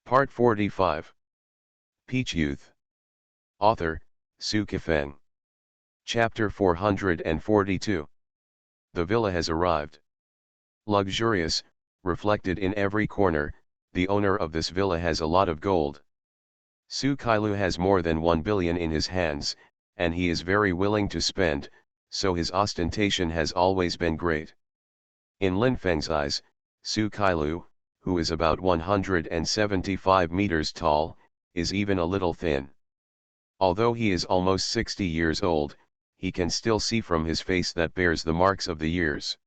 Part 45. Peach Youth. Author, Su Kifeng. Chapter 442. The villa has arrived. Luxurious, reflected in every corner, the owner of this villa has a lot of gold. Su Kailu has more than 1 billion in his hands, and he is very willing to spend, so his ostentation has always been great. In Lin Feng's eyes, Su Kailu, who is about 175 meters tall, is even a little thin. Although he is almost 60 years old, he can still see from his face that bears the marks of the years.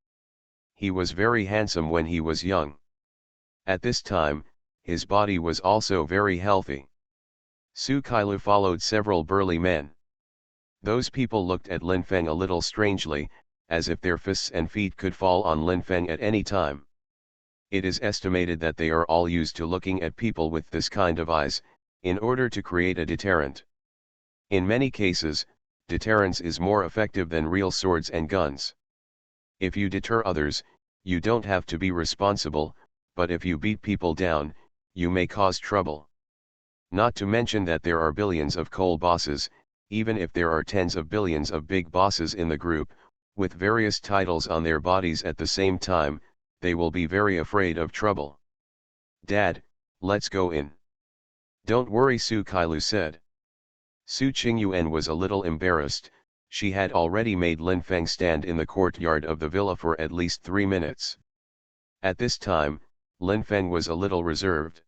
He was very handsome when he was young. At this time, his body was also very healthy. Su Kailu followed several burly men. Those people looked at Lin Feng a little strangely, as if their fists and feet could fall on Lin Feng at any time. It is estimated that they are all used to looking at people with this kind of eyes, in order to create a deterrent. In many cases, deterrence is more effective than real swords and guns. If you deter others, you don't have to be responsible, but if you beat people down, you may cause trouble. Not to mention that there are billions of coal bosses, even if there are tens of billions of big bosses in the group, with various titles on their bodies at the same time, they will be very afraid of trouble. "Dad, let's go in." "Don't worry," Su Kailu said. Su Qingyuan was a little embarrassed. She had already made Lin Feng stand in the courtyard of the villa for at least 3 minutes. At this time, Lin Feng was a little reserved.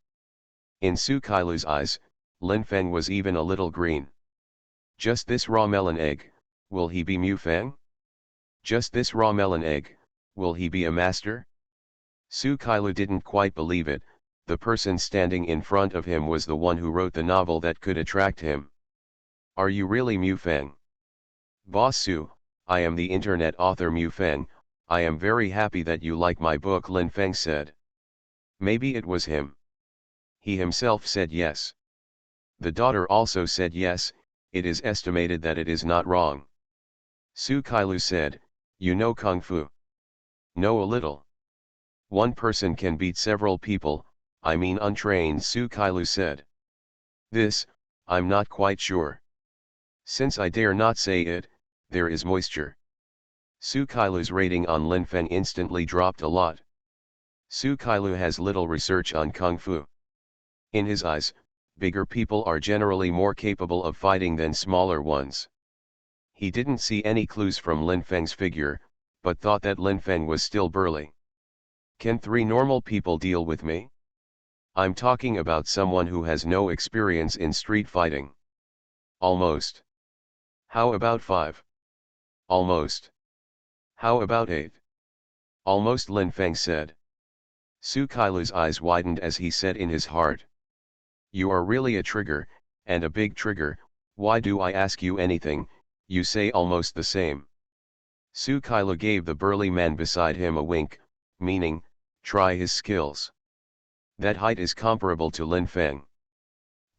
In Su Kailu's eyes, Lin Feng was even a little green. Just this raw melon egg, will he be Mu Feng? Just this raw melon egg, will he be a master? Su Kailu didn't quite believe it. The person standing in front of him was the one who wrote the novel that could attract him. "Are you really Mu Feng?" "Boss Su, I am the internet author Mu Feng. I am very happy that you like my book," Lin Feng said. Maybe it was him. He himself said yes. The daughter also said yes. It is estimated that it is not wrong. Su Kailu said, "You know Kung Fu?" "Know a little." "One person can beat several people, I mean untrained," Su Kailu said. "This, I'm not quite sure. Since I dare not say it, there is moisture." Su Kailu's rating on Lin Feng instantly dropped a lot. Su Kailu has little research on Kung Fu. In his eyes, bigger people are generally more capable of fighting than smaller ones. He didn't see any clues from Lin Feng's figure, but thought that Lin Feng was still burly. "Can 3 normal people deal with me? I'm talking about someone who has no experience in street fighting." "Almost." "How about 5? "Almost." "How about 8? "Almost," Lin Feng said. Su Kailu's eyes widened as he said in his heart, "You are really a trigger, and a big trigger. Why do I ask you anything, you say almost the same." Su Kailu gave the burly man beside him a wink, meaning, try his skills. That height is comparable to Lin Feng.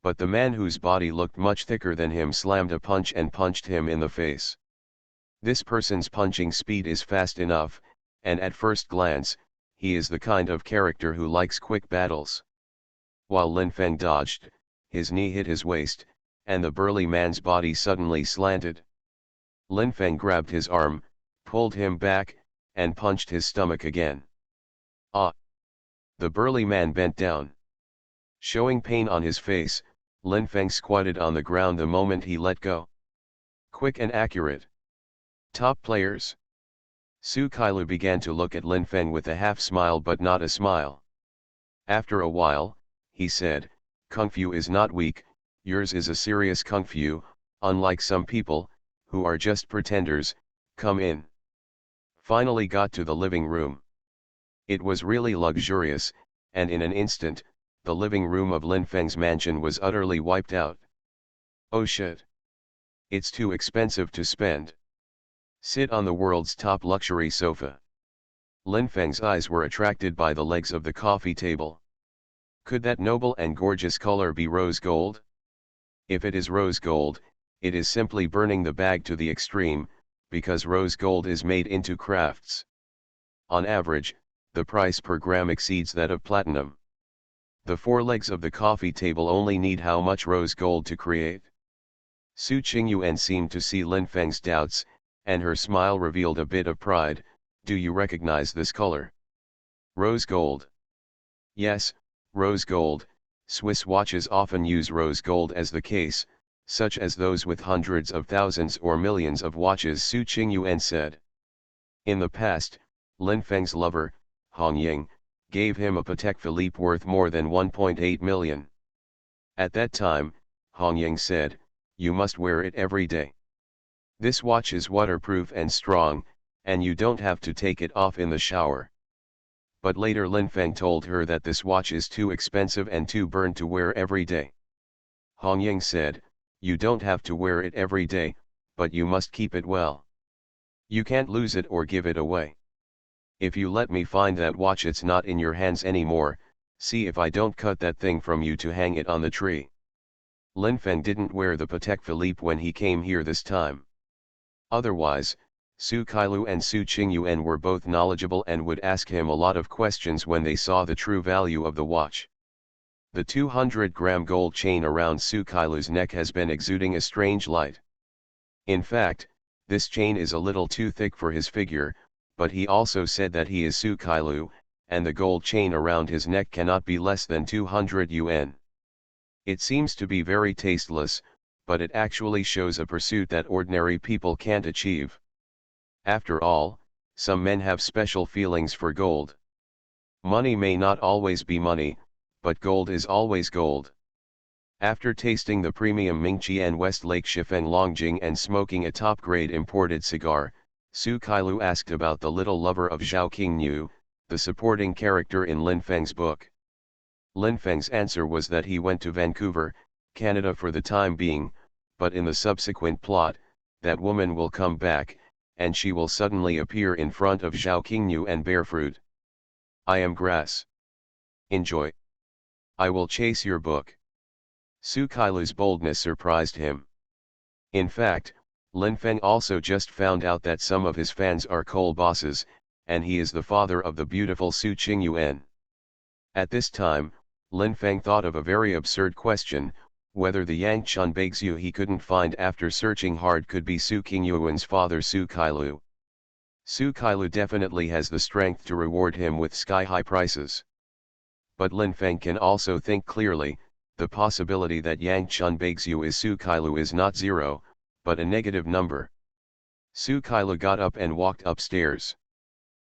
But the man whose body looked much thicker than him slammed a punch and punched him in the face. This person's punching speed is fast enough, and at first glance, he is the kind of character who likes quick battles. While Lin Feng dodged, his knee hit his waist, and the burly man's body suddenly slanted. Lin Feng grabbed his arm, pulled him back, and punched his stomach again. "Ah!" The burly man bent down. Showing pain on his face, Lin Feng squatted on the ground the moment he let go. Quick and accurate. Top players. Su Kailu began to look at Lin Feng with a half smile but not a smile. After a while, he said, "Kung Fu is not weak, yours is a serious Kung Fu, unlike some people, who are just pretenders. Come in." Finally got to the living room. It was really luxurious, and in an instant, the living room of Lin Feng's mansion was utterly wiped out. "Oh shit. It's too expensive to spend. Sit on the world's top luxury sofa." Lin Feng's eyes were attracted by the legs of the coffee table. Could that noble and gorgeous color be rose gold? If it is rose gold, it is simply burning the bag to the extreme, because rose gold is made into crafts. On average, the price per gram exceeds that of platinum. The four legs of the coffee table only need how much rose gold to create? Su Qingyuan seemed to see Lin Feng's doubts, and her smile revealed a bit of pride. Do you recognize this color? Rose gold. Yes, rose gold. Swiss watches often use rose gold as the case, such as those with hundreds of thousands or millions of watches, Su Qingyuan said. In the past, Lin Feng's lover, Hong Ying, gave him a Patek Philippe worth more than 1.8 million. At that time, Hong Ying said, "You must wear it every day. This watch is waterproof and strong, and you don't have to take it off in the shower." But later Lin Feng told her that this watch is too expensive and too burned to wear every day. Hong Ying said, "You don't have to wear it every day, but you must keep it well. You can't lose it or give it away. If you let me find that watch, it's not in your hands anymore. See if I don't cut that thing from you to hang it on the tree." Lin Feng didn't wear the Patek Philippe when he came here this time. Otherwise, Su Kailu and Su Qingyuan were both knowledgeable and would ask him a lot of questions when they saw the true value of the watch. The 200-gram gold chain around Su Kailu's neck has been exuding a strange light. In fact, this chain is a little too thick for his figure, but he also said that he is Su Kailu, and the gold chain around his neck cannot be less than 200 yuan. It seems to be very tasteless, but it actually shows a pursuit that ordinary people can't achieve. After all, some men have special feelings for gold. Money may not always be money, but gold is always gold. After tasting the premium Mingqi and Westlake Shifeng Longjing and smoking a top-grade imported cigar, Su Kailu asked about the little lover of Zhao Qingyu, the supporting character in Lin Feng's book. Lin Feng's answer was that he went to Vancouver, Canada for the time being, but in the subsequent plot, that woman will come back, and she will suddenly appear in front of Zhao Qingyu and bear fruit. I am grass. Enjoy. I will chase your book. Su Kailu's boldness surprised him. In fact, Lin Feng also just found out that some of his fans are coal bosses, and he is the father of the beautiful Su Qingyuan. At this time, Lin Feng thought of a very absurd question, whether the Yangchun Baixu he couldn't find after searching hard could be Su Qingyuan's father Su Kailu. Su Kailu definitely has the strength to reward him with sky-high prices. But Lin Feng can also think clearly. The possibility that Yangchun Baixu is Su Kailu is not zero, but a negative number. Su Kailu got up and walked upstairs.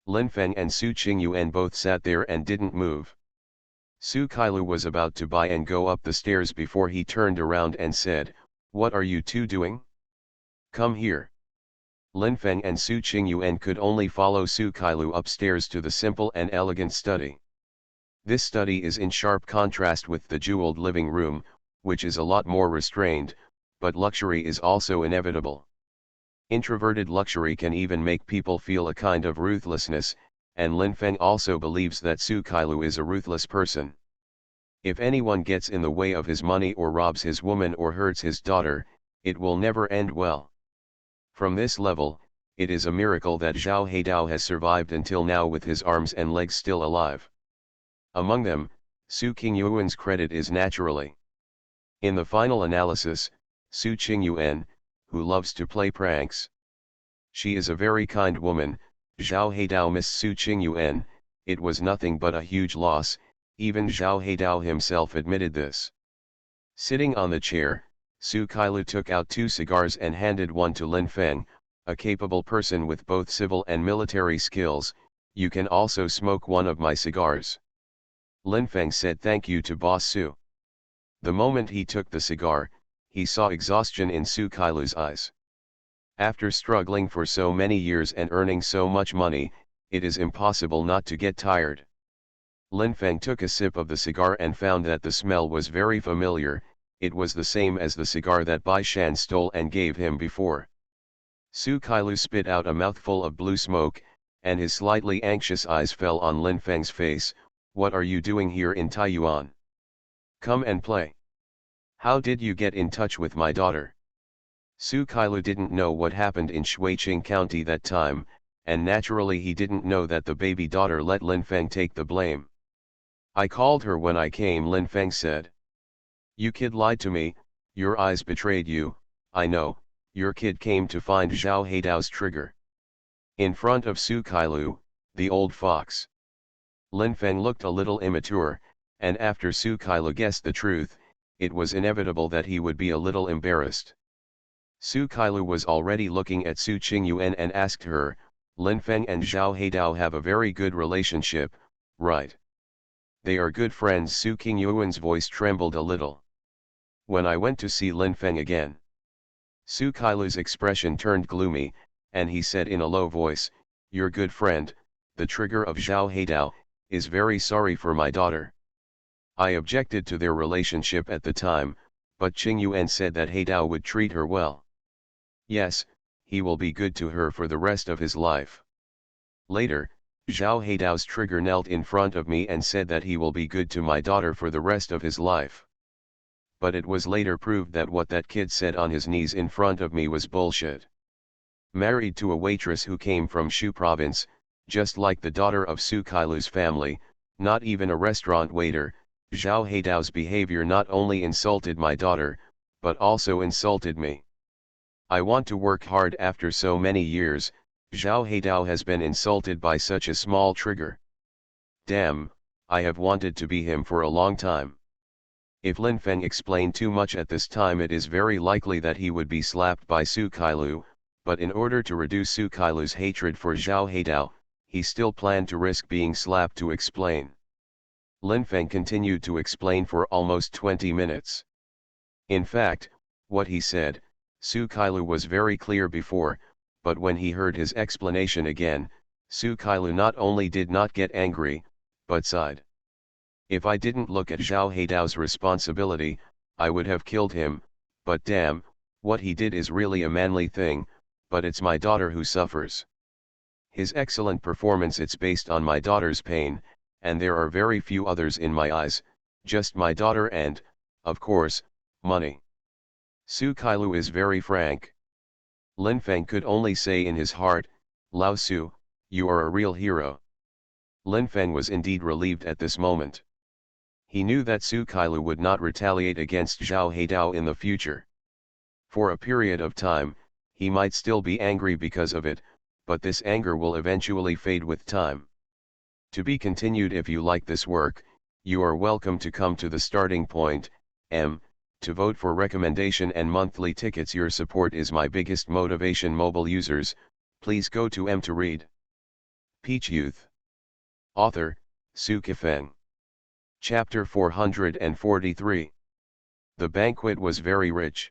Lin Feng and Su Qingyuan both sat there and didn't move. Su Kailu was about to buy and go up the stairs before he turned around and said, "What are you two doing? Come here." Lin Feng and Su Qingyuan could only follow Su Kailu upstairs to the simple and elegant study. This study is in sharp contrast with the jeweled living room, which is a lot more restrained, but luxury is also inevitable. Introverted luxury can even make people feel a kind of ruthlessness, and Lin Feng also believes that Su Kailu is a ruthless person. If anyone gets in the way of his money or robs his woman or hurts his daughter, it will never end well. From this level, it is a miracle that Zhao Heidao has survived until now with his arms and legs still alive. Among them, Su Qingyuan's credit is naturally. In the final analysis, Su Qingyuan, who loves to play pranks. She is a very kind woman. Zhao Heidao missed Su Qingyuan, it was nothing but a huge loss, even Zhao Heidao himself admitted this. Sitting on the chair, Su Kailu took out 2 cigars and handed one to Lin Feng, a capable person with both civil and military skills. "You can also smoke one of my cigars." Lin Feng said thank you to Boss Su. The moment he took the cigar, he saw exhaustion in Su Kailu's eyes. After struggling for so many years and earning so much money, it is impossible not to get tired. Lin Feng took a sip of the cigar and found that the smell was very familiar. It was the same as the cigar that Bai Shan stole and gave him before. Su Kailu spit out a mouthful of blue smoke, and his slightly anxious eyes fell on Lin Feng's face. "What are you doing here in Taiyuan? Come and play. How did you get in touch with my daughter?" Su Kailu didn't know what happened in Shuiqing County that time, and naturally he didn't know that the baby daughter let Lin Feng take the blame. I called her when I came, Lin Feng said. You kid lied to me, your eyes betrayed you, I know, your kid came to find Zhao Heidao's trigger. In front of Su Kailu, the old fox. Lin Feng looked a little immature, and after Su Kailu guessed the truth, it was inevitable that he would be a little embarrassed. Su Kailu was already looking at Su Qingyuan and asked her, Lin Feng and Zhao Heidao have a very good relationship, right? They are good friends. Su Qingyuan's voice trembled a little. When I went to see Lin Feng again. Su Kailu's expression turned gloomy, and he said in a low voice, your good friend, the trigger of Zhao Heidao, is very sorry for my daughter. I objected to their relationship at the time, but Qingyuan said that Heidao would treat her well. Yes, he will be good to her for the rest of his life. Later, Zhao Heidao's trigger knelt in front of me and said that he will be good to my daughter for the rest of his life. But it was later proved that what that kid said on his knees in front of me was bullshit. Married to a waitress who came from Shu province, just like the daughter of Su Kailu's family, not even a restaurant waiter, Zhao Heidao's behavior not only insulted my daughter, but also insulted me. I want to work hard after so many years, Zhao Heidao has been insulted by such a small trigger. Damn, I have wanted to be him for a long time. If Lin Feng explained too much at this time, it is very likely that he would be slapped by Su Kailu, but in order to reduce Su Kailu's hatred for Zhao Heidao, he still planned to risk being slapped to explain. Lin Feng continued to explain for almost 20 minutes. In fact, what he said, Su Kailu was very clear before, but when he heard his explanation again, Su Kailu not only did not get angry, but sighed. If I didn't look at Zhao Heidao's responsibility, I would have killed him, but damn, what he did is really a manly thing, but it's my daughter who suffers. His excellent performance, it's based on my daughter's pain, and there are very few others in my eyes, just my daughter and, of course, money. Su Kailu is very frank. Lin Feng could only say in his heart, Lao Su, you are a real hero. Lin Feng was indeed relieved at this moment. He knew that Su Kailu would not retaliate against Zhao Heidao in the future. For a period of time, he might still be angry because of it, but this anger will eventually fade with time. To be continued. If you like this work, you are welcome to come to the starting point, to vote for recommendation and monthly tickets. Your support is my biggest motivation. Mobile users, please go to to read. Peach Youth. Author, Su Kifeng. Chapter 443. The banquet was very rich.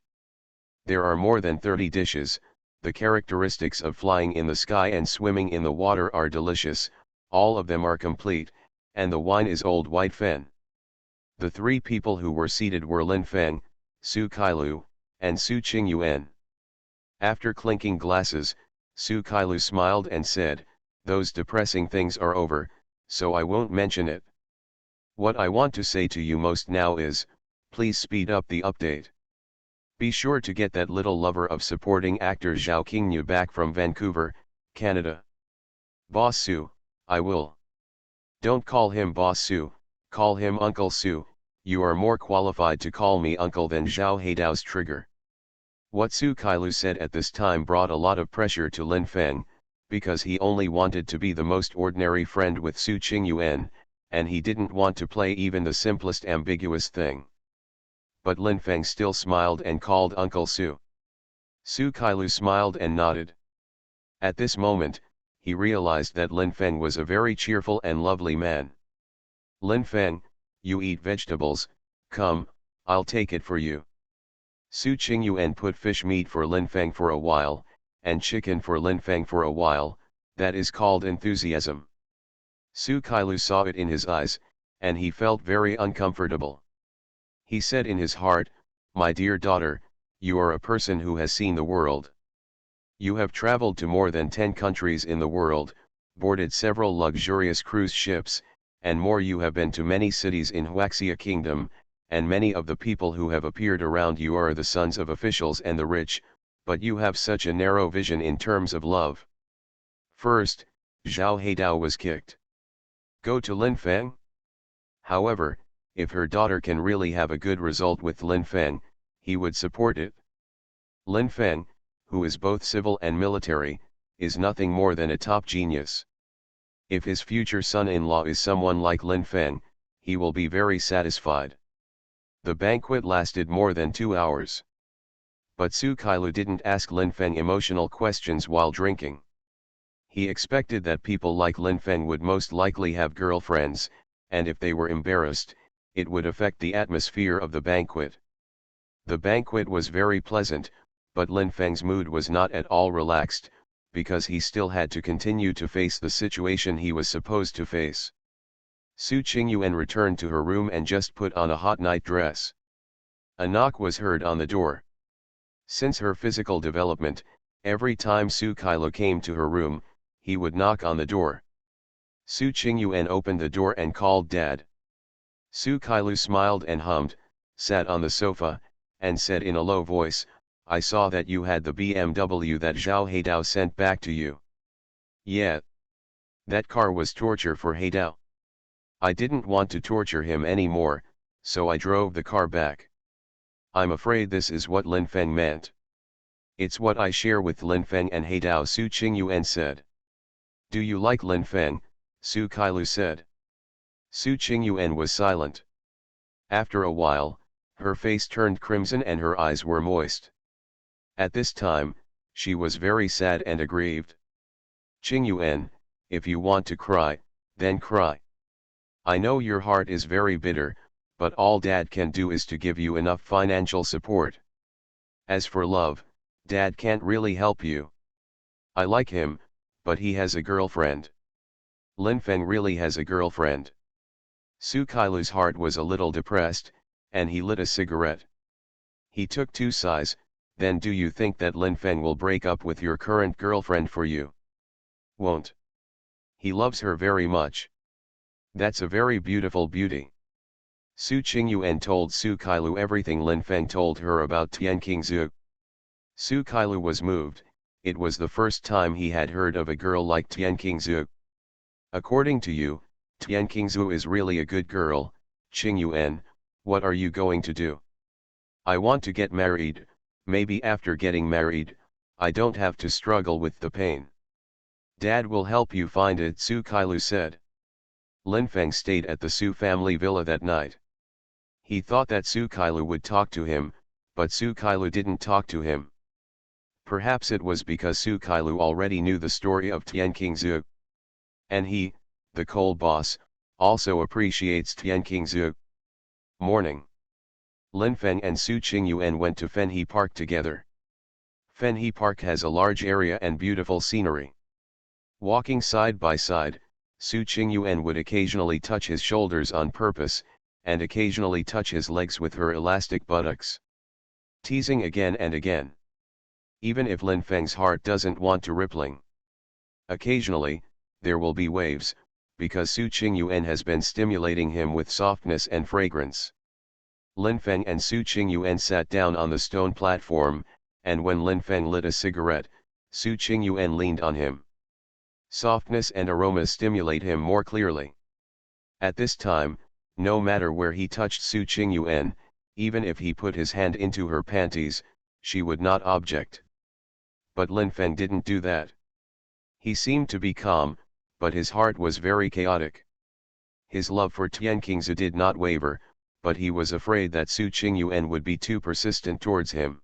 There are more than 30 dishes, the characteristics of flying in the sky and swimming in the water are delicious, all of them are complete, and the wine is old white fen. The three people who were seated were Lin Feng, Su Kailu, and Su Qingyuan. After clinking glasses, Su Kailu smiled and said, those depressing things are over, so I won't mention it. What I want to say to you most now is, please speed up the update. Be sure to get that little lover of supporting actor Zhao Qingyu back from Vancouver, Canada. Boss Su, I will. Don't call him Boss Su, call him Uncle Su, you are more qualified to call me uncle than Zhao Heidao's trigger. What Su Kailu said at this time brought a lot of pressure to Lin Feng, because he only wanted to be the most ordinary friend with Su Qingyuan, and he didn't want to play even the simplest ambiguous thing. But Lin Feng still smiled and called Uncle Su. Su Kailu smiled and nodded. At this moment, he realized that Lin Feng was a very cheerful and lovely man. Lin Feng, you eat vegetables, come, I'll take it for you. Su Qingyuan put fish meat for Lin Feng for a while, and chicken for Lin Feng for a while, that is called enthusiasm. Su Kailu saw it in his eyes, and he felt very uncomfortable. He said in his heart, my dear daughter, you are a person who has seen the world. You have traveled to more than 10 countries in the world, boarded several luxurious cruise ships, and more. You have been to many cities in Huaxia Kingdom, and many of the people who have appeared around you are the sons of officials and the rich, but you have such a narrow vision in terms of love. First, Zhao Heidao was kicked. Go to Lin Feng? However, if her daughter can really have a good result with Lin Feng, he would support it. Lin Feng, who is both civil and military, is nothing more than a top genius. If his future son-in-law is someone like Lin Feng, he will be very satisfied. The banquet lasted more than 2 hours. But Su Kailu didn't ask Lin Feng emotional questions while drinking. He expected that people like Lin Feng would most likely have girlfriends, and if they were embarrassed, it would affect the atmosphere of the banquet. The banquet was very pleasant, but Lin Feng's mood was not at all relaxed, because he still had to continue to face the situation he was supposed to face. Su Qingyuan returned to her room and just put on a hot night dress. A knock was heard on the door. Since her physical development, every time Su Kailu came to her room, he would knock on the door. Su Qingyuan opened the door and called Dad. Su Kailu smiled and hummed, sat on the sofa, and said in a low voice, "I saw that you had the BMW that Zhao Heidao sent back to you." "Yeah. That car was torture for Heidao. I didn't want to torture him anymore, so I drove the car back." "I'm afraid this is what Lin Feng meant." "It's what I share with Lin Feng and Heidao," Su Qingyuan said. "Do you like Lin Feng?" Su Kailu said. Su Qingyuan was silent. After a while, her face turned crimson and her eyes were moist. At this time, she was very sad and aggrieved. "Qingyuan, if you want to cry, then cry. I know your heart is very bitter, but all Dad can do is to give you enough financial support. As for love, Dad can't really help you. I like him, but he has a girlfriend." "Lin Feng really has a girlfriend?" Su Kailu's heart was a little depressed, and he lit a cigarette. He took 2 sighs. "Then do you think that Lin Feng will break up with your current girlfriend for you?" "Won't. He loves her very much. That's a very beautiful beauty." Su Qingyuan told Su Kailu everything Lin Feng told her about Tian Qingzhu. Su Kailu was moved. It was the first time he had heard of a girl like Tian Qingzhu. "According to you, Tian Qingzhu is really a good girl. Qingyuan, what are you going to do?" "I want to get married. Maybe after getting married, I don't have to struggle with the pain." "Dad will help you find it," Su Kailu said. Lin Feng stayed at the Su family villa that night. He thought that Su Kailu would talk to him, but Su Kailu didn't talk to him. Perhaps it was because Su Kailu already knew the story of Tian Qingzhu. And he, the coal boss, also appreciates Tian Qingzhu. Morning. Lin Feng and Su Qingyuan went to Fenhe Park together. Fenhe Park has a large area and beautiful scenery. Walking side by side, Su Qingyuan would occasionally touch his shoulders on purpose, and occasionally touch his legs with her elastic buttocks. Teasing again and again. Even if Lin Feng's heart doesn't want to rippling. Occasionally, there will be waves, because Su Qingyuan has been stimulating him with softness and fragrance. Lin Feng and Su Qingyuan sat down on the stone platform, and when Lin Feng lit a cigarette, Su Qingyuan leaned on him. Softness and aroma stimulate him more clearly. At this time, no matter where he touched Su Qingyuan, even if he put his hand into her panties, she would not object. But Lin Feng didn't do that. He seemed to be calm, but his heart was very chaotic. His love for Tian Qingzhu did not waver, but he was afraid that Su Qingyuan would be too persistent towards him.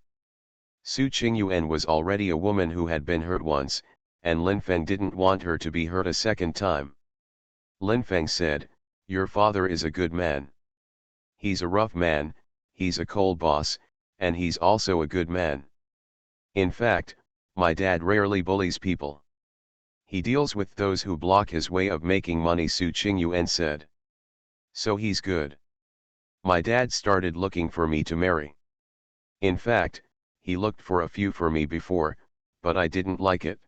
Su Qingyuan was already a woman who had been hurt once, and Lin Feng didn't want her to be hurt a second time. Lin Feng said, "Your father is a good man. He's a rough man, he's a coal boss, and he's also a good man. In fact, my dad rarely bullies people. He deals with those who block his way of making money," Su Qingyuan said. "So he's good. My dad started looking for me to marry. In fact, he looked for a few for me before, but I didn't like it.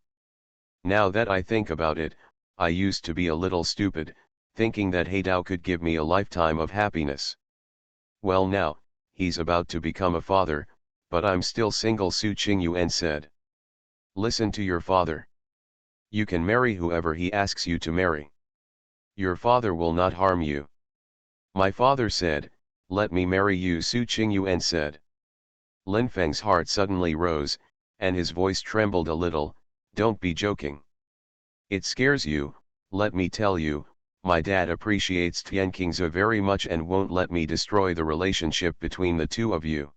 Now that I think about it, I used to be a little stupid, thinking that Heidao could give me a lifetime of happiness. Well, now, he's about to become a father, but I'm still single," Su Qingyuan said. "Listen to your father. You can marry whoever he asks you to marry. Your father will not harm you. My father said, "Let me marry you," Su Qingyuan said. Lin Feng's heart suddenly rose, and his voice trembled a little. "Don't be joking. It scares you. Let me tell you, my dad appreciates Tian Qingze very much and won't let me destroy the relationship between the two of you.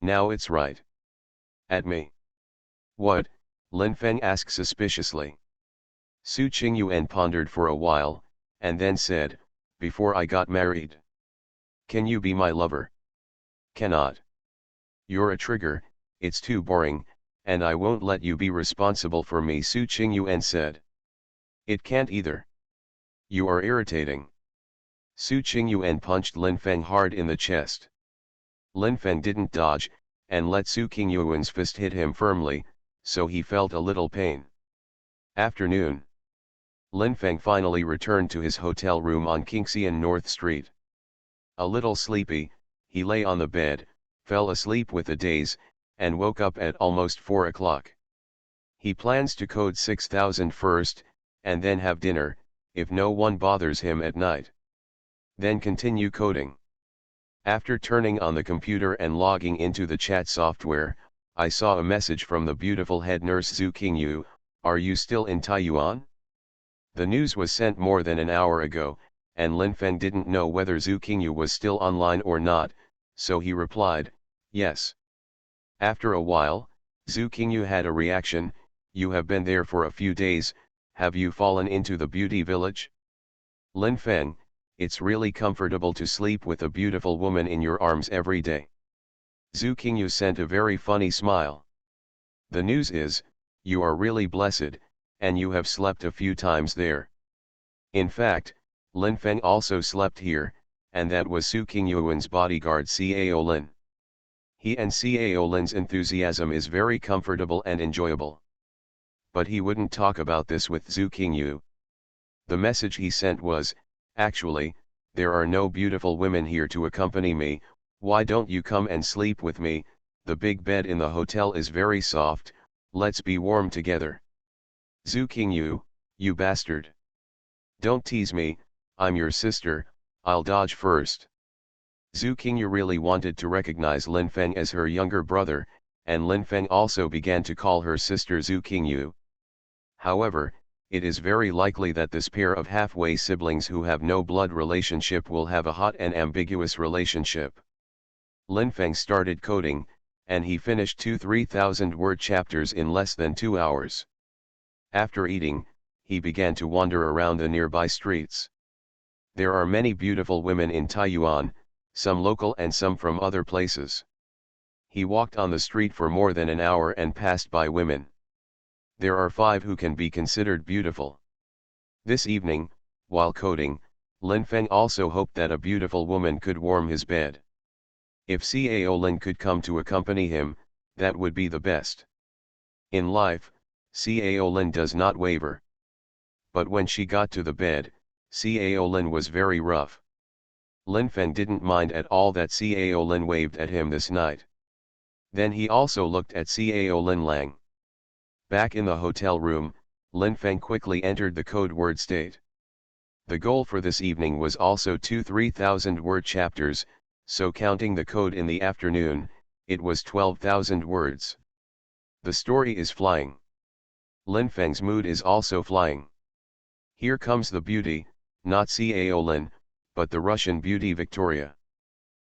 Now it's right. At me." "What?" Lin Feng asked suspiciously. Su Qingyuan pondered for a while, and then said, "Before I got married. Can you be my lover?" "Cannot. You're a trigger, it's too boring, and I won't let you be responsible for me," Su Qingyuan said. "It can't either. You are irritating." Su Qingyuan punched Lin Feng hard in the chest. Lin Feng didn't dodge, and let Su Qingyuan's fist hit him firmly, so he felt a little pain. Afternoon. Lin Feng finally returned to his hotel room on Kingxian North Street. A little sleepy, he lay on the bed, fell asleep with a daze, and woke up at almost 4 o'clock. He plans to code 6,000 first, and then have dinner, if no one bothers him at night. Then continue coding. After turning on the computer and logging into the chat software, I saw a message from the beautiful head nurse Zhu Qingyu. "Are you still in Taiyuan?" The news was sent more than an hour ago, and Lin Feng didn't know whether Zhu Qingyu was still online or not, so he replied, "Yes." After a while, Zhu Qingyu had a reaction. "You have been there for a few days, have you fallen into the beauty village?" "Lin Feng, it's really comfortable to sleep with a beautiful woman in your arms every day." Zhu Qingyu sent a very funny smile. "The news is, you are really blessed, and you have slept a few times there." In fact, Lin Feng also slept here, and that was Su Qingyuan's bodyguard Cao Lin. He and Cao Lin's enthusiasm is very comfortable and enjoyable. But he wouldn't talk about this with Zhu Qingyu. The message he sent was, "Actually, there are no beautiful women here to accompany me, why don't you come and sleep with me? The big bed in the hotel is very soft, let's be warm together." "Zhu Qingyu, you bastard. Don't tease me, I'm your sister, I'll dodge first." Zhu Qingyu really wanted to recognize Lin Feng as her younger brother, and Lin Feng also began to call her sister Zhu Qingyu. However, it is very likely that this pair of halfway siblings who have no blood relationship will have a hot and ambiguous relationship. Lin Feng started coding, and he finished 2 3,000-word chapters in less than 2 hours. After eating, he began to wander around the nearby streets. There are many beautiful women in Taiyuan, some local and some from other places. He walked on the street for more than an hour and passed by women. There are 5 who can be considered beautiful. This evening, while coding, Lin Feng also hoped that a beautiful woman could warm his bed. If Cao Lin could come to accompany him, that would be the best. In life, Cao Lin does not waver. But when she got to the bed, Cao Lin was very rough. Lin Feng didn't mind at all that Cao Lin waved at him this night. Then he also looked at Cao Lin Lang. Back in the hotel room, Lin Feng quickly entered the code word state. The goal for this evening was also 2 3,000-word chapters, so counting the code in the afternoon, it was 12,000 words. The story is flying. Lin Feng's mood is also flying. Here comes the beauty, not Cao Lin, but the Russian beauty Victoria.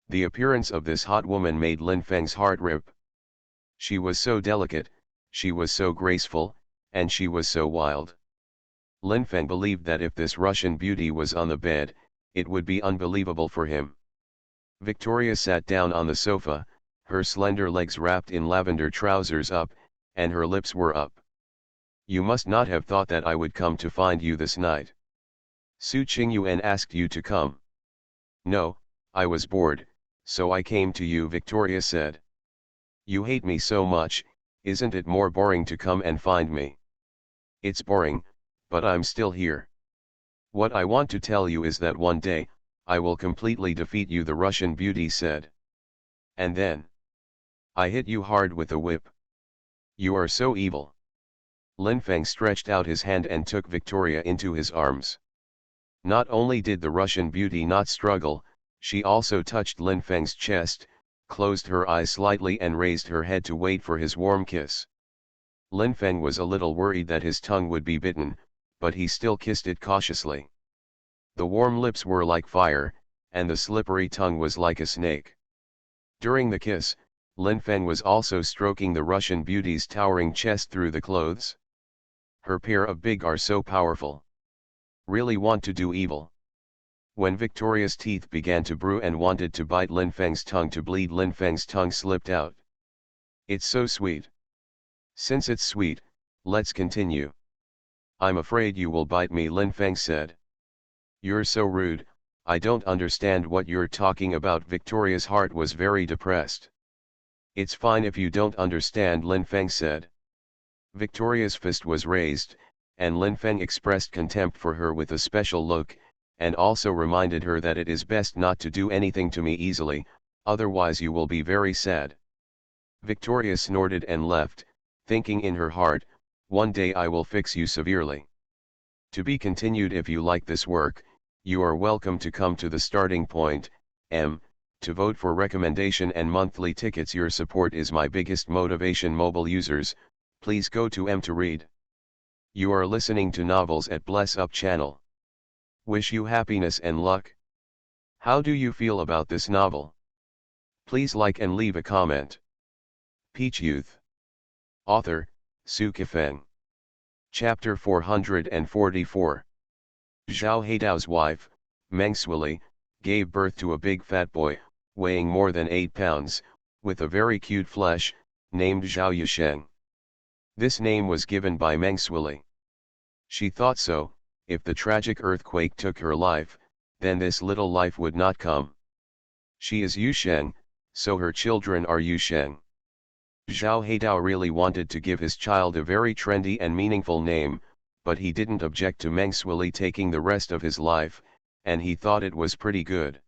The appearance of this hot woman made Lin Feng's heart rip. She was so delicate, she was so graceful, and she was so wild. Lin Feng believed that if this Russian beauty was on the bed, it would be unbelievable for him. Victoria sat down on the sofa, her slender legs wrapped in lavender trousers up, and her lips were up. "You must not have thought that I would come to find you this night." "Su Qingyuan asked you to come." "No, I was bored, so I came to you," Victoria said. "You hate me so much, isn't it more boring to come and find me?" "It's boring, but I'm still here. What I want to tell you is that one day, I will completely defeat you," the Russian beauty said. "And then? I hit you hard with a whip." "You are so evil." Lin Feng stretched out his hand and took Victoria into his arms. Not only did the Russian beauty not struggle, she also touched Lin Feng's chest, closed her eyes slightly and raised her head to wait for his warm kiss. Lin Feng was a little worried that his tongue would be bitten, but he still kissed it cautiously. The warm lips were like fire, and the slippery tongue was like a snake. During the kiss, Lin Feng was also stroking the Russian beauty's towering chest through the clothes. Her pair of big are so powerful. Really want to do evil. When Victoria's teeth began to brew and wanted to bite Lin Feng's tongue to bleed, Lin Feng's tongue slipped out. It's so sweet. Since it's sweet, let's continue. I'm afraid you will bite me, Lin Feng said. You're so rude, I don't understand what you're talking about. Victoria's heart was very depressed. It's fine if you don't understand, Lin Feng said. Victoria's fist was raised, and Lin Feng expressed contempt for her with a special look, and also reminded her that it is best not to do anything to me easily, otherwise you will be very sad. Victoria snorted and left, thinking in her heart, one day I will fix you severely. To be continued. If you like this work, you are welcome to come to the starting point, to vote for recommendation and monthly tickets. Your support is my biggest motivation. Mobile users, please go to to read. You are listening to Novels at Bless Up channel. Wish you happiness and luck. How do you feel about this novel? Please like and leave a comment. Peach Youth. Author, Sci-fi. Chapter 444. Zhao Heidao's wife, Meng Suili, gave birth to a big fat boy, weighing more than 8 pounds, with a very cute flesh, named Zhao Yusheng. This name was given by Meng Suili. She thought so, if the tragic earthquake took her life, then this little life would not come. She is Yusheng, so her children are Yusheng. Zhao Heidao really wanted to give his child a very trendy and meaningful name, but he didn't object to Meng Suili taking the rest of his life, and he thought it was pretty good.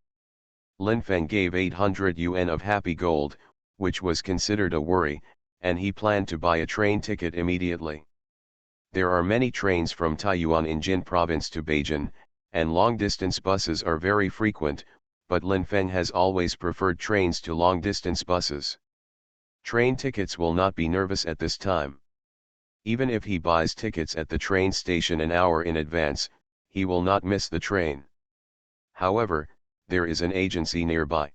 Lin Feng gave 800 yuan of happy gold, which was considered a worry, and he planned to buy a train ticket immediately. There are many trains from Taiyuan in Jin province to Beijing, and long-distance buses are very frequent, but Lin Feng has always preferred trains to long-distance buses. Train tickets will not be nervous at this time. Even if he buys tickets at the train station an hour in advance, he will not miss the train. However, there is an agency nearby.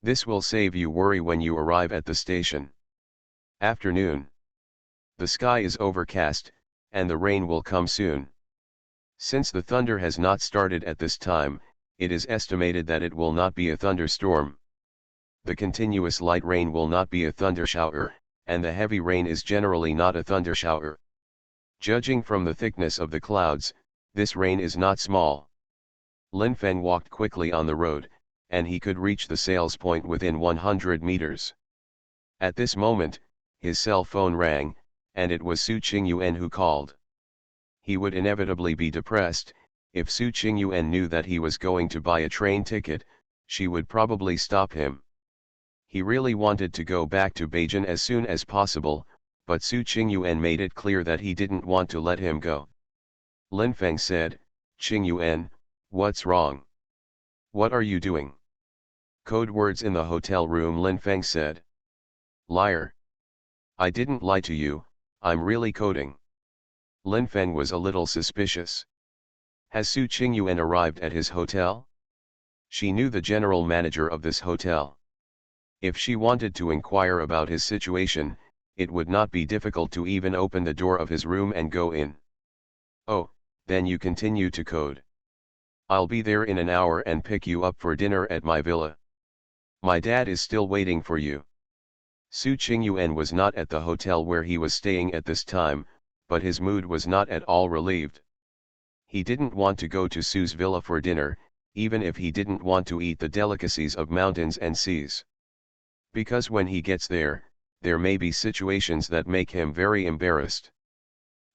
This will save you worry when you arrive at the station. Afternoon. The sky is overcast, and the rain will come soon. Since the thunder has not started at this time, it is estimated that it will not be a thunderstorm. The continuous light rain will not be a thundershower, and the heavy rain is generally not a thundershower. Judging from the thickness of the clouds, this rain is not small. Lin Feng walked quickly on the road, and he could reach the sales point within 100 meters. At this moment, his cell phone rang, and it was Su Qingyuan who called. He would inevitably be depressed. If Su Qingyuan knew that he was going to buy a train ticket, she would probably stop him. He really wanted to go back to Beijing as soon as possible, but Su Qingyuan made it clear that he didn't want to let him go. Lin Feng said, "Qingyuan, what's wrong? What are you doing?" Code words in the hotel room. Lin Feng said. "Liar. I didn't lie to you, I'm really coding." Lin Feng was a little suspicious. Has Su Qingyuan arrived at his hotel? She knew the general manager of this hotel. If she wanted to inquire about his situation, it would not be difficult to even open the door of his room and go in. "Oh, then you continue to code. I'll be there in an hour and pick you up for dinner at my villa. My dad is still waiting for you." Su Qingyuan was not at the hotel where he was staying at this time, but his mood was not at all relieved. He didn't want to go to Su's villa for dinner, even if he didn't want to eat the delicacies of mountains and seas. Because when he gets there, there may be situations that make him very embarrassed.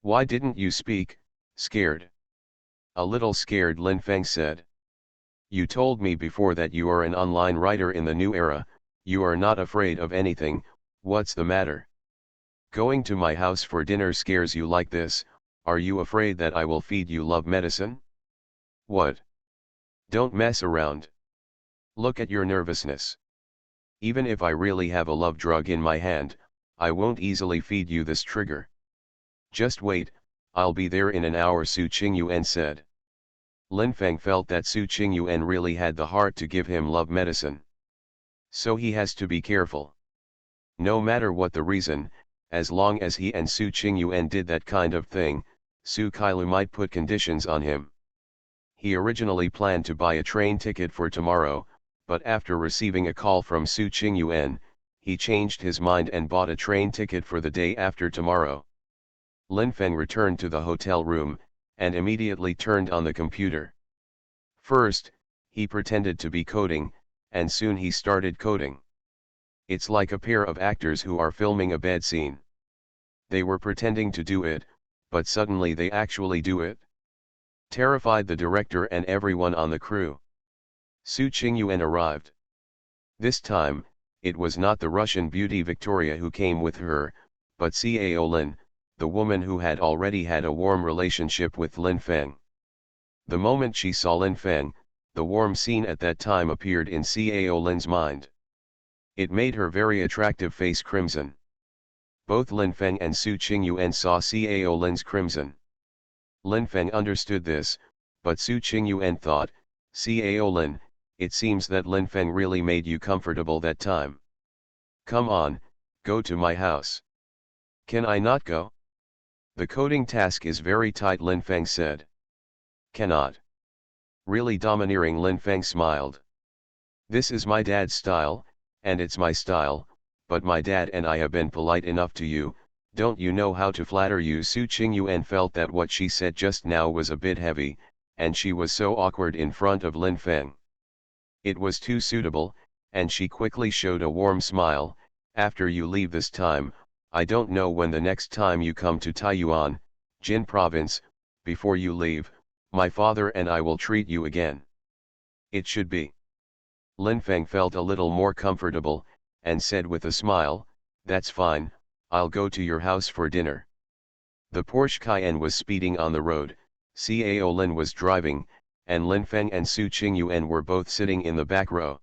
"Why didn't you speak? Scared?" "A little scared," Lin Feng said. "You told me before that you are an online writer in the new era. You are not afraid of anything. What's the matter? Going to my house for dinner scares you like this. Are you afraid that I will feed you love medicine?" What? Don't mess around. Look at your nervousness. Even if I really have a love drug in my hand, I won't easily feed you this trigger. Just wait, I'll be there in an hour, Su Qingyuan said. Lin Feng felt that Su Qingyuan really had the heart to give him love medicine. So he has to be careful. No matter what the reason, as long as he and Su Qingyuan did that kind of thing, Su Kailu might put conditions on him. He originally planned to buy a train ticket for tomorrow, but after receiving a call from Su Qingyuan, he changed his mind and bought a train ticket for the day after tomorrow. Lin Feng returned to the hotel room, and immediately turned on the computer. First, he pretended to be coding, and soon he started coding. It's like a pair of actors who are filming a bed scene. They were pretending to do it, but suddenly they actually do it. Terrified the director and everyone on the crew. Su Qingyuan arrived. This time, it was not the Russian beauty Victoria who came with her, but Cao Lin, the woman who had already had a warm relationship with Lin Feng. The moment she saw Lin Feng, the warm scene at that time appeared in Cao Lin's mind. It made her very attractive face crimson. Both Lin Feng and Su Qingyuan saw Cao Lin's crimson. Lin Feng understood this, but Su Qingyuan thought, Cao Lin, it seems that Lin Feng really made you comfortable that time. Come on, go to my house. Can I not go? The coding task is very tight, Lin Feng said. Cannot. Really domineering, Lin Feng smiled. This is my dad's style, and it's my style, but my dad and I have been polite enough to you, don't you know how to flatter you? Su Qingyuan felt that what she said just now was a bit heavy, and she was so awkward in front of Lin Feng. It was too suitable, and she quickly showed a warm smile. After you leave this time, I don't know when the next time you come to Taiyuan, Jin province, before you leave, my father and I will treat you again. It should be. Lin Feng felt a little more comfortable, and said with a smile, that's fine, I'll go to your house for dinner. The Porsche Cayenne was speeding on the road, Cao Lin was driving, and Lin Feng and Su Qingyuan were both sitting in the back row.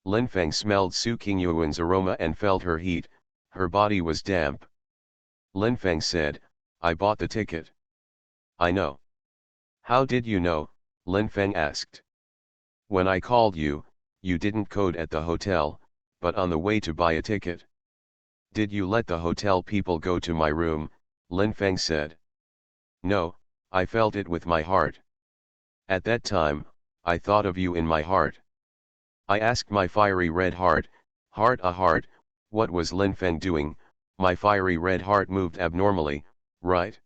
Lin Feng smelled Su Qingyuan's aroma and felt her heat, her body was damp. Lin Feng said, I bought the ticket. I know. How did you know? Lin Feng asked. When I called you, you didn't code at the hotel, but on the way to buy a ticket. Did you let the hotel people go to my room? Lin Feng said. No, I felt it with my heart. At that time, I thought of you in my heart. I asked my fiery red heart, what was Lin Feng doing? My fiery red heart moved abnormally, right?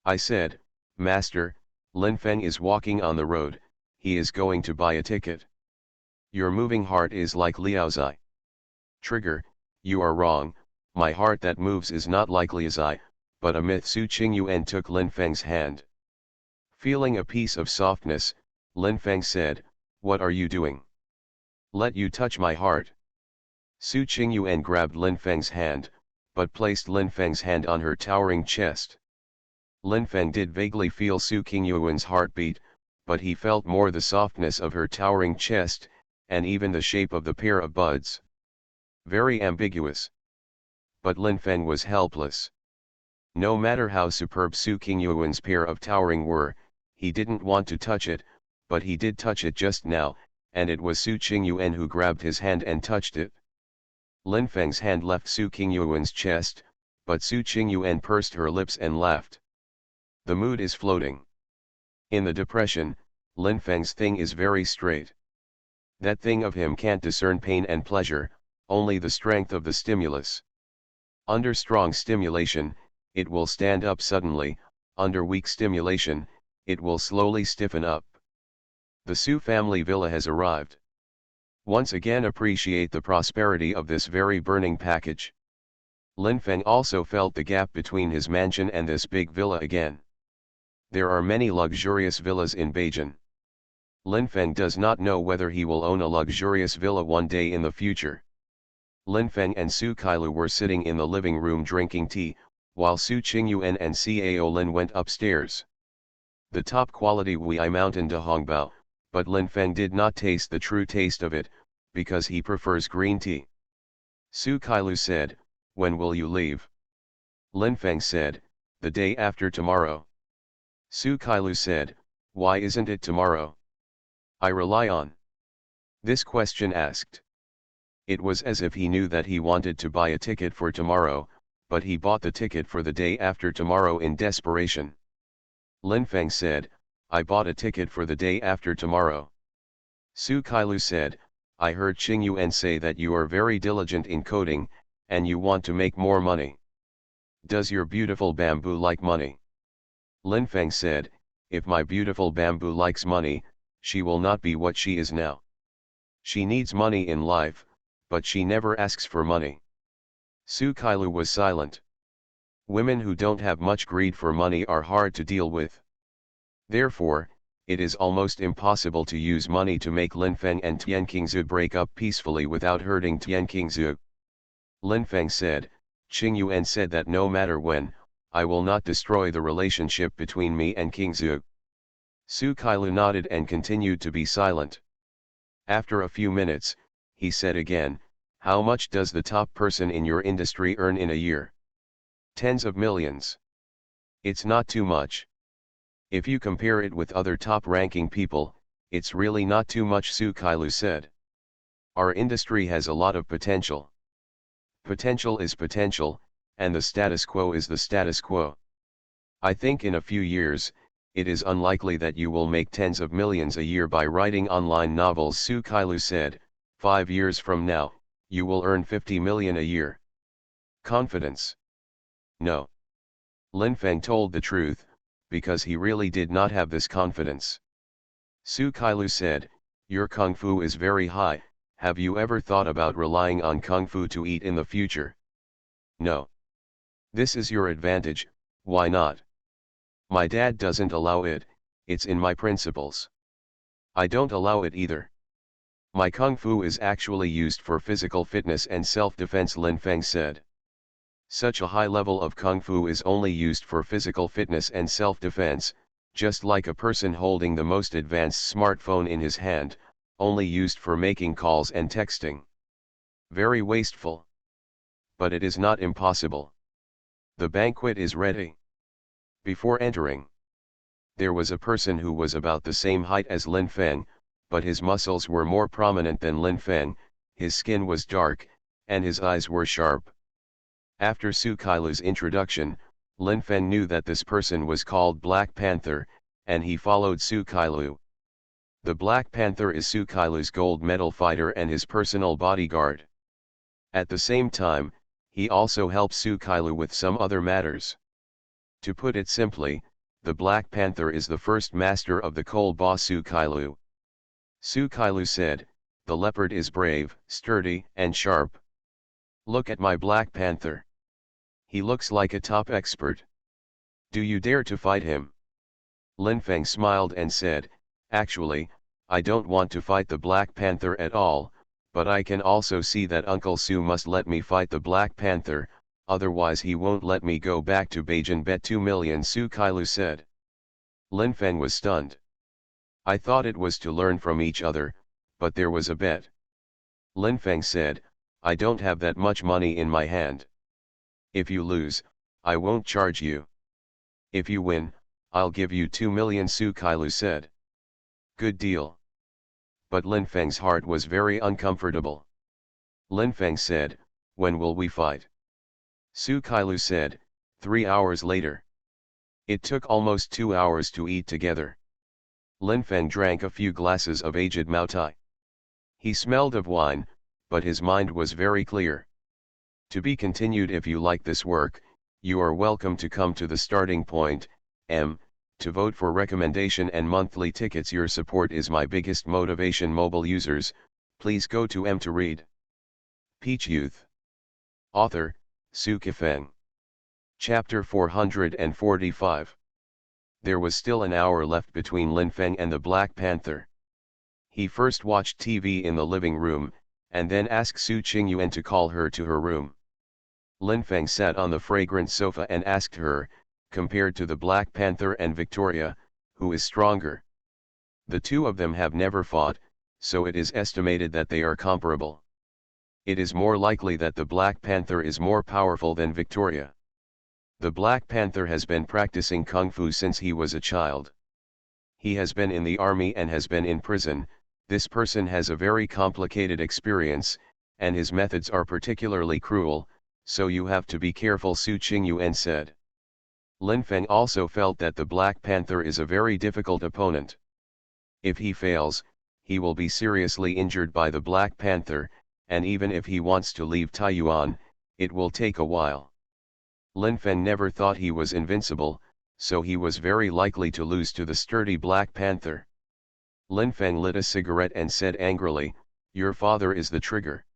I said, Master, Lin Feng is walking on the road, he is going to buy a ticket. Your moving heart is like Liaozai. Trigger, you are wrong, my heart that moves is not like Liaozai, but a myth. Su Qingyuan took Lin Feng's hand. Feeling a piece of softness, Lin Feng said, what are you doing? Let you touch my heart. Su Qingyuan grabbed Lin Feng's hand, but placed Lin Feng's hand on her towering chest. Lin Feng did vaguely feel Su Qingyuan's heartbeat, but he felt more the softness of her towering chest, and even the shape of the pair of buds. Very ambiguous. But Lin Feng was helpless. No matter how superb Su Qingyuan's pair of towering were, he didn't want to touch it, but he did touch it just now, and it was Su Qingyuan who grabbed his hand and touched it. Lin Feng's hand left Su Qingyuan's chest, but Su Qingyuan pursed her lips and laughed. The mood is floating. In the depression, Lin Feng's thing is very straight. That thing of him can't discern pain and pleasure, only the strength of the stimulus. Under strong stimulation, it will stand up suddenly, under weak stimulation, it will slowly stiffen up. The Su family villa has arrived. Once again appreciate the prosperity of this very burning package. Lin Feng also felt the gap between his mansion and this big villa again. There are many luxurious villas in Beijing. Lin Feng does not know whether he will own a luxurious villa one day in the future. Lin Feng and Su Kailu were sitting in the living room drinking tea, while Su Qingyuan and Cao Lin went upstairs. the top quality Wuyi Mountain de Hongbao, but Lin Feng did not taste the true taste of it, because he prefers green tea. Su Kailu said, "When will you leave?" Lin Feng said, "The day after tomorrow." Su Kailu said, "Why isn't it tomorrow? I rely on." This question asked. It was as if he knew that he wanted to buy a ticket for tomorrow, but he bought the ticket for the day after tomorrow in desperation. Lin Feng said, "I bought a ticket for the day after tomorrow." Su Kailu said, "I heard Qing Yuan say that you are very diligent in coding, and you want to make more money. Does your beautiful bamboo like money?" Lin Feng said, "If my beautiful bamboo likes money, she will not be what she is now. She needs money in life, but she never asks for money." Su Kailu was silent. Women who don't have much greed for money are hard to deal with. Therefore, it is almost impossible to use money to make Lin Feng and Tian Qingzu break up peacefully without hurting Tian Qingzu. Lin Feng said, "Qing Yuan said that no matter when, I will not destroy the relationship between me and Qingzu." Su Kailu nodded and continued to be silent. After a few minutes, he said again, "How much does the top person in your industry earn in a year?" "Tens of millions. It's not too much. If you compare it with other top-ranking people, it's really not too much," Su Kailu said. "Our industry has a lot of potential. Potential is potential, and the status quo is the status quo. I think in a few years, it is unlikely that you will make tens of millions a year by writing online novels," Su Kailu said. 5 years from now, you will earn 50 million a year. Confidence? No. Lin Feng told the truth, because he really did not have this confidence. Su Kailu said, "Your kung fu is very high. Have you ever thought about relying on kung fu to eat in the future?" "No. This is your advantage, why not?" "My dad doesn't allow it, it's in my principles." "I don't allow it either. My kung fu is actually used for physical fitness and self-defense," Lin Feng said. "Such a high level of kung fu is only used for physical fitness and self-defense, just like a person holding the most advanced smartphone in his hand, only used for making calls and texting. Very wasteful. But it is not impossible. The banquet is ready." Before entering, there was a person who was about the same height as Lin Feng, but his muscles were more prominent than Lin Feng, his skin was dark, and his eyes were sharp. After Su Kailu's introduction, Lin Feng knew that this person was called Black Panther, and he followed Su Kailu. The Black Panther is Su Kailu's gold medal fighter and his personal bodyguard. At the same time, he also helps Su Kailu with some other matters. To put it simply, the Black Panther is the first master of the coal boss Su Kailu. Su Kailu said, "The leopard is brave, sturdy, and sharp. Look at my Black Panther. He looks like a top expert. Do you dare to fight him?" Lin Feng smiled and said, "Actually, I don't want to fight the Black Panther at all, but I can also see that Uncle Su must let me fight the Black Panther, otherwise he won't let me go back to Beijing. Bet 2 million," Su Kailu said. Lin Feng was stunned. "I thought it was to learn from each other, but there was a bet." Lin Feng said, "I don't have that much money in my hand. If you lose, I won't charge you. If you win, I'll give you 2 million," Su Kailu said. "Good deal." But Lin Feng's heart was very uncomfortable. Lin Feng said, "When will we fight?" Su Kailu said, 3 hours later. It took almost 2 hours to eat together. Lin Feng drank a few glasses of aged Maotai. He smelled of wine, but his mind was very clear. To be continued. If you like this work, you are welcome to come to the starting point, to vote for recommendation and monthly tickets. Your support is my biggest motivation. Mobile users, please go to to read. Peach Youth. Author, Su Kifeng. Chapter 445. There was still an hour left between Lin Feng and the Black Panther. He first watched TV in the living room, and then asked Su Qingyuan to call her to her room. Lin Feng sat on the fragrant sofa and asked her, compared to the Black Panther and Victoria, Who is stronger? The two of them have never fought, so it is estimated that they are comparable. It is more likely that the Black Panther is more powerful than Victoria. The Black Panther has been practicing Kung Fu since he was a child. He has been in the army and has been in prison. This person has a very complicated experience, and his methods are particularly cruel, so you have to be careful, Su Qingyuan said. Lin Feng also felt that the Black Panther is a very difficult opponent. If he fails, he will be seriously injured by the Black Panther, and even if he wants to leave Taiyuan, it will take a while. Lin Feng never thought he was invincible, so he was very likely to lose to the sturdy Black Panther. Lin Feng lit a cigarette and said angrily, "Your father is the trigger.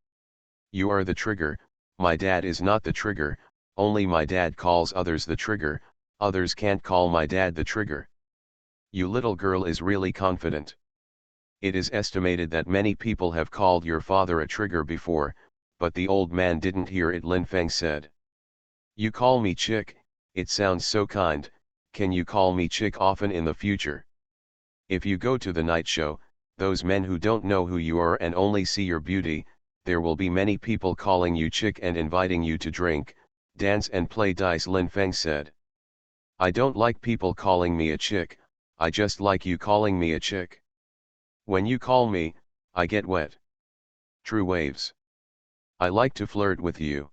You are the trigger, my dad is not the trigger, only my dad calls others the trigger, others can't call my dad the trigger. You little girl is really confident. It is estimated that many people have called your father a trigger before, but the old man didn't hear it," Lin Feng said. "You call me Chick, it sounds so kind, can you call me Chick often in the future? If you go to the night show, those men who don't know who you are and only see your beauty, there will be many people calling you Chick and inviting you to drink, dance and play dice," Lin Feng said. "I don't like people calling me a chick, I just like you calling me a chick. When you call me, I get wet. True waves. I like to flirt with you."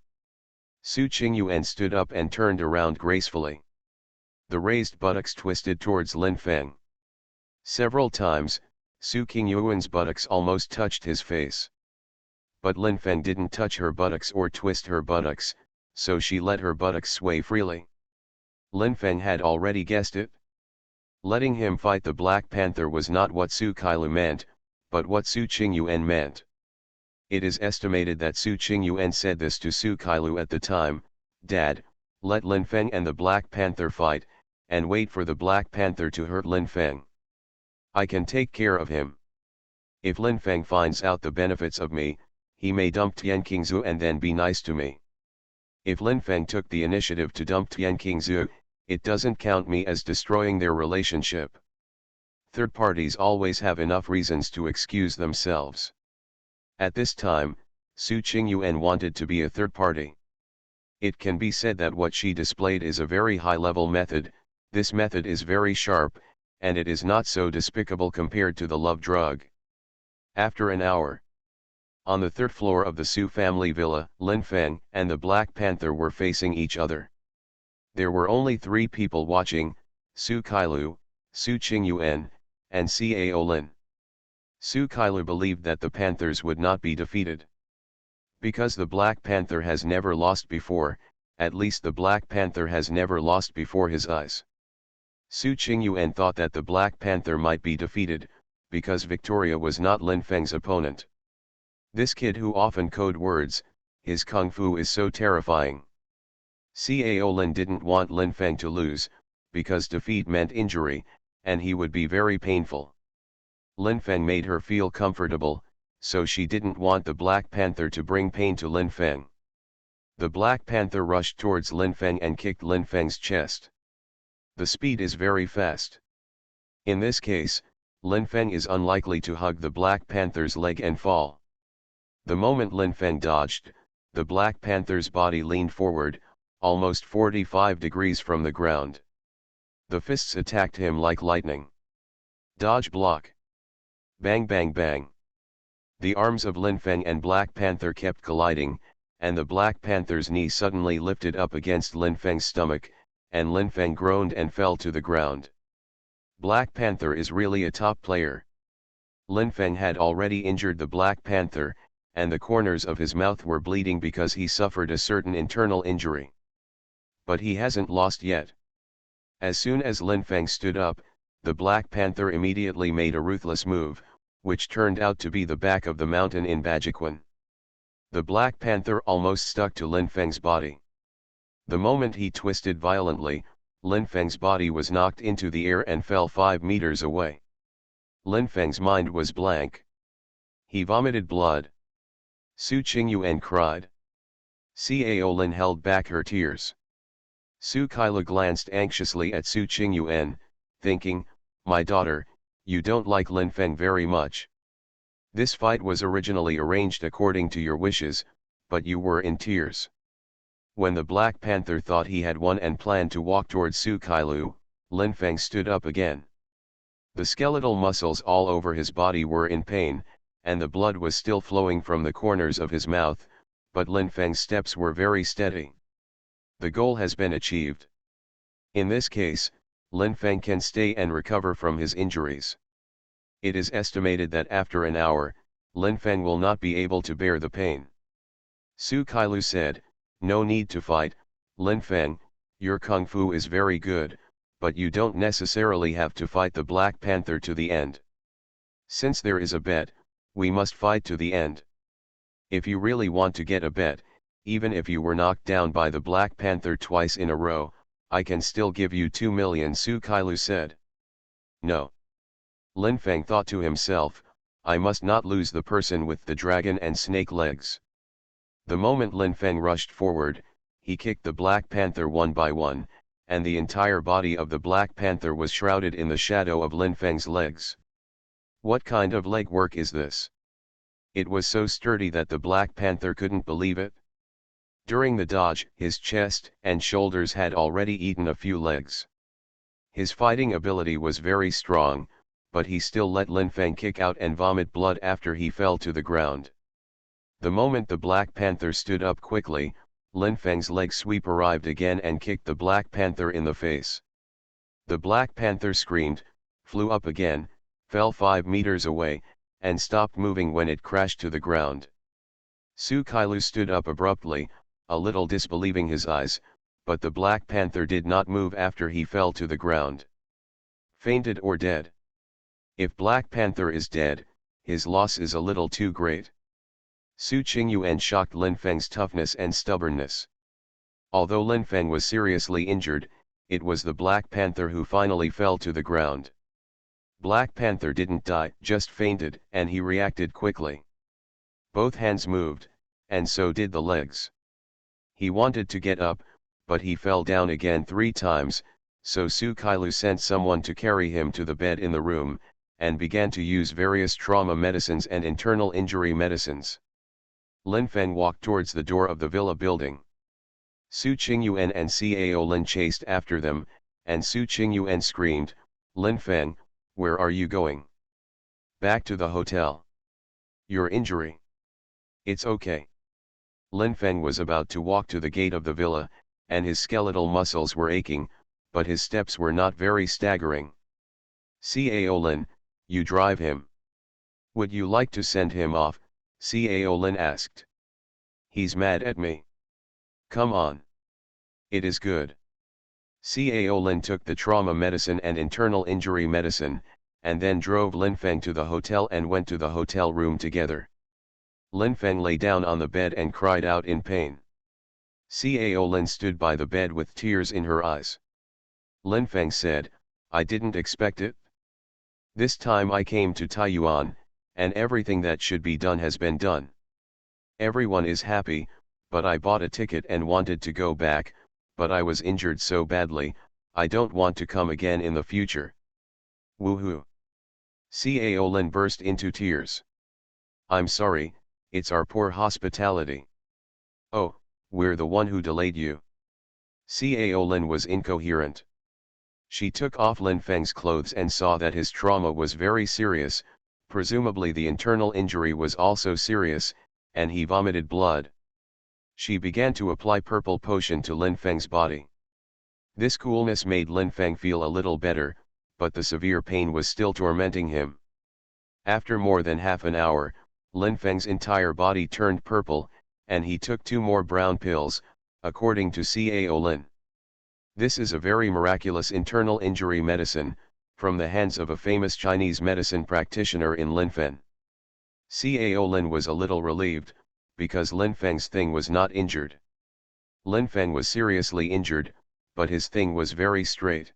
Su Qingyuan stood up and turned around gracefully. The raised buttocks twisted towards Lin Feng. Several times, Su Qingyuan's buttocks almost touched his face. But Lin Feng didn't touch her buttocks or twist her buttocks, so she let her buttocks sway freely. Lin Feng had already guessed it. Letting him fight the Black Panther was not what Su Kailu meant, but what Su Qingyuan meant. It is estimated that Su Qingyuan said this to Su Kailu at the time, "Dad, let Lin Feng and the Black Panther fight, and wait for the Black Panther to hurt Lin Feng. I can take care of him. If Lin Feng finds out the benefits of me, he may dump Tian Qingzu and then be nice to me. If Lin Feng took the initiative to dump Tian Qingzu, it doesn't count me as destroying their relationship." Third parties always have enough reasons to excuse themselves. At this time, Su Qingyuan wanted to be a third party. It can be said that what she displayed is a very high-level method. This method is very sharp, and it is not so despicable compared to the love drug. After an hour, on the third floor of the Su family villa, Lin Feng and the Black Panther were facing each other. There were only 3 people watching: Su Kailu, Su Qingyuan, and Cao Lin. Su Kailu believed that the Panthers would not be defeated. Because the Black Panther has never lost before, at least the Black Panther has never lost before his eyes. Su Qingyuan thought that the Black Panther might be defeated, because Victoria was not Lin Feng's opponent. This kid who often code words, his kung fu is so terrifying. Cao Lin didn't want Lin Feng to lose, because defeat meant injury, and he would be very painful. Lin Feng made her feel comfortable, so she didn't want the Black Panther to bring pain to Lin Feng. The Black Panther rushed towards Lin Feng and kicked Lin Feng's chest. The speed is very fast. In this case, Lin Feng is unlikely to hug the Black Panther's leg and fall. The moment Lin Feng dodged, the Black Panther's body leaned forward, almost 45 degrees from the ground. The fists attacked him like lightning. Dodge block. Bang bang bang. The arms of Lin Feng and Black Panther kept colliding, and the Black Panther's knee suddenly lifted up against Lin Feng's stomach, and Lin Feng groaned and fell to the ground. Black Panther is really a top player. Lin Feng had already injured the Black Panther, and the corners of his mouth were bleeding because he suffered a certain internal injury. But he hasn't lost yet. As soon as Lin Feng stood up, the Black Panther immediately made a ruthless move, which turned out to be the back of the mountain in Bajiquan. The Black Panther almost stuck to Lin Feng's body. The moment he twisted violently, Lin Feng's body was knocked into the air and fell 5 meters away. Lin Feng's mind was blank. He vomited blood. Su Qingyuan cried. Cao Lin held back her tears. Su Kaila glanced anxiously at Su Qingyuan, thinking, My daughter, you don't like Lin Feng very much. This fight was originally arranged according to your wishes, but you were in tears. When the Black Panther thought he had won and planned to walk towards Su Kailu, Lin Feng stood up again. The skeletal muscles all over his body were in pain, and the blood was still flowing from the corners of his mouth, but Lin Feng's steps were very steady. The goal has been achieved. In this case, Lin Feng can stay and recover from his injuries. It is estimated that after an hour, Lin Feng will not be able to bear the pain. Su Kailu said, "No need to fight, Lin Feng, your kung fu is very good, but you don't necessarily have to fight the Black Panther to the end. Since there is a bet, we must fight to the end. If you really want to get a bet, even if you were knocked down by the Black Panther twice in a row, I can still give you 2 million," Su Kailu said. No. Lin Feng thought to himself, I must not lose the person with the dragon and snake legs. The moment Lin Feng rushed forward, he kicked the Black Panther one by one, and the entire body of the Black Panther was shrouded in the shadow of Lin Feng's legs. What kind of leg work is this? It was so sturdy that the Black Panther couldn't believe it. During the dodge, his chest and shoulders had already eaten a few legs. His fighting ability was very strong, but he still let Lin Feng kick out and vomit blood after he fell to the ground. The moment the Black Panther stood up quickly, Lin Feng's leg sweep arrived again and kicked the Black Panther in the face. The Black Panther screamed, flew up again, fell 5 meters away, and stopped moving when it crashed to the ground. Su Kailu stood up abruptly, a little disbelieving his eyes, but the Black Panther did not move after he fell to the ground. Fainted or dead? If Black Panther is dead, his loss is a little too great. Su Qingyuan shocked Lin Feng's toughness and stubbornness. Although Lin Feng was seriously injured, it was the Black Panther who finally fell to the ground. Black Panther didn't die, just fainted, and he reacted quickly. Both hands moved, and so did the legs. He wanted to get up, but he fell down again 3 times, so Su Kailu sent someone to carry him to the bed in the room, and began to use various trauma medicines and internal injury medicines. Lin Feng walked towards the door of the villa building. Su Qingyuan and Cao Lin chased after them, and Su Qingyuan screamed, "Lin Feng, where are you going?" "Back to the hotel." "Your injury?" "It's okay." Lin Feng was about to walk to the gate of the villa, and his skeletal muscles were aching, but his steps were not very staggering. "Cao Lin, you drive him." "Would you like to send him off?" Cao Lin asked. "He's mad at me." "Come on. It is good." Cao Lin took the trauma medicine and internal injury medicine, and then drove Lin Feng to the hotel and went to the hotel room together. Lin Feng lay down on the bed and cried out in pain. Cao Lin stood by the bed with tears in her eyes. Lin Feng said, "I didn't expect it. This time I came to Taiyuan, and everything that should be done has been done. Everyone is happy, but I bought a ticket and wanted to go back, but I was injured so badly, I don't want to come again in the future." Woohoo! Cao Lin burst into tears. "I'm sorry, it's our poor hospitality." "Oh, we're the one who delayed you." Cao Lin was incoherent. She took off Lin Feng's clothes and saw that his trauma was very serious, presumably the internal injury was also serious, and he vomited blood. She began to apply purple potion to Lin Feng's body. This coolness made Lin Feng feel a little better, but the severe pain was still tormenting him. After more than half an hour, Lin Feng's entire body turned purple, and he took 2 more brown pills, according to Cao Lin. This is a very miraculous internal injury medicine, from the hands of a famous Chinese medicine practitioner in Linfen. Cao Lin was a little relieved, because Lin Feng's thing was not injured. Lin Feng was seriously injured, but his thing was very straight.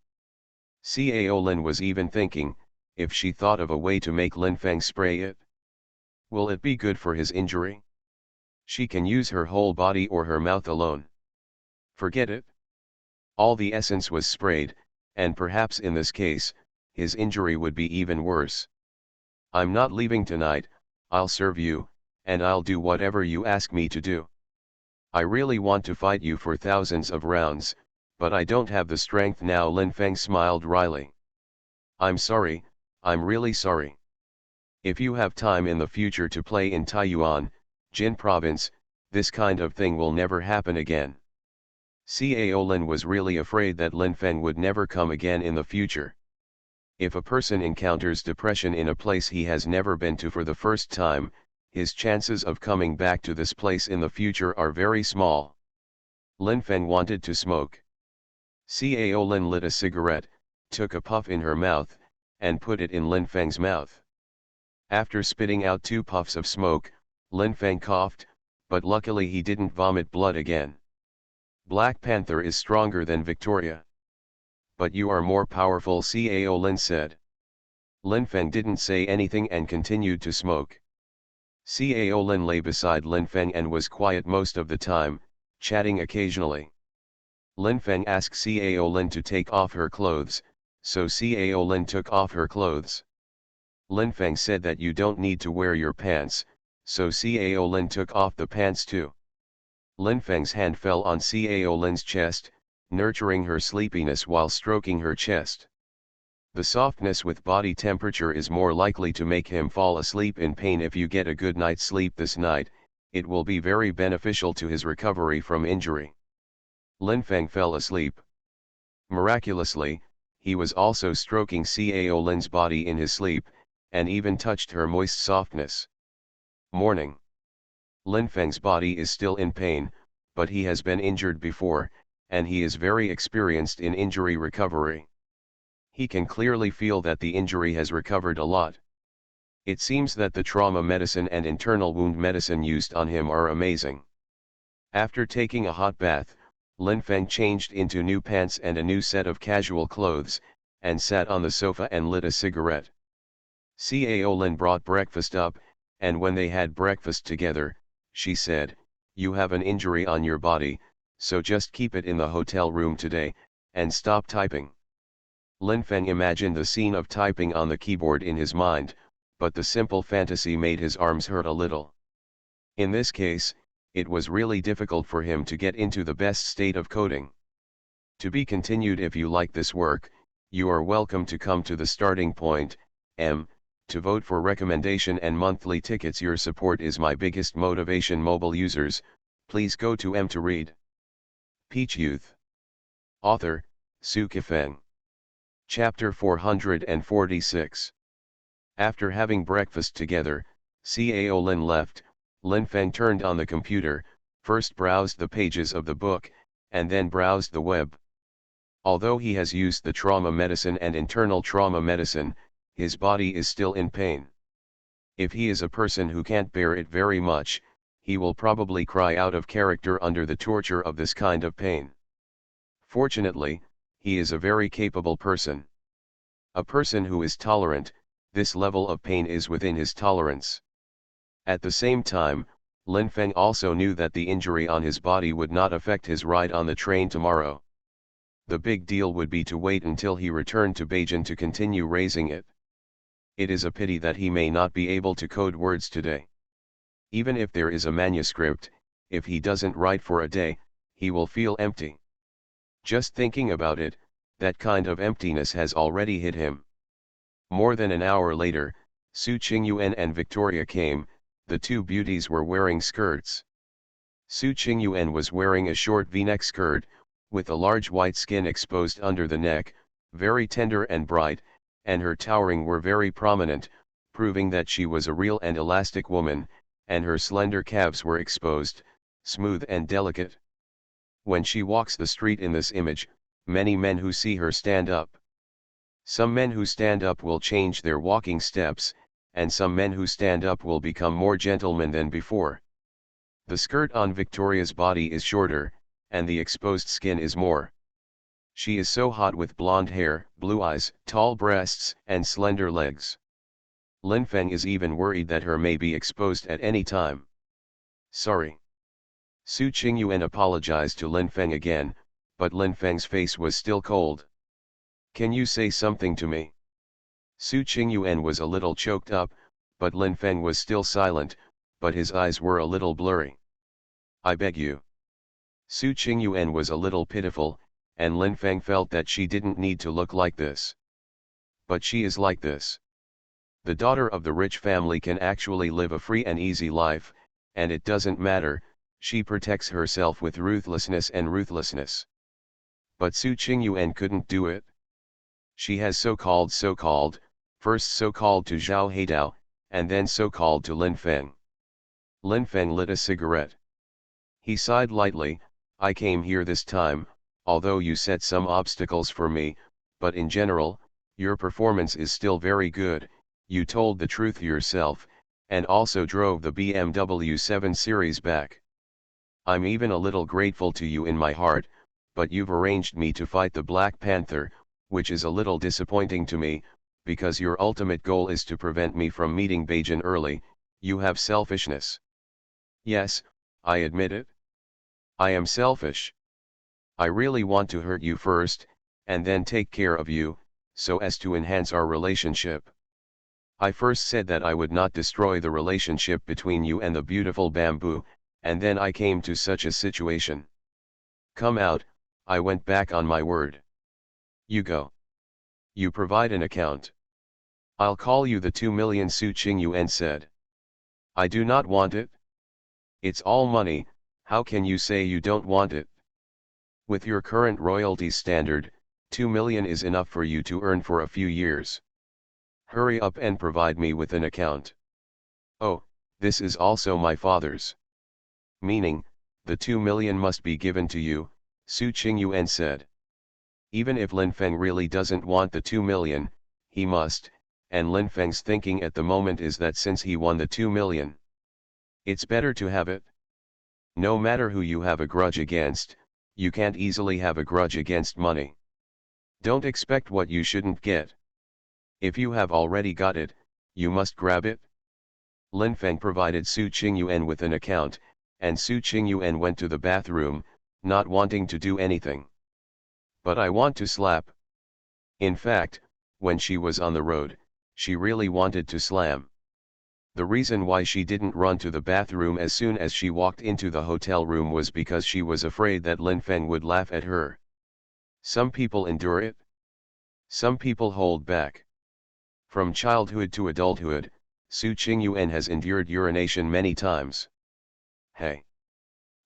Cao Lin was even thinking, if she thought of a way to make Lin Feng spray it. Will it be good for his injury? She can use her whole body or her mouth alone. Forget it. All the essence was sprayed, and perhaps in this case, his injury would be even worse. I'm not leaving tonight, I'll serve you, and I'll do whatever you ask me to do. I really want to fight you for thousands of rounds, but I don't have the strength now. Lin Feng smiled wryly. I'm sorry, I'm really sorry. If you have time in the future to play in Taiyuan, Jin Province, this kind of thing will never happen again. Cao Lin was really afraid that Lin Feng would never come again in the future. If a person encounters depression in a place he has never been to for the first time, his chances of coming back to this place in the future are very small. Lin Feng wanted to smoke. Cao Lin lit a cigarette, took a puff in her mouth, and put it in Lin Feng's mouth. After spitting out 2 puffs of smoke, Lin Feng coughed, but luckily he didn't vomit blood again. Black Panther is stronger than Victoria. But you are more powerful, Cao Lin said. Lin Feng didn't say anything and continued to smoke. Cao Lin lay beside Lin Feng and was quiet most of the time, chatting occasionally. Lin Feng asked Cao Lin to take off her clothes, so Cao Lin took off her clothes. Lin Feng said that you don't need to wear your pants, so Cao Lin took off the pants too. Lin Feng's hand fell on Cao Lin's chest, nurturing her sleepiness while stroking her chest. The softness with body temperature is more likely to make him fall asleep in pain. If you get a good night's sleep this night, it will be very beneficial to his recovery from injury. Lin Feng fell asleep. Miraculously, he was also stroking Cao Lin's body in his sleep, and even touched her moist softness. Morning. Lin Feng's body is still in pain, but he has been injured before, and he is very experienced in injury recovery. He can clearly feel that the injury has recovered a lot. It seems that the trauma medicine and internal wound medicine used on him are amazing. After taking a hot bath, Lin Feng changed into new pants and a new set of casual clothes, and sat on the sofa and lit a cigarette. Cao Lin brought breakfast up, and when they had breakfast together, she said, "You have an injury on your body, so just keep it in the hotel room today, and stop typing." Lin Feng imagined the scene of typing on the keyboard in his mind, but the simple fantasy made his arms hurt a little. In this case, it was really difficult for him to get into the best state of coding. To be continued. If you like this work, you are welcome to come to the starting point, to vote for recommendation and monthly tickets. Your support is my biggest motivation. Mobile users, please go to to read. Peach Youth. Author, Sci-fi Feng. Chapter 446. After having breakfast together, Cao Lin left. Lin Feng turned on the computer, first browsed the pages of the book, and then browsed the web. Although he has used the trauma medicine and internal trauma medicine, his body is still in pain. If he is a person who can't bear it very much, he will probably cry out of character under the torture of this kind of pain. Fortunately, he is a very capable person. A person who is tolerant, this level of pain is within his tolerance. At the same time, Lin Feng also knew that the injury on his body would not affect his ride on the train tomorrow. The big deal would be to wait until he returned to Beijing to continue raising it. It is a pity that he may not be able to code words today. Even if there is a manuscript, if he doesn't write for a day, he will feel empty. Just thinking about it, that kind of emptiness has already hit him. More than an hour later, Su Qingyuan and Victoria came. The two beauties were wearing skirts. Su Qingyuan was wearing a short V-neck skirt, with a large white skin exposed under the neck, very tender and bright, and her towering were very prominent, proving that she was a real and elastic woman, and her slender calves were exposed, smooth and delicate. When she walks the street in this image, many men who see her stand up. Some men who stand up will change their walking steps, and some men who stand up will become more gentlemen than before. The skirt on Victoria's body is shorter, and the exposed skin is more. She is so hot with blonde hair, blue eyes, tall breasts, and slender legs. Lin Feng is even worried that her may be exposed at any time. Sorry. Su Qingyuan apologized to Lin Feng again, but Lin Feng's face was still cold. Can you say something to me? Su Qingyuan was a little choked up, but Lin Feng was still silent, but his eyes were a little blurry. I beg you. Su Qingyuan was a little pitiful, and Lin Feng felt that she didn't need to look like this. But she is like this. The daughter of the rich family can actually live a free and easy life, and it doesn't matter, she protects herself with ruthlessness and ruthlessness. But Su Qingyuan couldn't do it. She has so-called, first so-called to Zhao Heidao, and then so-called to Lin Feng. Lin Feng lit a cigarette. He sighed lightly, I came here this time, although you set some obstacles for me, but in general, your performance is still very good, you told the truth yourself, and also drove the BMW 7 Series back. I'm even a little grateful to you in my heart, but you've arranged me to fight the Black Panther, which is a little disappointing to me, because your ultimate goal is to prevent me from meeting Beijing early, you have selfishness. Yes, I admit it. I am selfish. I really want to hurt you first, and then take care of you, so as to enhance our relationship. I first said that I would not destroy the relationship between you and the beautiful bamboo, and then I came to such a situation. Come out, I went back on my word. You go. You provide an account. I'll call you the 2 million, Su Qingyuan said. I do not want it. It's all money, how can you say you don't want it? With your current royalty standard, 2 million is enough for you to earn for a few years. Hurry up and provide me with an account. Oh, this is also my father's. Meaning, the 2 million must be given to you, Su Qingyuan said. Even if Lin Feng really doesn't want the 2 million, he must, and Lin Feng's thinking at the moment is that since he won the 2 million, it's better to have it. No matter who you have a grudge against, you can't easily have a grudge against money. Don't expect what you shouldn't get. If you have already got it, you must grab it. Lin Feng provided Su Qingyuan with an account, and Su Qingyuan went to the bathroom, not wanting to do anything. But I want to slap. In fact, when she was on the road, she really wanted to slam. The reason why she didn't run to the bathroom as soon as she walked into the hotel room was because she was afraid that Lin Feng would laugh at her. Some people endure it. Some people hold back. From childhood to adulthood, Su Qingyuan has endured urination many times. Hey!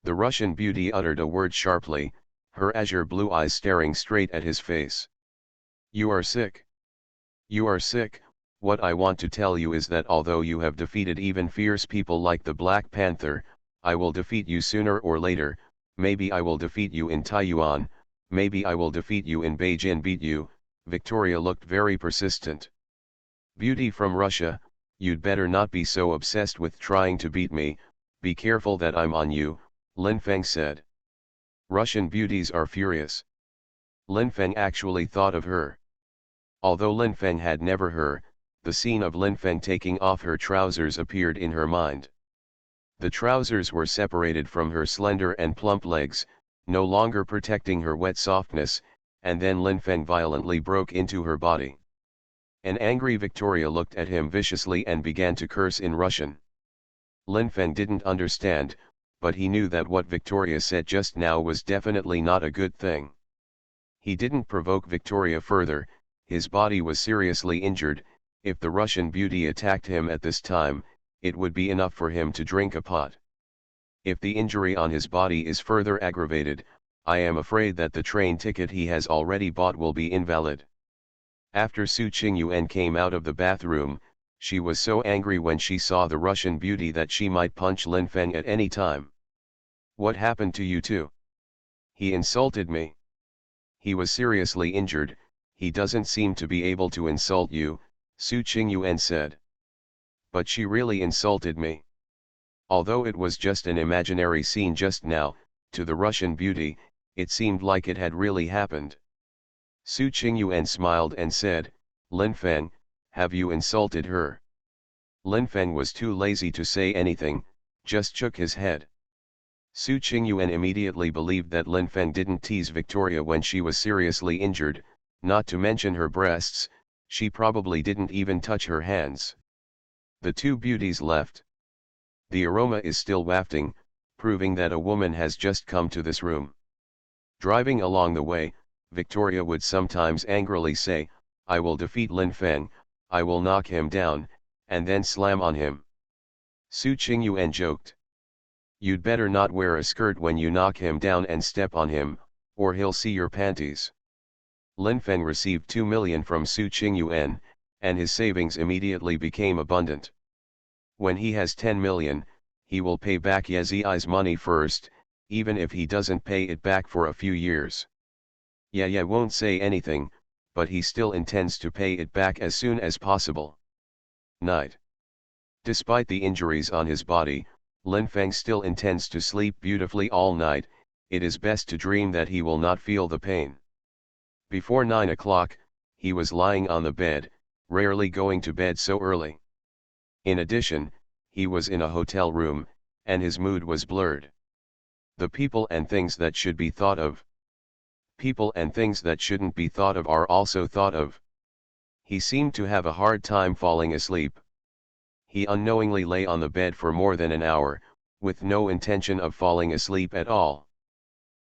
The Russian beauty uttered a word sharply, her azure blue eyes staring straight at his face. You are sick. You are sick. What I want to tell you is that although you have defeated even fierce people like the Black Panther, I will defeat you sooner or later, maybe I will defeat you in Taiyuan, maybe I will defeat you in Beijing. Beat you, Victoria looked very persistent. Beauty from Russia, you'd better not be so obsessed with trying to beat me, be careful that I'm on you, Lin Feng said. Russian beauties are furious. Lin Feng actually thought of her. Although Lin Feng had never her, the scene of Lin Feng taking off her trousers appeared in her mind. The trousers were separated from her slender and plump legs, no longer protecting her wet softness, and then Lin Feng violently broke into her body. An angry Victoria looked at him viciously and began to curse in Russian. Lin Feng didn't understand, but he knew that what Victoria said just now was definitely not a good thing. He didn't provoke Victoria further, his body was seriously injured. If the Russian beauty attacked him at this time, it would be enough for him to drink a pot. If the injury on his body is further aggravated, I am afraid that the train ticket he has already bought will be invalid. After Su Qingyuan came out of the bathroom, she was so angry when she saw the Russian beauty that she might punch Lin Feng at any time. What happened to you two? He insulted me. He was seriously injured, he doesn't seem to be able to insult you, Su Qingyuan said. But she really insulted me. Although it was just an imaginary scene just now, to the Russian beauty, it seemed like it had really happened. Su Qingyuan smiled and said, Lin Feng, have you insulted her? Lin Feng was too lazy to say anything, just shook his head. Su Qingyuan immediately believed that Lin Feng didn't tease Victoria when she was seriously injured, not to mention her breasts, She probably didn't even touch her hands. The two beauties left. The aroma is still wafting, proving that a woman has just come to this room. Driving along the way, Victoria would sometimes angrily say, "I will defeat Lin Feng, I will knock him down," and then slam on him. Su Qingyuan joked. "You'd better not wear a skirt when you knock him down and step on him, or he'll see your panties." Lin Feng received 2 million from Su Qingyuan, and his savings immediately became abundant. When he has 10 million, he will pay back Ye Zi's money first, even if he doesn't pay it back for a few years. Ye won't say anything, but he still intends to pay it back as soon as possible. Night. Despite the injuries on his body, Lin Feng still intends to sleep beautifully all night. It is best to dream that he will not feel the pain. Before 9 o'clock, he was lying on the bed, rarely going to bed so early. In addition, he was in a hotel room, and his mood was blurred. The people and things that should be thought of. People and things that shouldn't be thought of are also thought of. He seemed to have a hard time falling asleep. He unknowingly lay on the bed for more than an hour, with no intention of falling asleep at all.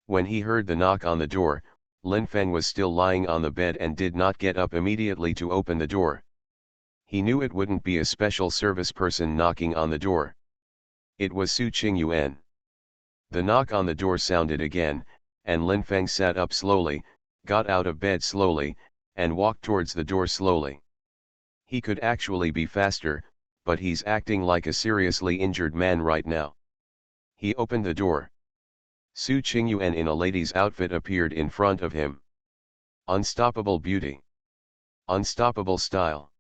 When he heard the knock on the door, Lin Feng was still lying on the bed and did not get up immediately to open the door. He knew it wouldn't be a special service person knocking on the door. It was Su Qingyuan. The knock on the door sounded again, and Lin Feng sat up slowly, got out of bed slowly, and walked towards the door slowly. He could actually be faster, but he's acting like a seriously injured man right now. He opened the door. Su Qingyuan in a lady's outfit appeared in front of him. Unstoppable beauty. Unstoppable style.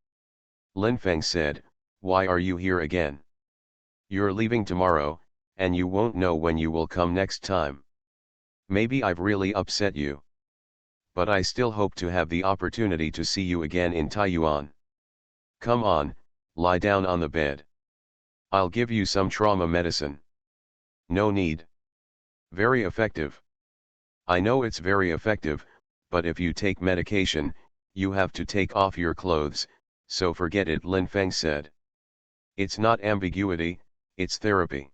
Lin Feng said, "Why are you here again? You're leaving tomorrow, and you won't know when you will come next time. Maybe I've really upset you. But I still hope to have the opportunity to see you again in Taiyuan. Come on, lie down on the bed. I'll give you some trauma medicine." "No need. Very effective." "I know it's very effective, but if you take medication, you have to take off your clothes, so forget it," Lin Feng said. "It's not ambiguity, it's therapy.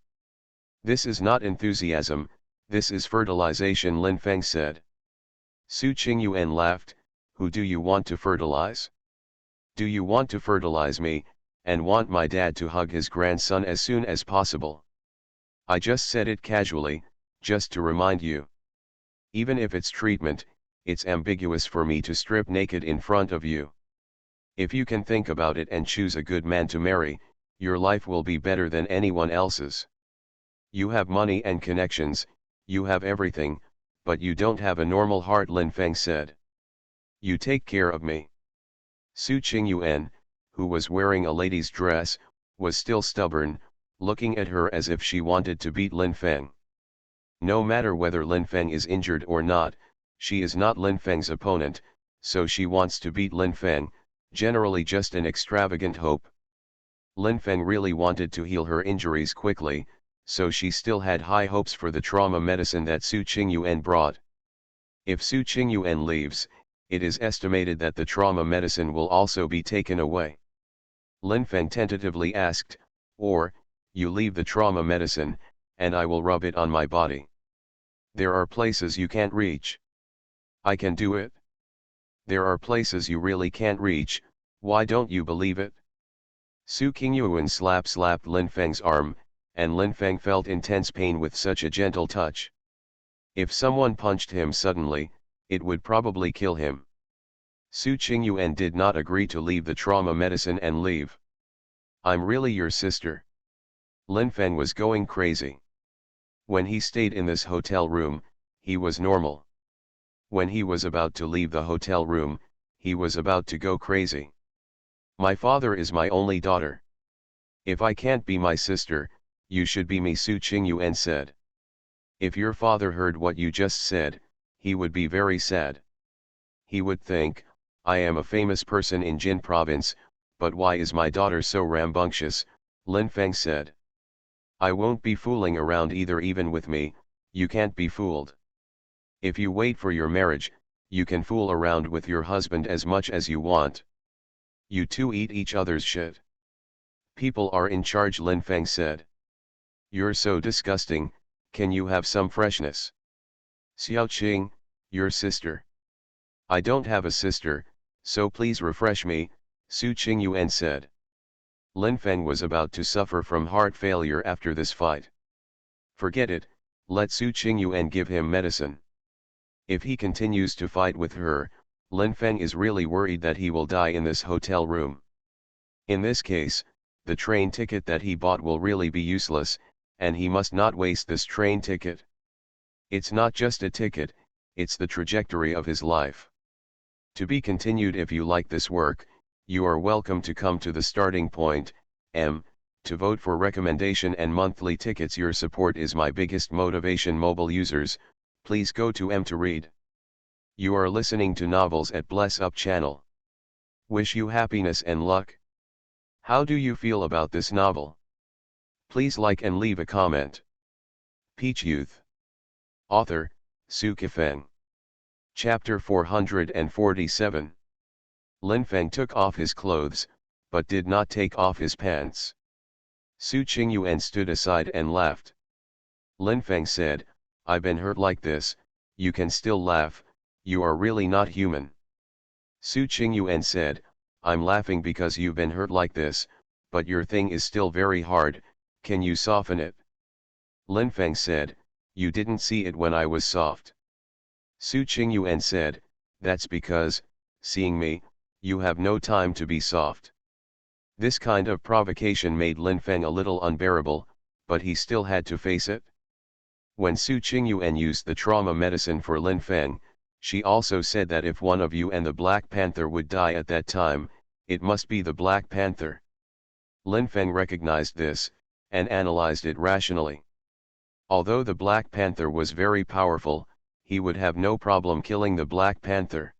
This is not enthusiasm, this is fertilization," Lin Feng said. Su Qingyuan laughed. "Who do you want to fertilize? Do you want to fertilize me, and want my dad to hug his grandson as soon as possible?" "I just said it casually, just to remind you. Even if it's treatment, it's ambiguous for me to strip naked in front of you. If you can think about it and choose a good man to marry, your life will be better than anyone else's. You have money and connections, you have everything, but you don't have a normal heart," Lin Feng said. "You take care of me." Su Qingyuan, who was wearing a lady's dress, was still stubborn, looking at her as if she wanted to beat Lin Feng. No matter whether Lin Feng is injured or not, she is not Lin Feng's opponent, so she wants to beat Lin Feng, generally just an extravagant hope. Lin Feng really wanted to heal her injuries quickly, so she still had high hopes for the trauma medicine that Su Qingyuan brought. If Su Qingyuan leaves, it is estimated that the trauma medicine will also be taken away. Lin Feng tentatively asked, "Or, you leave the trauma medicine, and I will rub it on my body. There are places you can't reach." "I can do it." "There are places you really can't reach, why don't you believe it?" Su Qingyuan slapped Lin Feng's arm, and Lin Feng felt intense pain with such a gentle touch. If someone punched him suddenly, it would probably kill him. Su Qingyuan did not agree to leave the trauma medicine and leave. "I'm really your sister." Lin Feng was going crazy. When he stayed in this hotel room, he was normal. When he was about to leave the hotel room, he was about to go crazy. "My father is my only daughter. If I can't be my sister, you should be me," Su Qingyuan said. "If your father heard what you just said, he would be very sad. He would think, I am a famous person in Jin province, but why is my daughter so rambunctious?" Lin Feng said. "I won't be fooling around either, even with me, you can't be fooled. If you wait for your marriage, you can fool around with your husband as much as you want. You two eat each other's shit. People are in charge, Lin Feng said. You're so disgusting, can you have some freshness? Xiao Qing, your sister. I don't have a sister, so please refresh me, Su Qingyuan said. Lin Feng was about to suffer from heart failure after this fight. Forget it, let Su Qingyuan give him medicine. If he continues to fight with her, Lin Feng is really worried that he will die in this hotel room. In this case, the train ticket that he bought will really be useless, and he must not waste this train ticket. It's not just a ticket, it's the trajectory of his life. To be continued. If you like this work, you are welcome to come to the starting point, to vote for recommendation and monthly tickets. Your support is my biggest motivation. Mobile users, please go to to read. You are listening to Novels at Bless Up channel. Wish you happiness and luck. How do you feel about this novel? Please like and leave a comment. Peach Youth. Author, Su Kifeng. Chapter 447. Lin Feng took off his clothes, but did not take off his pants. Su Qingyuan stood aside and laughed. Lin Feng said, I've been hurt like this, you can still laugh, you are really not human. Su Qingyuan said, I'm laughing because you've been hurt like this, but your thing is still very hard, can you soften it? Lin Feng said, you didn't see it when I was soft. Su Qingyuan said, that's because, seeing me, you have no time to be soft. This kind of provocation made Lin Feng a little unbearable, but he still had to face it. When Su Qingyuan used the trauma medicine for Lin Feng, she also said that if one of you and the Black Panther would die at that time, it must be the Black Panther. Lin Feng recognized this, and analyzed it rationally. Although the Black Panther was very powerful, he would have no problem killing the Black Panther.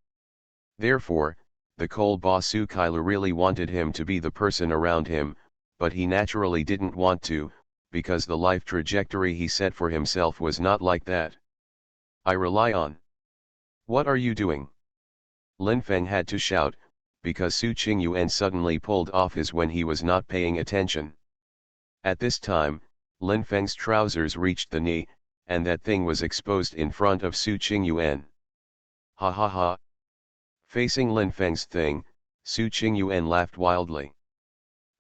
Therefore, the coal boss Su Kailu really wanted him to be the person around him, but he naturally didn't want to, because the life trajectory he set for himself was not like that. I rely on. What are you doing? Lin Feng had to shout, because Su Qingyuan suddenly pulled off his when he was not paying attention. At this time, Lin Feng's trousers reached the knee, and that thing was exposed in front of Su Qingyuan. Ha ha ha. Facing Lin Feng's thing, Su Qingyuan laughed wildly.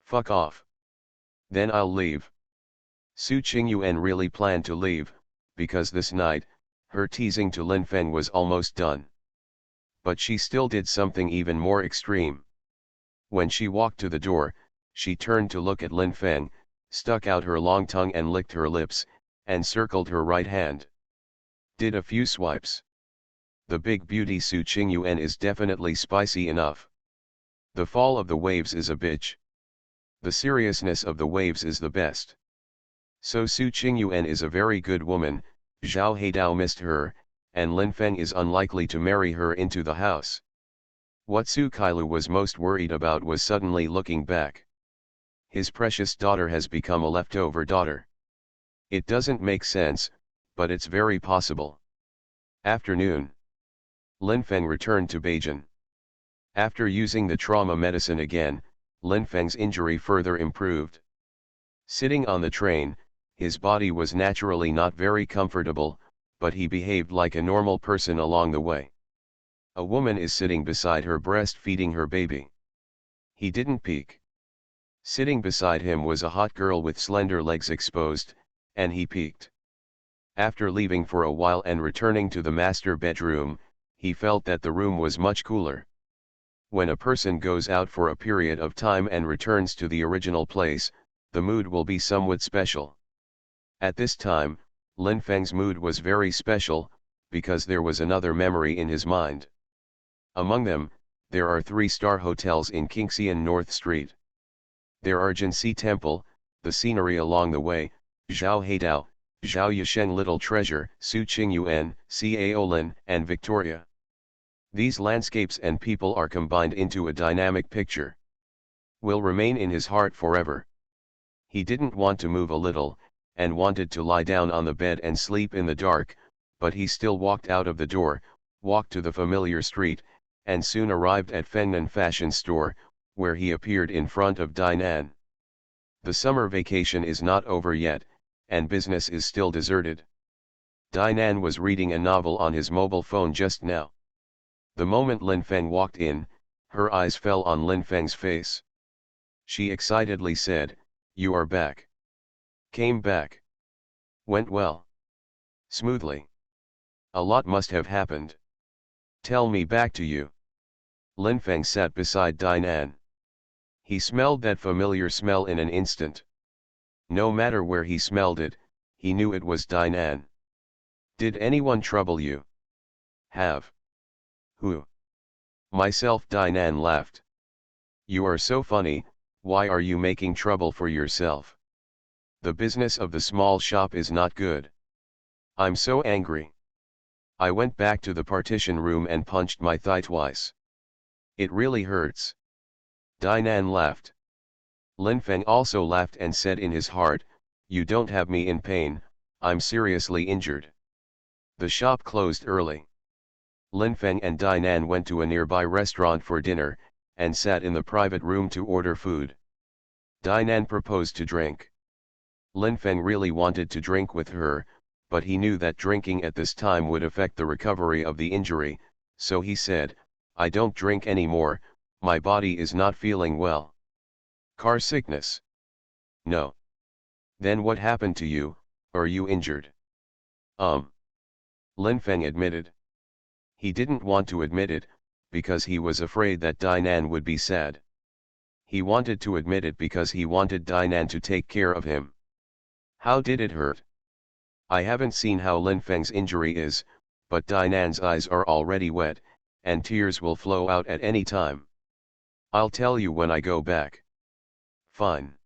Fuck off. Then I'll leave. Su Qingyuan really planned to leave, because this night, her teasing to Lin Feng was almost done. But she still did something even more extreme. When she walked to the door, she turned to look at Lin Feng, stuck out her long tongue and licked her lips, and circled her right hand. Did a few swipes. The big beauty Su Qingyuan is definitely spicy enough. The fall of the waves is a bitch. The seriousness of the waves is the best. So Su Qingyuan is a very good woman, Zhao Heidao missed her, and Lin Feng is unlikely to marry her into the house. What Su Kailu was most worried about was suddenly looking back. His precious daughter has become a leftover daughter. It doesn't make sense, but it's very possible. Afternoon. Lin Feng returned to Beijing. After using the trauma medicine again, Lin Feng's injury further improved. Sitting on the train, his body was naturally not very comfortable, but he behaved like a normal person along the way. A woman is sitting beside her breastfeeding her baby. He didn't peek. Sitting beside him was a hot girl with slender legs exposed, and he peeked. After leaving for a while and returning to the master bedroom, he felt that the room was much cooler. When a person goes out for a period of time and returns to the original place, the mood will be somewhat special. At this time, Lin Feng's mood was very special, because there was another memory in his mind. Among them, there are 3-star hotels in Kingxian North Street. There are Jinxi Temple, the scenery along the way, Zhao Heidao, Zhao Yisheng Little Treasure, Su Qingyuan, Caolin, and Victoria. These landscapes and people are combined into a dynamic picture. Will remain in his heart forever. He didn't want to move a little, and wanted to lie down on the bed and sleep in the dark, but he still walked out of the door, walked to the familiar street, and soon arrived at Fengnan Fashion Store, where he appeared in front of Dainan. The summer vacation is not over yet, and business is still deserted. Dainan was reading a novel on his mobile phone just now. The moment Lin Feng walked in, her eyes fell on Lin Feng's face. She excitedly said, "You are back." "Came back. Went well." "Smoothly." "A lot must have happened." "Tell me back to you." Lin Feng sat beside Dainan. He smelled that familiar smell in an instant. No matter where he smelled it, he knew it was Dainan. "Did anyone trouble you?" "Have." "Who?" "Myself." Dainan laughed. "You are so funny, why are you making trouble for yourself? The business of the small shop is not good." "I'm so angry. I went back to the partition room and punched my thigh twice. It really hurts." Dainan laughed. Lin Feng also laughed and said in his heart, "You don't have me in pain, I'm seriously injured." The shop closed early. Lin Feng and Dainan went to a nearby restaurant for dinner, and sat in the private room to order food. Dainan proposed to drink. Lin Feng really wanted to drink with her, but he knew that drinking at this time would affect the recovery of the injury, so he said, "I don't drink anymore, my body is not feeling well." "Car sickness?" "No." "Then what happened to you, are you injured?" Lin Feng admitted. He didn't want to admit it, because he was afraid that Dainan would be sad. He wanted to admit it because he wanted Dainan to take care of him. "How did it hurt?" "I haven't seen how Lin Feng's injury is, but Dainan's eyes are already wet, and tears will flow out at any time." "I'll tell you when I go back." "Fine."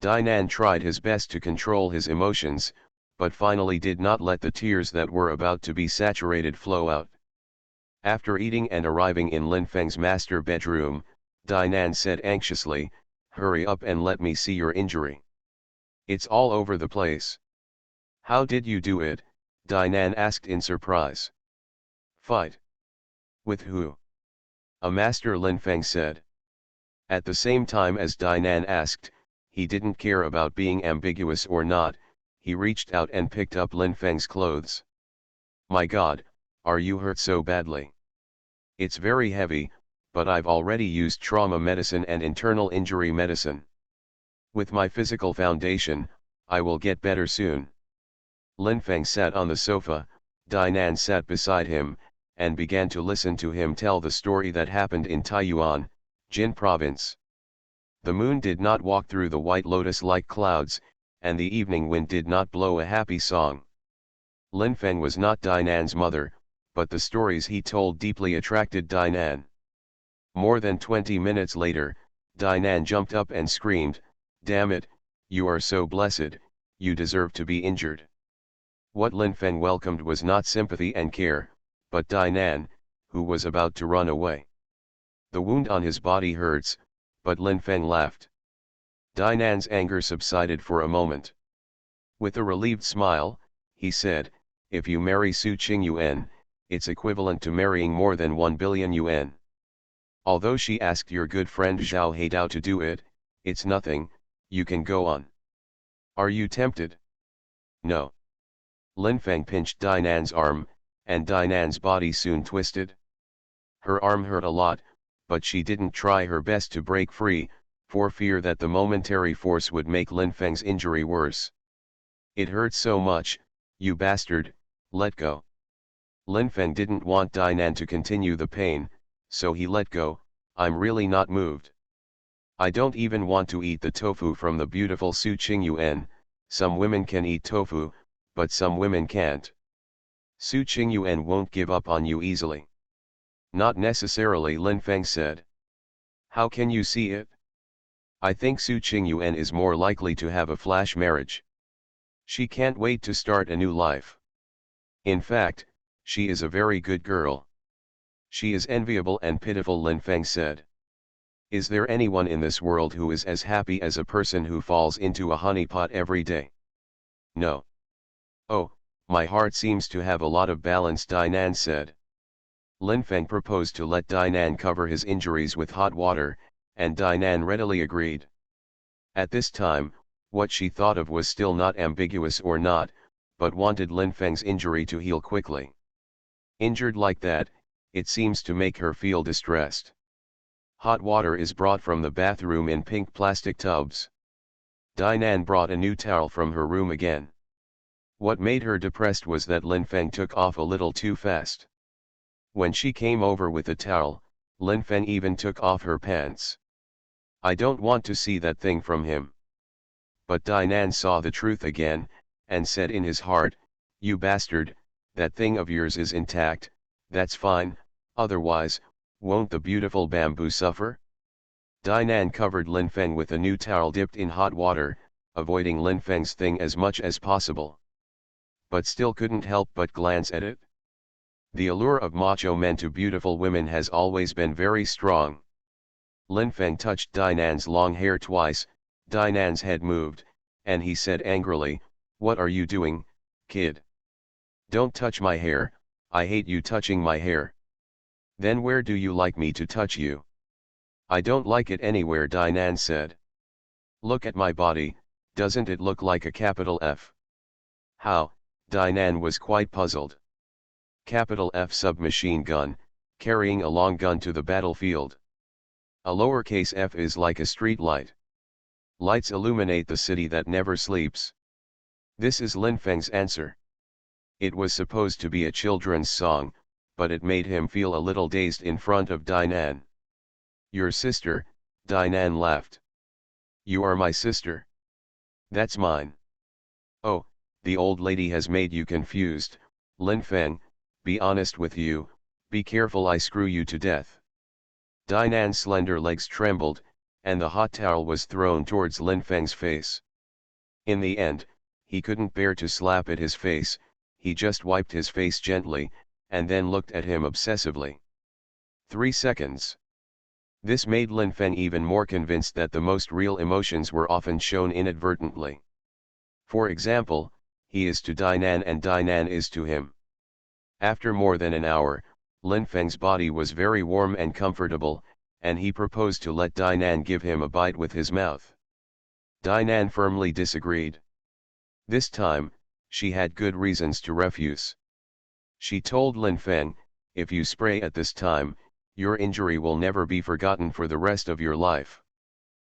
Dainan tried his best to control his emotions, but finally did not let the tears that were about to be saturated flow out. After eating and arriving in Lin Feng's master bedroom, Dainan said anxiously, "Hurry up and let me see your injury. It's all over the place." "How did you do it?" Dainan asked in surprise. "Fight." "With who?" "A master," Lin Feng said. At the same time as Dainan asked, he didn't care about being ambiguous or not, he reached out and picked up Lin Feng's clothes. "My God, are you hurt so badly?" "It's very heavy, but I've already used trauma medicine and internal injury medicine. With my physical foundation, I will get better soon." Lin Feng sat on the sofa, Dainan sat beside him, and began to listen to him tell the story that happened in Taiyuan, Jin province. The moon did not walk through the white lotus-like clouds, and the evening wind did not blow a happy song. Lin Feng was not Dainan's mother, but the stories he told deeply attracted Dainan. More than 20 minutes later, Dainan jumped up and screamed, "Damn it, you are so blessed, you deserve to be injured." What Lin Feng welcomed was not sympathy and care, but Dainan, who was about to run away. "The wound on his body hurts," but Lin Feng laughed. Dainan's anger subsided for a moment. With a relieved smile, he said, "If you marry Su Qingyuan, it's equivalent to marrying more than 1 billion yuan. Although she asked your good friend Zhao Heidao to do it, it's nothing, you can go on." "Are you tempted?" "No." Lin Feng pinched Dainan's arm, and Dainan's body soon twisted. Her arm hurt a lot, but she didn't try her best to break free, for fear that the momentary force would make Lin Feng's injury worse. "It hurts so much, you bastard, let go." Lin Feng didn't want Dainan to continue the pain, so he let go. "I'm really not moved. I don't even want to eat the tofu from the beautiful Su Qingyuan. Some women can eat tofu, but some women can't. Su Qingyuan won't give up on you easily." "Not necessarily," Lin Feng said. "How can you see it?" "I think Su Qingyuan is more likely to have a flash marriage. She can't wait to start a new life. In fact, she is a very good girl." "She is enviable and pitiful," Lin Feng said. "Is there anyone in this world who is as happy as a person who falls into a honeypot every day?" "No." "Oh, my heart seems to have a lot of balance," Dainan said. Lin Feng proposed to let Dainan cover his injuries with hot water, and Dinan readily agreed. At this time, what she thought of was still not ambiguous or not, but wanted Lin Feng's injury to heal quickly. Injured like that, it seems to make her feel distressed. Hot water is brought from the bathroom in pink plastic tubs. Dinan brought a new towel from her room again. What made her depressed was that Lin Feng took off a little too fast. When she came over with the towel, Lin Feng even took off her pants. I don't want to see that thing from him. But Dinan saw the truth again, and said in his heart, "You bastard, that thing of yours is intact, that's fine, otherwise, won't the beautiful bamboo suffer?" Dinan covered Lin Feng with a new towel dipped in hot water, avoiding Lin Feng's thing as much as possible. But still couldn't help but glance at it. The allure of macho men to beautiful women has always been very strong. Lin Feng touched Dinan's long hair twice, Dinan's head moved, and he said angrily, "What are you doing, kid? Don't touch my hair, I hate you touching my hair." "Then where do you like me to touch you?" "I don't like it anywhere," Dinan said. "Look at my body, doesn't it look like a capital F?" "How?" Dinan was quite puzzled. "Capital F submachine gun, carrying a long gun to the battlefield. A lowercase f is like a street light. Lights illuminate the city that never sleeps." This is Lin Feng's answer. It was supposed to be a children's song, but it made him feel a little dazed in front of Dinan. "Your sister," Dinan laughed. "You are my sister?" "That's mine." "Oh, the old lady has made you confused, Lin Feng, be honest with you, be careful I screw you to death." Dinan's slender legs trembled, and the hot towel was thrown towards Lin Feng's face. In the end, he couldn't bear to slap at his face, he just wiped his face gently, and then looked at him obsessively. 3 seconds. This made Lin Feng even more convinced that the most real emotions were often shown inadvertently. For example, he is to Dinan and Dinan is to him. After more than an hour, Lin Feng's body was very warm and comfortable, and he proposed to let Dinan give him a bite with his mouth. Dinan firmly disagreed. This time, she had good reasons to refuse. She told Lin Feng, "If you spray at this time, your injury will never be forgotten for the rest of your life.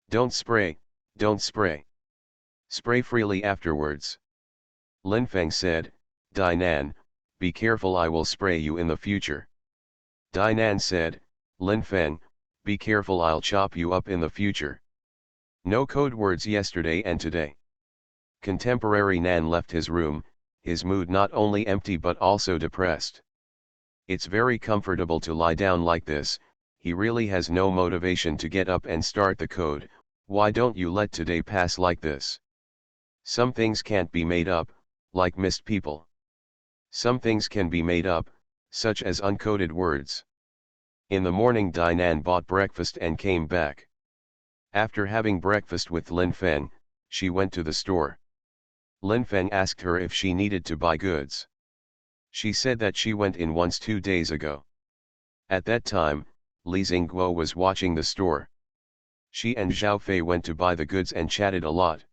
Don't spray, don't spray. Spray freely afterwards." Lin Feng said, "Dinan, be careful, I will spray you in the future." Dinan said, "Lin Feng, be careful, I'll chop you up in the future." No code words yesterday and today. Contemporary Nan left his room, his mood not only empty but also depressed. "It's very comfortable to lie down like this, he really has no motivation to get up and start the code, why don't you let today pass like this? Some things can't be made up, like missed people. Some things can be made up, such as uncoded words." In the morning Dinan bought breakfast and came back. After having breakfast with Lin Feng, she went to the store. Lin Feng asked her if she needed to buy goods. She said that she went in once 2 days ago. At that time, Li Xingguo was watching the store. She and Zhao Fei went to buy the goods and chatted a lot.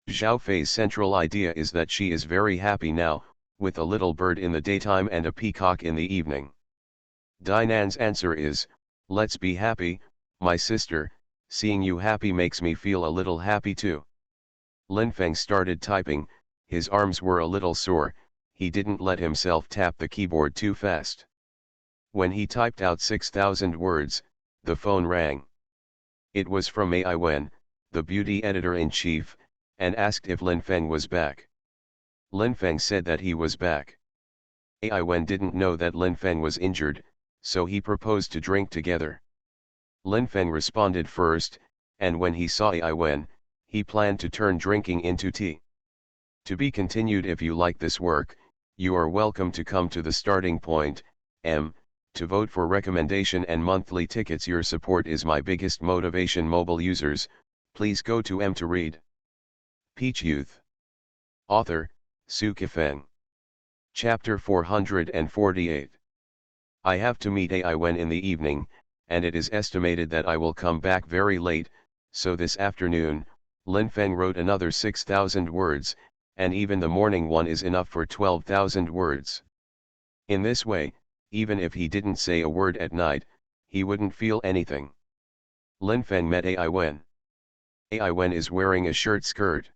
Zhao Fei's central idea is that she is very happy now, with a little bird in the daytime and a peacock in the evening. Dinan's answer is, "Let's be happy, my sister, seeing you happy makes me feel a little happy too." Lin Feng started typing, his arms were a little sore, he didn't let himself tap the keyboard too fast. When he typed out 6,000 words, the phone rang. It was from Ai Wen, the beauty editor-in-chief, and asked if Lin Feng was back. Lin Feng said that he was back. Ai Wen didn't know that Lin Feng was injured, so he proposed to drink together. Lin Feng responded first, and when he saw Ai Wen, he planned to turn drinking into tea. To be continued. If you like this work, you are welcome to come to the starting point, to vote for recommendation and monthly tickets. Your support is my biggest motivation. Mobile users, please go to to read. Peach Youth. Author, Su Kifeng. Chapter 448. I have to meet Ai Wen in the evening, and it is estimated that I will come back very late, so this afternoon, Lin Feng wrote another 6,000 words, and even the morning one is enough for 12,000 words. In this way, even if he didn't say a word at night, he wouldn't feel anything. Lin Feng met Ai Wen. Ai Wen is wearing a shirt-skirt.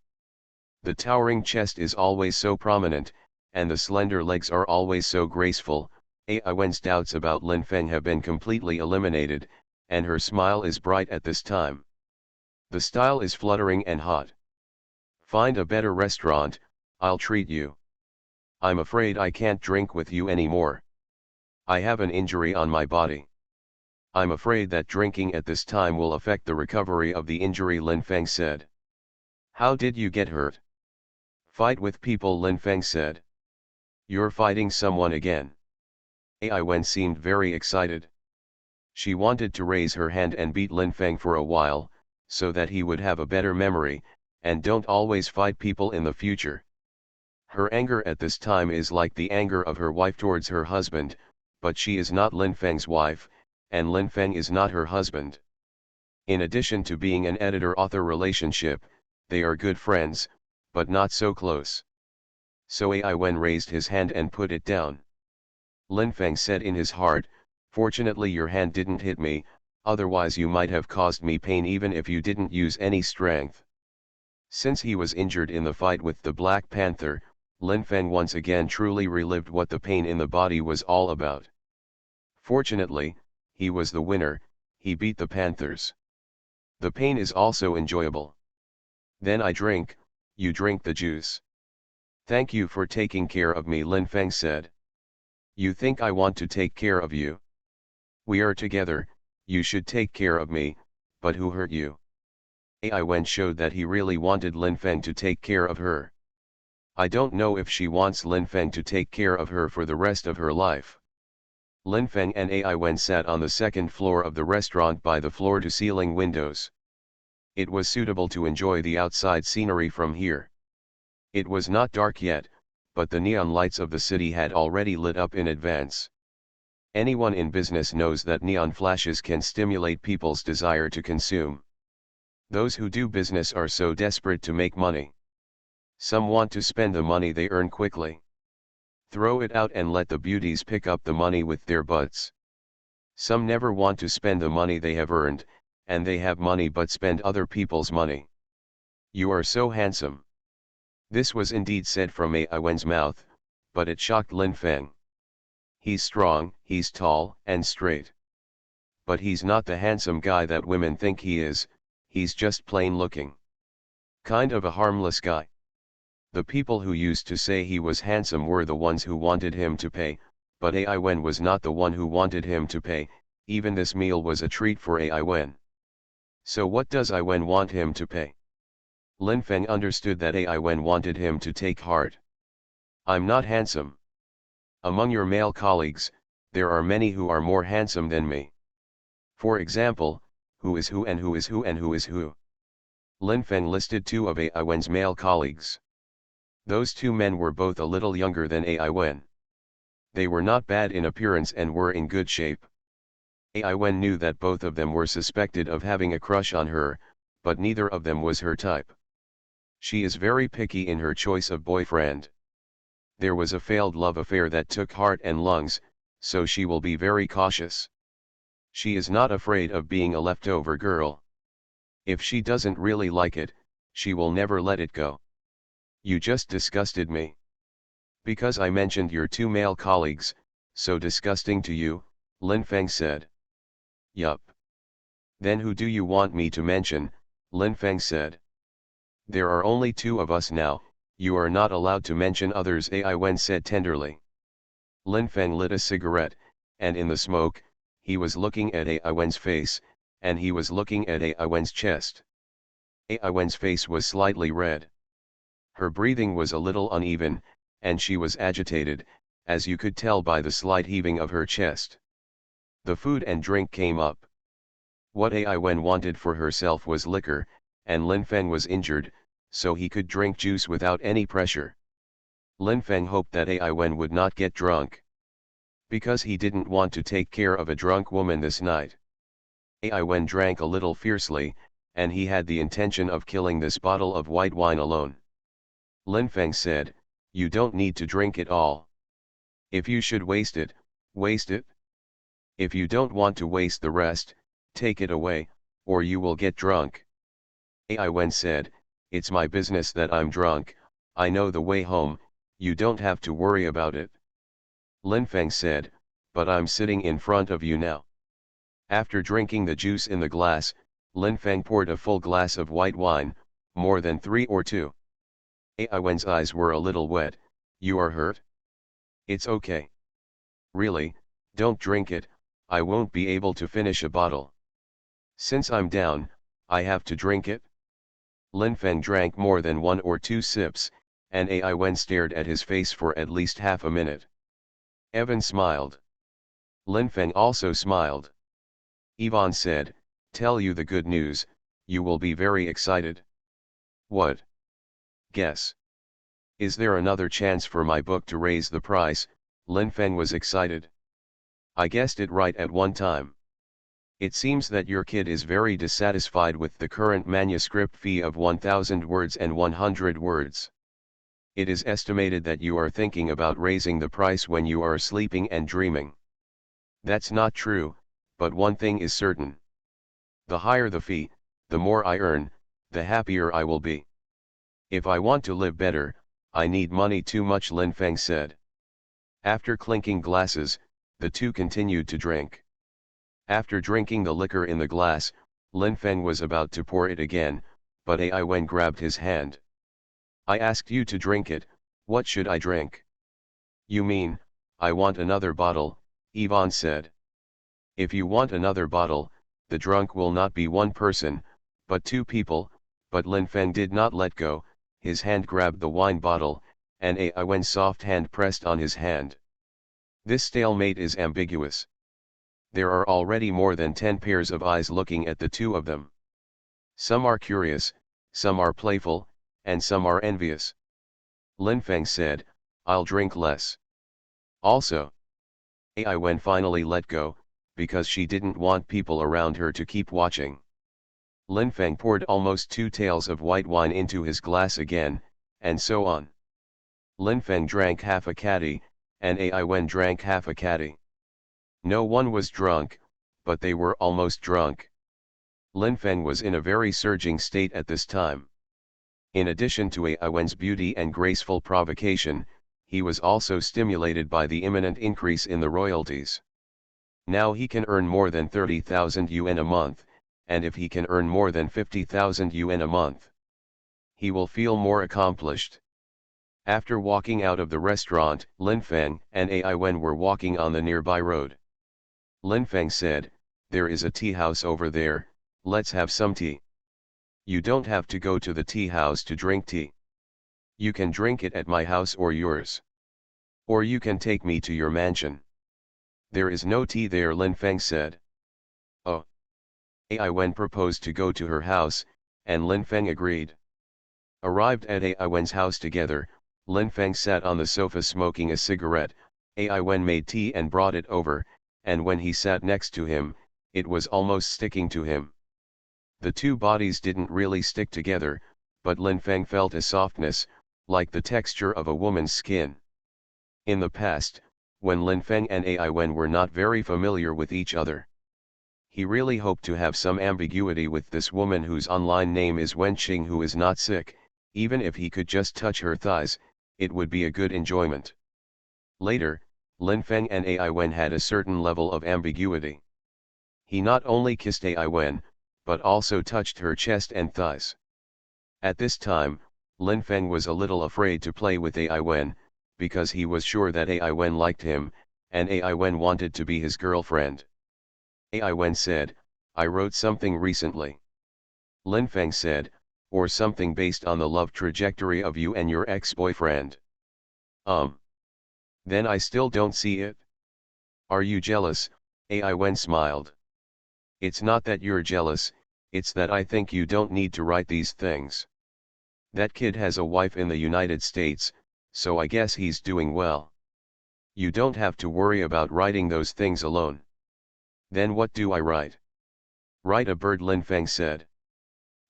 The towering chest is always so prominent, and the slender legs are always so graceful. Ai Wen's doubts about Lin Feng have been completely eliminated, and her smile is bright at this time. The style is fluttering and hot. Find a better restaurant, I'll treat you. I'm afraid I can't drink with you anymore. I have an injury on my body. I'm afraid that drinking at this time will affect the recovery of the injury, Lin Feng said. How did you get hurt? Fight with people, Lin Feng said. You're fighting someone again. Ai Wen seemed very excited. She wanted to raise her hand and beat Lin Feng for a while, so that he would have a better memory, and don't always fight people in the future. Her anger at this time is like the anger of her wife towards her husband, but she is not Lin Feng's wife, and Lin Feng is not her husband. In addition to being an editor-author relationship, they are good friends, but not so close. So Ai Wen raised his hand and put it down. Lin Feng said in his heart, fortunately your hand didn't hit me, otherwise you might have caused me pain even if you didn't use any strength. Since he was injured in the fight with the Black Panther, Lin Feng once again truly relived what the pain in the body was all about. Fortunately, he was the winner, he beat the Panthers. The pain is also enjoyable. Then I drink, you drink the juice. Thank you for taking care of me, Lin Feng said. You think I want to take care of you? We are together, you should take care of me, but who hurt you? Ai Wen showed that he really wanted Lin Feng to take care of her. I don't know if she wants Lin Feng to take care of her for the rest of her life. Lin Feng and Ai Wen sat on the second floor of the restaurant by the floor-to-ceiling windows. It was suitable to enjoy the outside scenery from here. It was not dark yet, but the neon lights of the city had already lit up in advance. Anyone in business knows that neon flashes can stimulate people's desire to consume. Those who do business are so desperate to make money. Some want to spend the money they earn quickly. Throw it out and let the beauties pick up the money with their butts. Some never want to spend the money they have earned, and they have money but spend other people's money. You are so handsome. This was indeed said from Ai Wen's mouth, but it shocked Lin Feng. He's strong, he's tall, and straight. But he's not the handsome guy that women think he is, he's just plain looking. Kind of a harmless guy. The people who used to say he was handsome were the ones who wanted him to pay, but Ai Wen was not the one who wanted him to pay, even this meal was a treat for Ai Wen. So what does Ai Wen want him to pay? Lin Feng understood that Ai Wen wanted him to take heart. I'm not handsome. Among your male colleagues, there are many who are more handsome than me. For example, who is who and who is who and who is who? Lin Feng listed two of Ai Wen's male colleagues. Those two men were both a little younger than Ai Wen. They were not bad in appearance and were in good shape. Ai Wen knew that both of them were suspected of having a crush on her, but neither of them was her type. She is very picky in her choice of boyfriend. There was a failed love affair that took heart and lungs, so she will be very cautious. She is not afraid of being a leftover girl. If she doesn't really like it, she will never let it go. You just disgusted me. Because I mentioned your two male colleagues, so disgusting to you, Lin Feng said. Yup. Then who do you want me to mention, Lin Feng said. There are only two of us now, you are not allowed to mention others, Ai Wen said tenderly. Lin Feng lit a cigarette, and in the smoke, he was looking at Ai Wen's face, and he was looking at Ai Wen's chest. Ai Wen's face was slightly red. Her breathing was a little uneven, and she was agitated, as you could tell by the slight heaving of her chest. The food and drink came up. What Ai Wen wanted for herself was liquor, and Lin Feng was injured, so he could drink juice without any pressure. Lin Feng hoped that Ai Wen would not get drunk. Because he didn't want to take care of a drunk woman this night. Ai Wen drank a little fiercely, and he had the intention of killing this bottle of white wine alone. Lin Feng said, "You don't need to drink it all. If you should waste it, waste it. If you don't want to waste the rest, take it away, or you will get drunk." Ai Wen said, "It's my business that I'm drunk, I know the way home, you don't have to worry about it." Lin Feng said, "But I'm sitting in front of you now." After drinking the juice in the glass, Lin Feng poured a full glass of white wine, more than 3 or 2. Ai Wen's eyes were a little wet. "You are hurt?" "It's okay. Really, don't drink it, I won't be able to finish a bottle. Since I'm down, I have to drink it." Lin Feng drank more than 1 or 2 sips, and Ai Wen stared at his face for at least half a minute. Evan smiled. Lin Feng also smiled. Yvonne said, "Tell you the good news, you will be very excited." "What?" "Guess. Is there another chance for my book to raise the price?" Lin Feng was excited. "I guessed it right at one time. It seems that your kid is very dissatisfied with the current manuscript fee of 1,000 words and 100 words. It is estimated that you are thinking about raising the price when you are sleeping and dreaming. That's not true, but one thing is certain. The higher the fee, the more I earn, the happier I will be. If I want to live better, I need money too much," Lin Feng said. After clinking glasses, the two continued to drink. After drinking the liquor in the glass, Lin Feng was about to pour it again, but Ai Wen grabbed his hand. "I asked you to drink it, what should I drink?" "You mean, I want another bottle," Yvonne said. "If you want another bottle, the drunk will not be one person, but 2 people," but Lin Feng did not let go. His hand grabbed the wine bottle, and Ai Wen's soft hand pressed on his hand. This stalemate is ambiguous. There are already more than 10 pairs of eyes looking at the two of them. Some are curious, some are playful, and some are envious. Lin Feng said, "I'll drink less." Also, Ai Wen finally let go, because she didn't want people around her to keep watching. Lin Feng poured almost 2 taels of white wine into his glass again, and so on. Lin Feng drank half a caddy, and Ai Wen drank half a caddy. No one was drunk, but they were almost drunk. Lin Feng was in a very surging state at this time. In addition to Ai Wen's beauty and graceful provocation, he was also stimulated by the imminent increase in the royalties. Now he can earn more than 30,000 yuan a month, and if he can earn more than 50,000 yuan a month, he will feel more accomplished. After walking out of the restaurant, Lin Feng and Ai Wen were walking on the nearby road. Lin Feng said, "There is a tea house over there, let's have some tea. You don't have to go to the tea house to drink tea. You can drink it at my house or yours. Or you can take me to your mansion." "There is no tea there," Lin Feng said. "Oh." Ai Wen proposed to go to her house, and Lin Feng agreed. Arrived at Ai Wen's house together, Lin Feng sat on the sofa smoking a cigarette. Ai Wen made tea and brought it over, and when he sat next to him, it was almost sticking to him. The two bodies didn't really stick together, but Lin Feng felt a softness, like the texture of a woman's skin. In the past, when Lin Feng and Ai Wen were not very familiar with each other, he really hoped to have some ambiguity with this woman whose online name is Wenqing, who is not sick. Even if he could just touch her thighs, it would be a good enjoyment. Later, Lin Feng and Ai Wen had a certain level of ambiguity. He not only kissed Ai Wen, but also touched her chest and thighs. At this time, Lin Feng was a little afraid to play with Ai Wen, because he was sure that Ai Wen liked him, and Ai Wen wanted to be his girlfriend. Ai Wen said, "I wrote something recently." Lin Feng said, "Or something based on the love trajectory of you and your ex-boyfriend." Then I still don't see it." "Are you jealous?" Ai Wen smiled. "It's not that you're jealous, it's that I think you don't need to write these things. That kid has a wife in the United States, so I guess he's doing well. You don't have to worry about writing those things alone." "Then what do I write?" Right, a bird, Lin Feng said.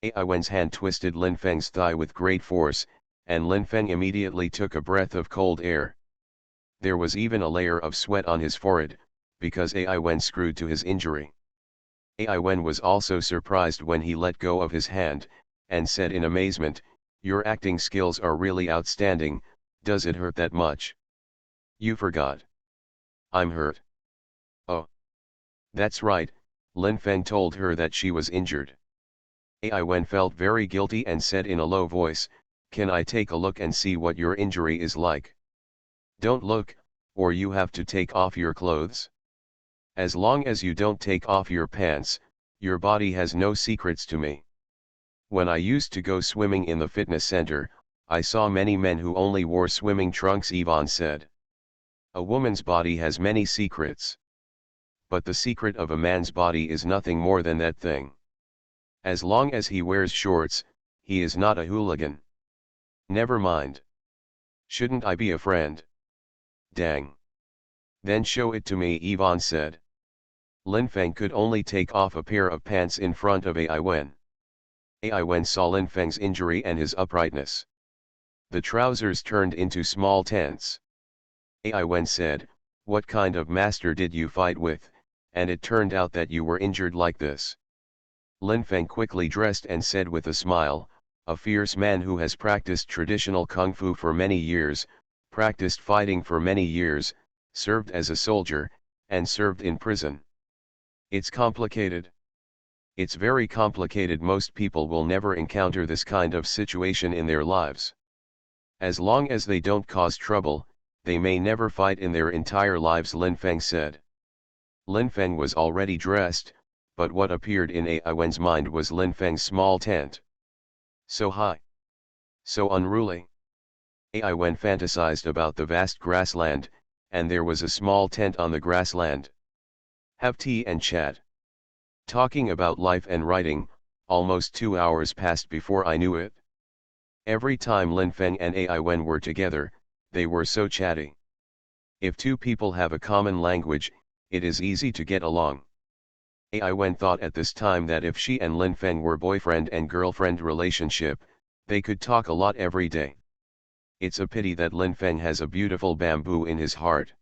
Ai Wen's hand twisted Lin Feng's thigh with great force, and Lin Feng immediately took a breath of cold air. There was even a layer of sweat on his forehead, because Ai Wen screwed to his injury. Ai Wen was also surprised when he let go of his hand, and said in amazement, "Your acting skills are really outstanding. Does it hurt that much?" "You forgot." "I'm hurt." "Oh. That's right," Lin Feng told her that she was injured. Ai Wen felt very guilty and said in a low voice, "Can I take a look and see what your injury is like?" "Don't look, or you have to take off your clothes. As long as you don't take off your pants, your body has no secrets to me. When I used to go swimming in the fitness center, I saw many men who only wore swimming trunks," Yvonne said. "A woman's body has many secrets. But the secret of a man's body is nothing more than that thing. As long as he wears shorts, he is not a hooligan." "Never mind. Shouldn't I be a friend?" "Dang. Then show it to me," Yvonne said. Lin Feng could only take off a pair of pants in front of Ai Wen. Ai Wen saw Lin Feng's injury and his uprightness. The trousers turned into small tents. Ai Wen said, "What kind of master did you fight with, and it turned out that you were injured like this?" Lin Feng quickly dressed and said with a smile, "A fierce man who has practiced traditional kung fu for many years, practiced fighting for many years, served as a soldier, and served in prison." "It's complicated." "It's very complicated. Most people will never encounter this kind of situation in their lives. As long as they don't cause trouble, they may never fight in their entire lives," Lin Feng said. Lin Feng was already dressed, but what appeared in Ai Wen's mind was Lin Feng's small tent. So high. So unruly. Ai Wen fantasized about the vast grassland, and there was a small tent on the grassland. Have tea and chat. Talking about life and writing. Almost 2 hours passed before I knew it. Every time Lin Feng and Ai Wen were together, they were so chatty. If two people have a common language, it is easy to get along. Ai Wen thought at this time that if she and Lin Feng were boyfriend and girlfriend relationship, they could talk a lot every day. It's a pity that Lin Feng has a beautiful bamboo in his heart.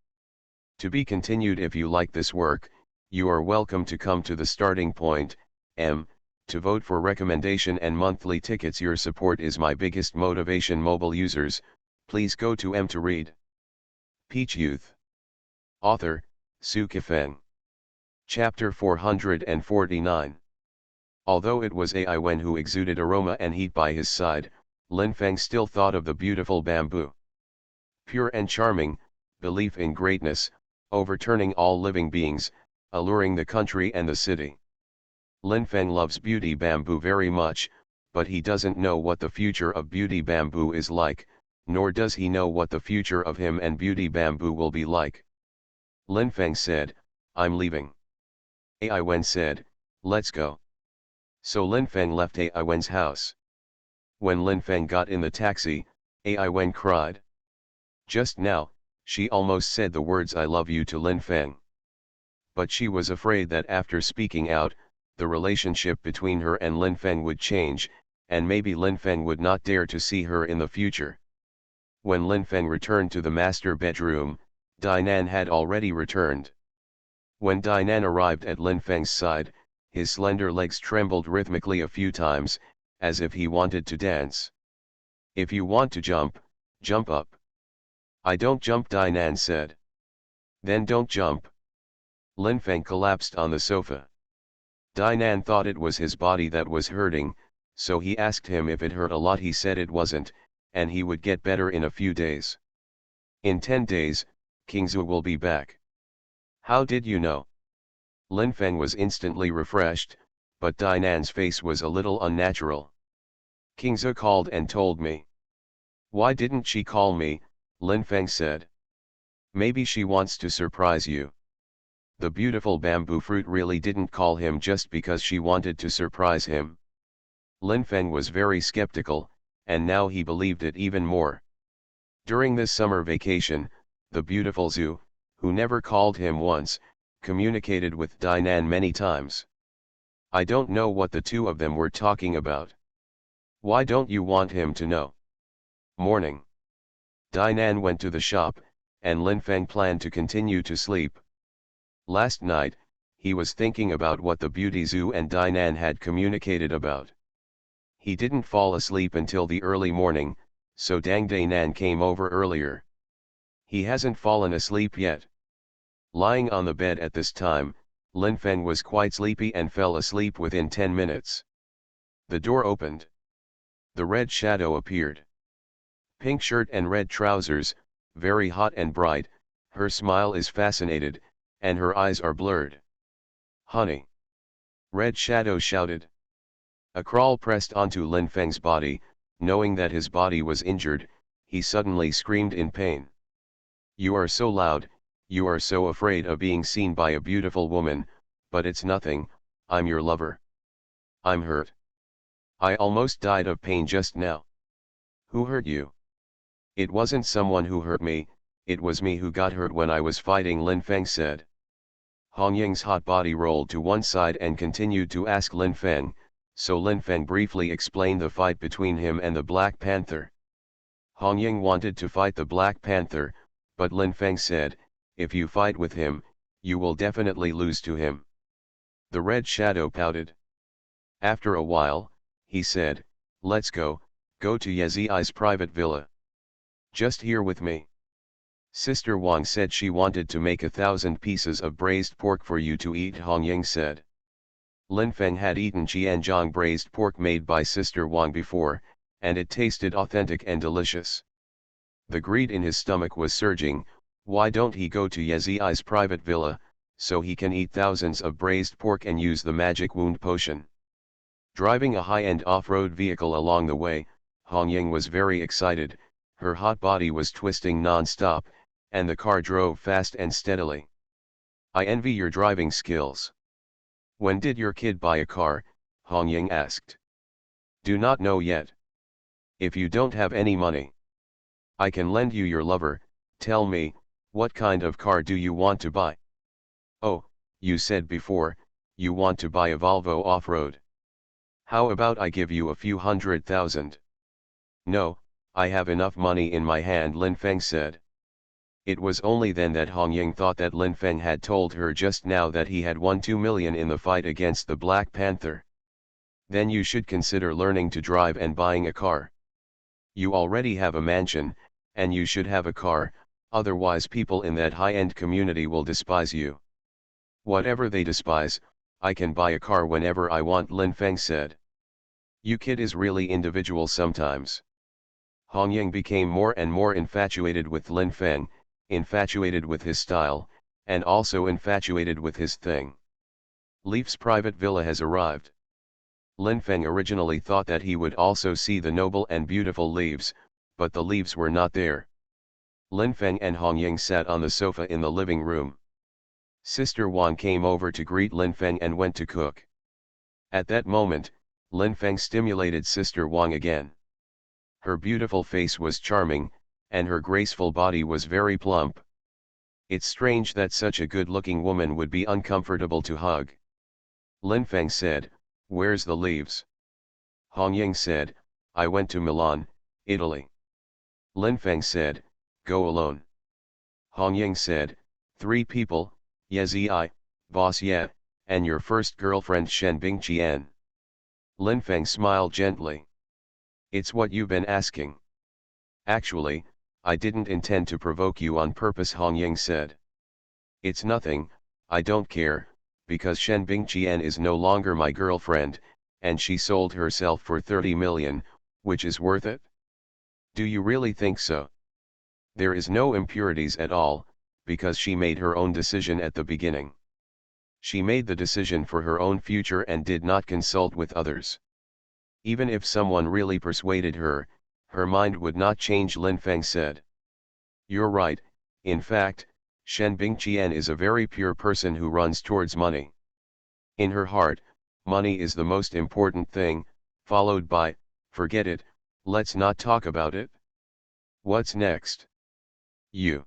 To be continued. If you like this work, you are welcome to come to the starting point, to vote for recommendation and monthly tickets. Your support is my biggest motivation. Mobile users, please go to to read. Peach Youth. Author, Su Kifeng. Chapter 449. Although it was Ai Wen who exuded aroma and heat by his side, Lin Feng still thought of the beautiful bamboo. Pure and charming, belief in greatness, overturning all living beings, alluring the country and the city. Lin Feng loves beauty bamboo very much, but he doesn't know what the future of beauty bamboo is like, nor does he know what the future of him and beauty bamboo will be like. Lin Feng said, "I'm leaving." Ai Wen said, "Let's go." So Lin Feng left Ai Wen's house. When Lin Feng got in the taxi, Ai Wen cried. Just now, she almost said the words "I love you" to Lin Feng. But she was afraid that after speaking out, the relationship between her and Lin Feng would change, and maybe Lin Feng would not dare to see her in the future. When Lin Feng returned to the master bedroom, Dainan had already returned. When Dainan arrived at Lin Feng's side, his slender legs trembled rhythmically a few times, as if he wanted to dance. "If you want to jump, jump up." "I don't jump," Dainan said. "Then don't jump." Lin Feng collapsed on the sofa. Dainan thought it was his body that was hurting, so he asked him if it hurt a lot. He said it wasn't, and he would get better in a few days. "In 10 days, King Zhu will be back." "How did you know?" Lin Feng was instantly refreshed, but Dainan's face was a little unnatural. "King Zhu called and told me." "Why didn't she call me?" Lin Feng said. "Maybe she wants to surprise you." The beautiful bamboo fruit really didn't call him just because she wanted to surprise him. Lin Feng was very skeptical, and now he believed it even more. During this summer vacation, the beautiful Zhu, who never called him once, communicated with Dainan many times. I don't know what the two of them were talking about. Why don't you want him to know? Morning. Dinan went to the shop, and Lin Feng planned to continue to sleep. Last night, he was thinking about what the beauty zoo and Dinan had communicated about. He didn't fall asleep until the early morning, so Dang Danan came over earlier. He hasn't fallen asleep yet. Lying on the bed at this time, Lin Feng was quite sleepy and fell asleep within 10 minutes. The door opened. The red shadow appeared. Pink shirt and red trousers, very hot and bright, her smile is fascinated, and her eyes are blurred. Honey! Red shadow shouted. A crawl pressed onto Lin Feng's body, knowing that his body was injured, he suddenly screamed in pain. You are so loud, you are so afraid of being seen by a beautiful woman, but it's nothing, I'm your lover. I'm hurt. I almost died of pain just now. Who hurt you? It wasn't someone who hurt me, it was me who got hurt when I was fighting, Lin Feng said. Hong Ying's hot body rolled to one side and continued to ask Lin Feng, so Lin Feng briefly explained the fight between him and the Black Panther. Hong Ying wanted to fight the Black Panther, but Lin Feng said, if you fight with him, you will definitely lose to him. The red shadow pouted. After a while, he said, let's go to Yezi's private villa. Just here with me. Sister Wang said she wanted to make 1,000 pieces of braised pork for you to eat, Hong Ying said. Lin Feng had eaten Jianzhong braised pork made by Sister Wang before, and it tasted authentic and delicious. The greed in his stomach was surging. Why don't he go to Yezi's private villa, so he can eat thousands of braised pork and use the magic wound potion? Driving a high-end off-road vehicle along the way, Hong Ying was very excited, her hot body was twisting non-stop, and the car drove fast and steadily. I envy your driving skills. When did your kid buy a car? Hong Ying asked. Do not know yet. If you don't have any money, I can lend you your lover. Tell me, what kind of car do you want to buy? Oh, you said before, you want to buy a Volvo off-road. How about I give you a few 100,000? No, I have enough money in my hand, Lin Feng said. It was only then that Hong Ying thought that Lin Feng had told her just now that he had won 2 million in the fight against the Black Panther. Then you should consider learning to drive and buying a car. You already have a mansion, and you should have a car, otherwise people in that high-end community will despise you. Whatever they despise, I can buy a car whenever I want, Lin Feng said. You kid is really individual sometimes. Hong Ying became more and more infatuated with Lin Feng, infatuated with his style, and also infatuated with his thing. Leaf's private villa has arrived. Lin Feng originally thought that he would also see the noble and beautiful Leaves, but the Leaves were not there. Lin Feng and Hong Ying sat on the sofa in the living room. Sister Wang came over to greet Lin Feng and went to cook. At that moment, Lin Feng stimulated Sister Wang again. Her beautiful face was charming, and her graceful body was very plump. It's strange that such a good-looking woman would be uncomfortable to hug. Lin Feng said, where's the Leaves? Hong Ying said, I went to Milan, Italy. Lin Feng said, go alone. Hong Ying said, 3 people, Yezi, Boss Ye, and your first girlfriend Shen Bingqian. Lin Feng smiled gently. It's what you've been asking. Actually, I didn't intend to provoke you on purpose, Hong Ying said. It's nothing, I don't care, because Shen Bingqian is no longer my girlfriend, and she sold herself for 30 million, which is worth it. Do you really think so? There is no impurities at all, because she made her own decision at the beginning. She made the decision for her own future and did not consult with others. Even if someone really persuaded her, her mind would not change, Lin Feng said. You're right, in fact, Shen Bingqian is a very pure person who runs towards money. In her heart, money is the most important thing, followed by, forget it, let's not talk about it. What's next? You.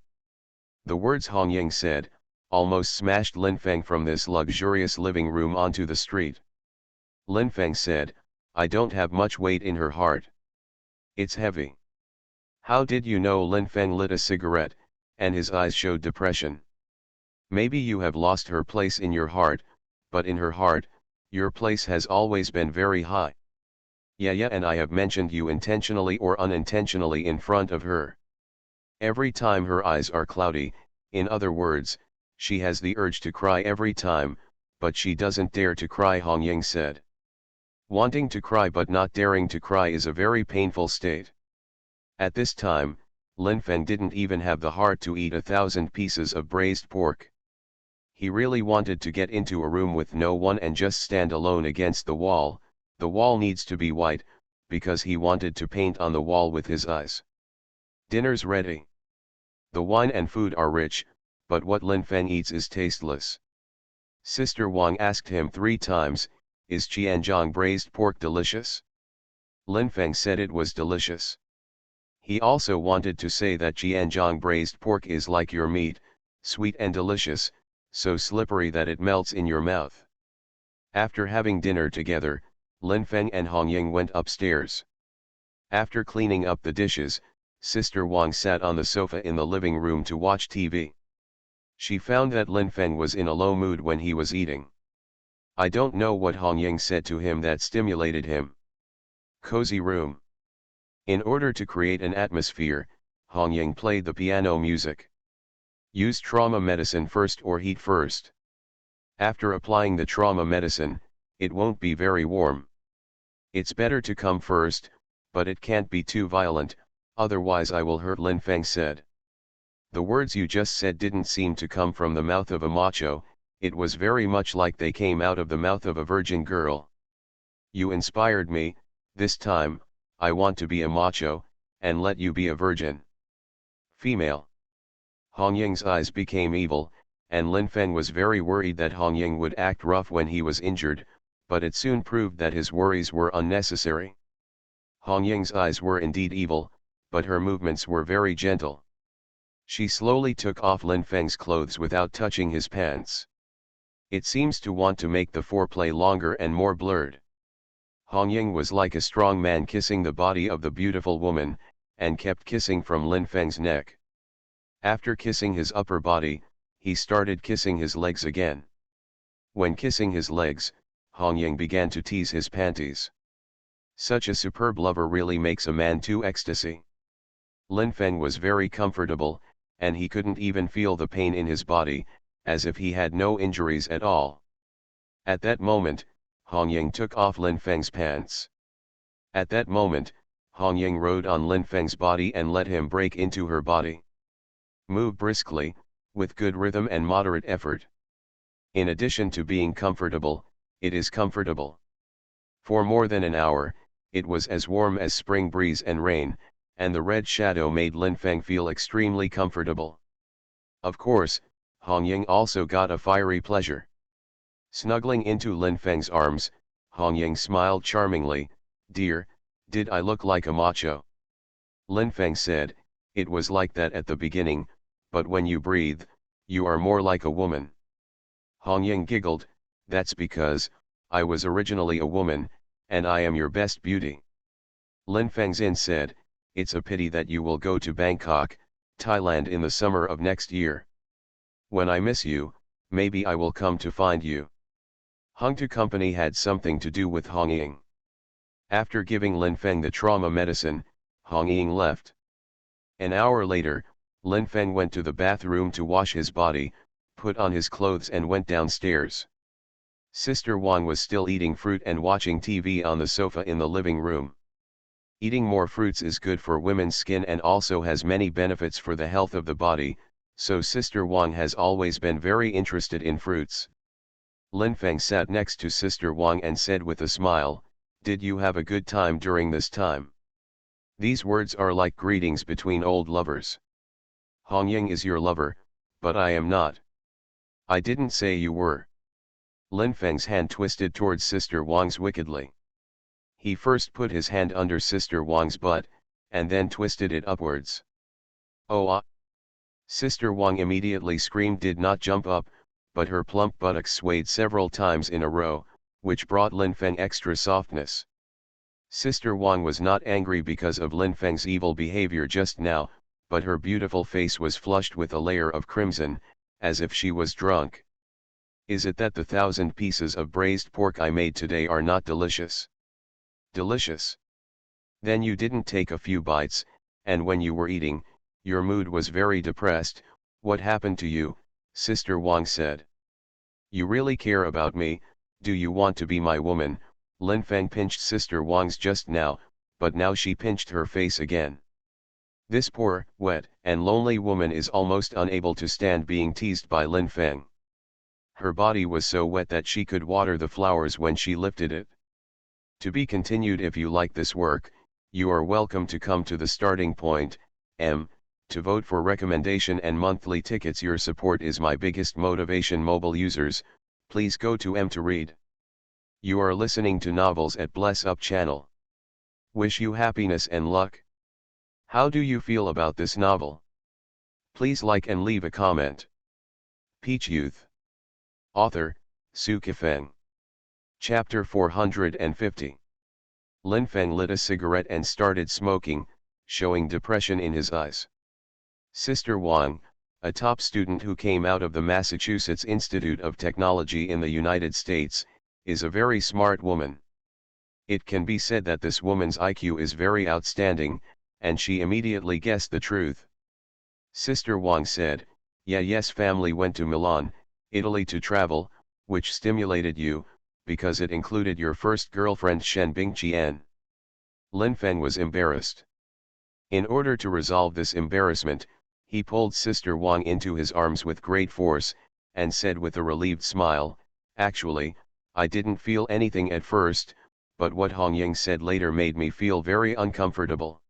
The words Hong Ying said, almost smashed Lin Feng from this luxurious living room onto the street. Lin Feng said, I don't have much weight in her heart. It's heavy. How did you know? Lin Feng lit a cigarette, and his eyes showed depression. Maybe you have lost her place in your heart, but in her heart, your place has always been very high. Yeah, and I have mentioned you intentionally or unintentionally in front of her. Every time her eyes are cloudy, in other words, she has the urge to cry every time, but she doesn't dare to cry, Hong Ying said. Wanting to cry but not daring to cry is a very painful state. At this time, Lin Feng didn't even have the heart to eat 1,000 pieces of braised pork. He really wanted to get into a room with no one and just stand alone against the wall. The wall needs to be white, because he wanted to paint on the wall with his eyes. Dinner's ready. The wine and food are rich, but what Lin Feng eats is tasteless. Sister Wang asked him 3 times, is Qianzhong braised pork delicious? Lin Feng said it was delicious. He also wanted to say that Qianzhong braised pork is like your meat, sweet and delicious, so slippery that it melts in your mouth. After having dinner together, Lin Feng and Hong Ying went upstairs. After cleaning up the dishes, Sister Wang sat on the sofa in the living room to watch TV. She found that Lin Feng was in a low mood when he was eating. I don't know what Hong Ying said to him that stimulated him. Cozy room. In order to create an atmosphere, Hong Ying played the piano music. Use trauma medicine first or heat first. After applying the trauma medicine, it won't be very warm. It's better to come first, but it can't be too violent, otherwise I will hurt, Lin Feng said. The words you just said didn't seem to come from the mouth of a macho, it was very much like they came out of the mouth of a virgin girl. You inspired me, this time, I want to be a macho, and let you be a virgin. Female. Hong Ying's eyes became evil, and Lin Feng was very worried that Hong Ying would act rough when he was injured, but it soon proved that his worries were unnecessary. Hong Ying's eyes were indeed evil, but her movements were very gentle. She slowly took off Lin Feng's clothes without touching his pants. It seems to want to make the foreplay longer and more blurred. Hong Ying was like a strong man kissing the body of the beautiful woman, and kept kissing from Lin Feng's neck. After kissing his upper body, he started kissing his legs again. When kissing his legs, Hong Ying began to tease his panties. Such a superb lover really makes a man to ecstasy. Lin Feng was very comfortable, and he couldn't even feel the pain in his body, as if he had no injuries at all. At that moment, Hong Ying took off Lin Feng's pants. At that moment, Hong Ying rode on Lin Feng's body and let him break into her body. Move briskly, with good rhythm and moderate effort. In addition to being comfortable, it is comfortable. For more than an hour, it was as warm as spring breeze and rain, and the red shadow made Lin Feng feel extremely comfortable. Of course, Hong Ying also got a fiery pleasure. Snuggling into Lin Feng's arms, Hong Ying smiled charmingly, "Dear, did I look like a macho?" Lin Feng said, "It was like that at the beginning, but when you breathe, you are more like a woman." Hong Ying giggled, "That's because, I was originally a woman, and I am your best beauty." Lin Fengzin said, "It's a pity that you will go to Bangkok, Thailand in the summer of next year. When I miss you, maybe I will come to find you." Hung To company had something to do with Hong Ying. After giving Lin Feng the trauma medicine, Hong Ying left. An hour later, Lin Feng went to the bathroom to wash his body, put on his clothes and went downstairs. Sister Wang was still eating fruit and watching TV on the sofa in the living room. Eating more fruits is good for women's skin and also has many benefits for the health of the body, so Sister Wang has always been very interested in fruits. Lin Feng sat next to Sister Wang and said with a smile, "Did you have a good time during this time?" These words are like greetings between old lovers. Hong Ying is your lover, but I am not. I didn't say you were. Lin Feng's hand twisted towards Sister Wang's wickedly. He first put his hand under Sister Wang's butt, and then twisted it upwards. "Oh ah!" Sister Wang immediately screamed, did not jump up, but her plump buttocks swayed several times in a row, which brought Lin Feng extra softness. Sister Wang was not angry because of Lin Feng's evil behavior just now, but her beautiful face was flushed with a layer of crimson, as if she was drunk. Is it that the 1,000 pieces of braised pork I made today are not delicious? Delicious? Then you didn't take a few bites, and when you were eating, your mood was very depressed. What happened to you? Sister Wang said. You really care about me, do you want to be my woman? Lin Feng pinched Sister Wang's just now, but now she pinched her face again. This poor, wet, and lonely woman is almost unable to stand being teased by Lin Feng. Her body was so wet that she could water the flowers when she lifted it. To be continued. If you like this work, you are welcome to come to the starting point, to vote for recommendation and monthly tickets. Your support is my biggest motivation. Mobile users, please go to to read. You are listening to Novels at Bless Up channel. Wish you happiness and luck. How do you feel about this novel? Please like and leave a comment. Peach Youth. Author, Su Kifeng. Chapter 450. Lin Feng lit a cigarette and started smoking, showing depression in his eyes. Sister Wang, a top student who came out of the Massachusetts Institute of Technology in the United States, is a very smart woman. It can be said that this woman's IQ is very outstanding, and she immediately guessed the truth. Sister Wang said, yes, family went to Milan, Italy to travel, which stimulated you, because it included your first girlfriend Shen Bingqian. Lin Feng was embarrassed. In order to resolve this embarrassment, he pulled Sister Wang into his arms with great force, and said with a relieved smile, actually, I didn't feel anything at first, but what Hongying said later made me feel very uncomfortable.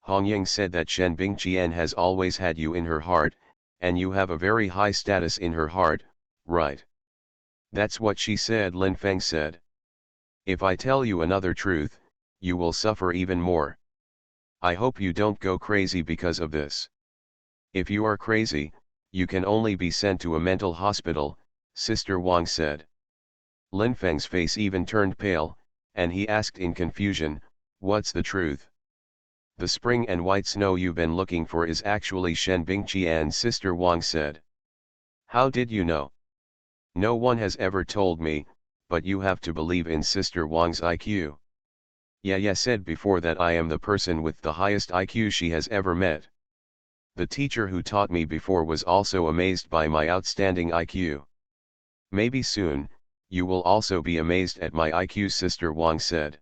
Hongying said that Shen Bingqian has always had you in her heart, and you have a very high status in her heart, right? That's what she said, Lin Feng said. If I tell you another truth, you will suffer even more. I hope you don't go crazy because of this. If you are crazy, you can only be sent to a mental hospital, Sister Wang said. Lin Feng's face even turned pale, and he asked in confusion, what's the truth? The spring and white snow you've been looking for is actually Shen Bingqian, Sister Wang said. How did you know? No one has ever told me, but you have to believe in Sister Wang's IQ. Yeah, said before that I am the person with the highest IQ she has ever met. The teacher who taught me before was also amazed by my outstanding IQ. Maybe soon, you will also be amazed at my IQ, Sister Wang said.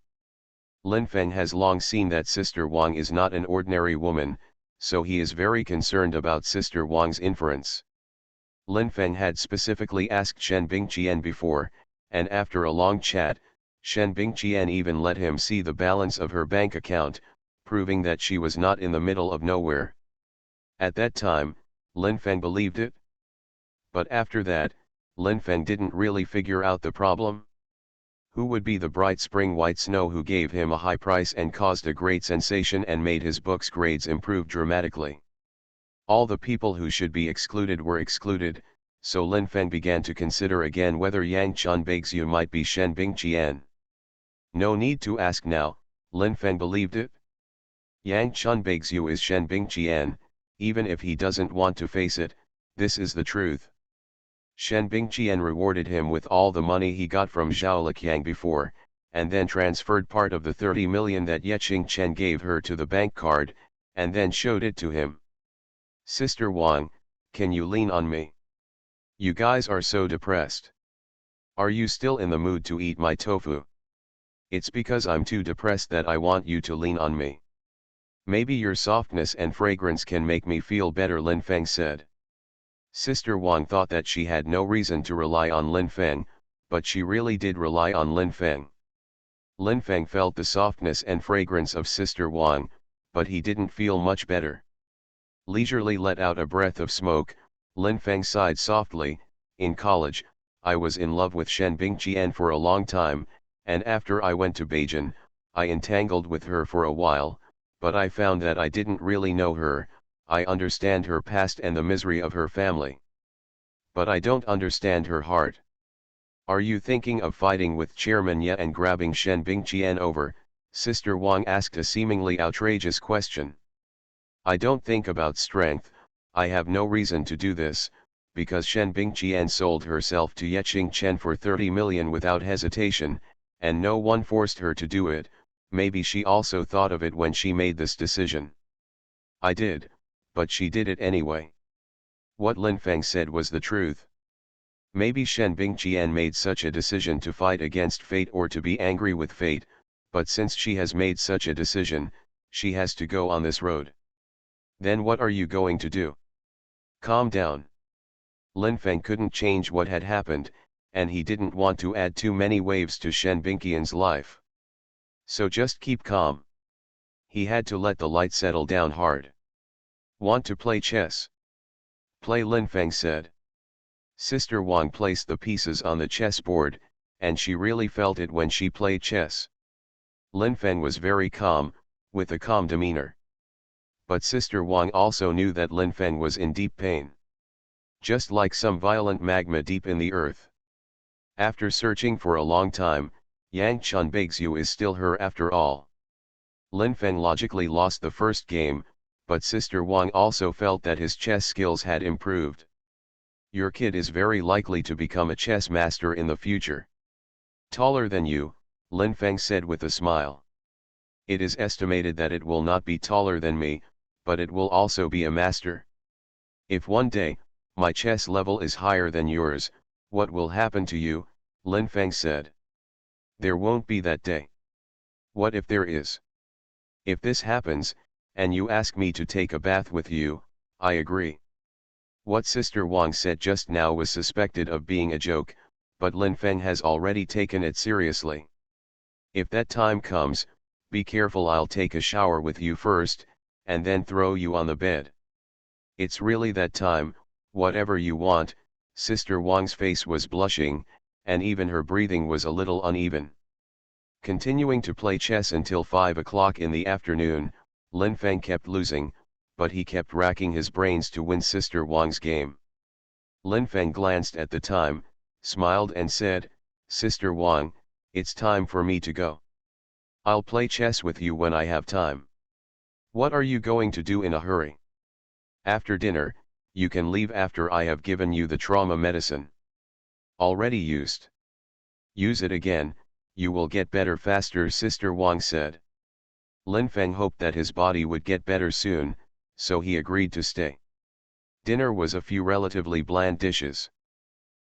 Lin Feng has long seen that Sister Wang is not an ordinary woman, so he is very concerned about Sister Wang's inference. Lin Feng had specifically asked Shen Bingqian before, and after a long chat, Shen Bingqian even let him see the balance of her bank account, proving that she was not in the middle of nowhere. At that time, Lin Feng believed it. But after that, Lin Feng didn't really figure out the problem. Who would be the bright spring white snow who gave him a high price and caused a great sensation and made his book's grades improve dramatically? All the people who should be excluded were excluded, so Lin Feng began to consider again whether Yang Chunbaixu might be Shen Bingqian. No need to ask now, Lin Feng believed it. Yang Chunbaixu is Shen Bingqian, even if he doesn't want to face it, this is the truth. Shen Bingqian rewarded him with all the money he got from Zhao Liqiang before, and then transferred part of the 30 million that Yeching Chen gave her to the bank card, and then showed it to him. Sister Wang, can you lean on me? You guys are so depressed. Are you still in the mood to eat my tofu? It's because I'm too depressed that I want you to lean on me. Maybe your softness and fragrance can make me feel better, Lin Feng said. Sister Wang thought that she had no reason to rely on Lin Feng, but she really did rely on Lin Feng. Lin Feng felt the softness and fragrance of Sister Wang, but he didn't feel much better. Leisurely let out a breath of smoke, Lin Feng sighed softly. In college, I was in love with Shen Bingqian for a long time, and after I went to Beijing, I entangled with her for a while, but I found that I didn't really know her. I understand her past and the misery of her family. But I don't understand her heart. Are you thinking of fighting with Chairman Ye and grabbing Shen Bingqian over? Sister Wang asked a seemingly outrageous question. I don't think about strength, I have no reason to do this, because Shen Bingqian sold herself to Ye Chen for 30 million without hesitation, and no one forced her to do it. Maybe she also thought of it when she made this decision. I did, but she did it anyway. What Lin Feng said was the truth. Maybe Shen Bingqian made such a decision to fight against fate or to be angry with fate, but since she has made such a decision, she has to go on this road. Then what are you going to do? Calm down. Lin Feng couldn't change what had happened, and he didn't want to add too many waves to Shen Bingqian's life. So just keep calm. He had to let the light settle down hard. Want to play chess? Play, Lin Feng said. Sister Wang placed the pieces on the chessboard, and she really felt it when she played chess. Lin Feng was very calm, with a calm demeanor. But Sister Wang also knew that Lin Feng was in deep pain. Just like some violent magma deep in the earth. After searching for a long time, Yang Chunbeixiu is still her after all. Lin Feng logically lost the first game, but Sister Wang also felt that his chess skills had improved. Your kid is very likely to become a chess master in the future. Taller than you, Lin Feng said with a smile. It is estimated that it will not be taller than me, but it will also be a master. If one day, my chess level is higher than yours, what will happen to you? Lin Feng said. There won't be that day. What if there is? If this happens, and you ask me to take a bath with you, I agree. What Sister Wang said just now was suspected of being a joke, but Lin Feng has already taken it seriously. If that time comes, be careful, I'll take a shower with you first, and then throw you on the bed. It's really that time, whatever you want. Sister Wang's face was blushing, and even her breathing was a little uneven. Continuing to play chess until 5 o'clock in the afternoon, Lin Feng kept losing, but he kept racking his brains to win Sister Wang's game. Lin Feng glanced at the time, smiled and said, Sister Wang, it's time for me to go. I'll play chess with you when I have time. What are you going to do in a hurry? After dinner, you can leave after I have given you the trauma medicine. Already used. Use it again, you will get better faster, Sister Wang said. Lin Feng hoped that his body would get better soon, so he agreed to stay. Dinner was a few relatively bland dishes.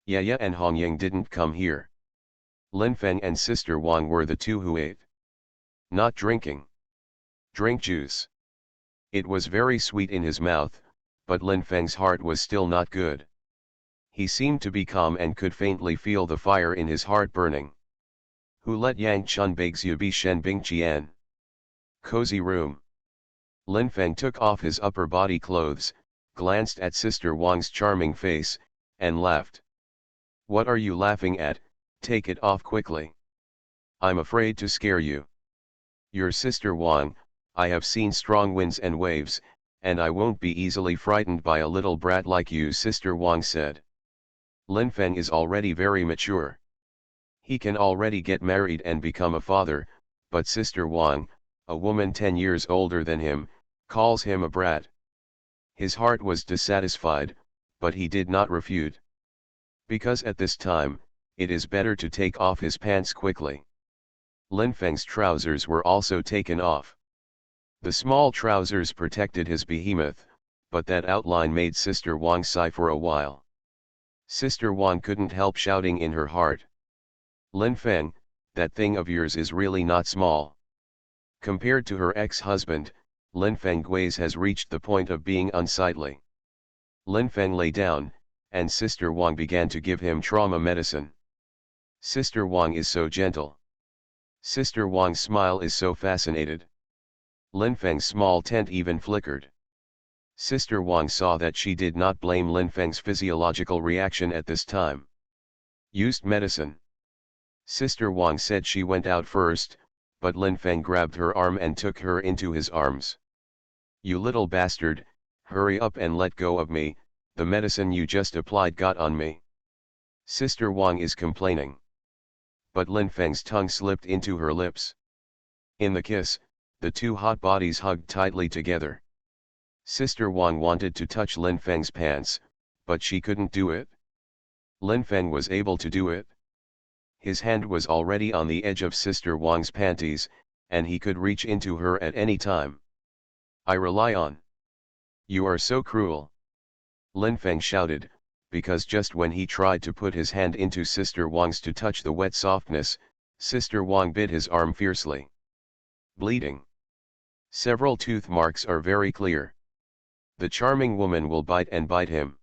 Ye and Hongying didn't come here. Lin Feng and Sister Wang were the two who ate. Not drinking. Drink juice. It was very sweet in his mouth, but Lin Feng's heart was still not good. He seemed to be calm and could faintly feel the fire in his heart burning. Who let Yang Chunbeixiu be Shen Bingqian? Cozy room. Lin Feng took off his upper body clothes, glanced at Sister Wang's charming face, and laughed. What are you laughing at? Take it off quickly. I'm afraid to scare you. Your Sister Wang, I have seen strong winds and waves, and I won't be easily frightened by a little brat like you, Sister Wang said. Lin Feng is already very mature. He can already get married and become a father, but Sister Wang, a woman 10 years older than him, calls him a brat. His heart was dissatisfied, but he did not refute. Because at this time, it is better to take off his pants quickly. Lin Feng's trousers were also taken off. The small trousers protected his behemoth, but that outline made Sister Wang sigh for a while. Sister Wang couldn't help shouting in her heart. Lin Feng, that thing of yours is really not small. Compared to her ex-husband, Lin Feng Gui's has reached the point of being unsightly. Lin Feng lay down, and Sister Wang began to give him trauma medicine. Sister Wang is so gentle. Sister Wang's smile is so fascinated. Lin Feng's small tent even flickered. Sister Wang saw that she did not blame Lin Feng's physiological reaction at this time. Used medicine. Sister Wang said she went out first, but Lin Feng grabbed her arm and took her into his arms. You little bastard, hurry up and let go of me, the medicine you just applied got on me. Sister Wang is complaining. But Lin Feng's tongue slipped into her lips. In the kiss, the two hot bodies hugged tightly together. Sister Wang wanted to touch Lin Feng's pants, but she couldn't do it. Lin Feng was able to do it. His hand was already on the edge of Sister Wang's panties, and he could reach into her at any time. I rely on. You are so cruel. Lin Feng shouted, because just when he tried to put his hand into Sister Wang's to touch the wet softness, Sister Wang bit his arm fiercely. Bleeding. Several tooth marks are very clear. The charming woman will bite and bite him.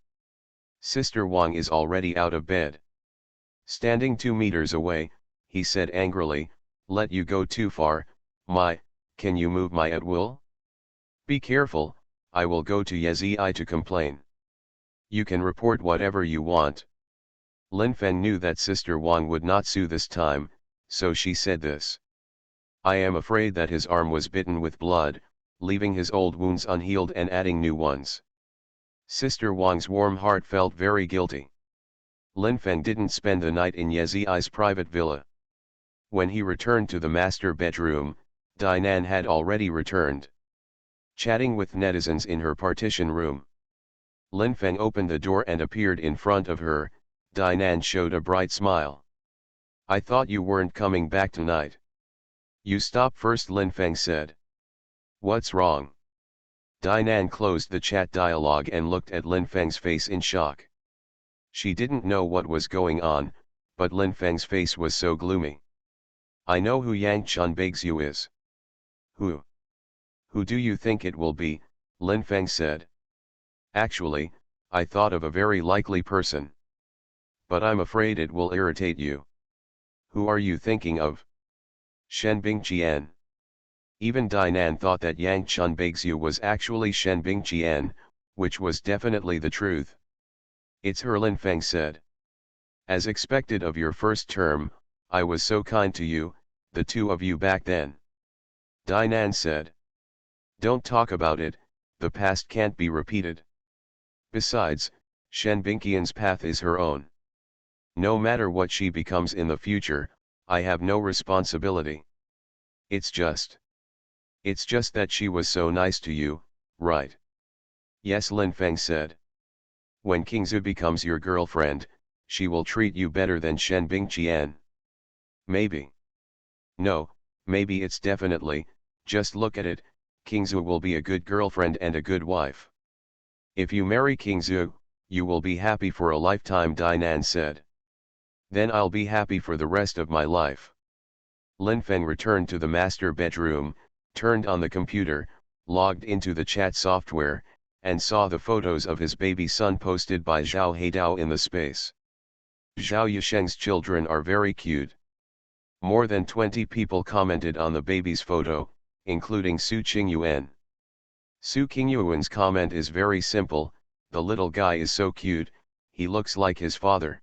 Sister Wang is already out of bed. Standing 2 meters away, he said angrily, "Let you go too far, can you move my at will? Be careful, I will go to Yezi to complain. You can report whatever you want." Lin Feng knew that Sister Wang would not sue this time, so she said this. I am afraid that his arm was bitten with blood, leaving his old wounds unhealed and adding new ones. Sister Wang's warm heart felt very guilty. Lin Feng didn't spend the night in Yezi's private villa. When he returned to the master bedroom, Dinan had already returned. Chatting with netizens in her partition room. Lin Feng opened the door and appeared in front of her. Dinan showed a bright smile. I thought you weren't coming back tonight. You stop first, Lin Feng said. What's wrong? Dinan closed the chat dialogue and looked at Lin Feng's face in shock. She didn't know what was going on, but Lin Feng's face was so gloomy. I know who Yang Chunbeixiu is. Who? Who do you think it will be? Lin Feng said. Actually, I thought of a very likely person. But I'm afraid it will irritate you. Who are you thinking of? Shen Bingqian. Even Dinan thought that Yang Chunbeixiu was actually Shen Bingqian, which was definitely the truth. It's her, Lin Feng said. As expected of your first term, I was so kind to you, the two of you back then. Dinan said. Don't talk about it, the past can't be repeated. Besides, Shen Bingqian's path is her own. No matter what she becomes in the future, I have no responsibility. It's just that she was so nice to you, right? Yes, Lin Feng said. When Qingzu becomes your girlfriend, she will treat you better than Shen Bingqian. Maybe. No, maybe it's definitely, just look at it, Qingzu will be a good girlfriend and a good wife. If you marry Qingzu, you will be happy for a lifetime, Dinan said. Then I'll be happy for the rest of my life. Lin Feng returned to the master bedroom, turned on the computer, logged into the chat software, and saw the photos of his baby son posted by Zhao Heidao in the space. Zhao Yusheng's children are very cute. More than 20 people commented on the baby's photo, including Su Qingyuan. Su Qingyuan's comment is very simple, the little guy is so cute, he looks like his father.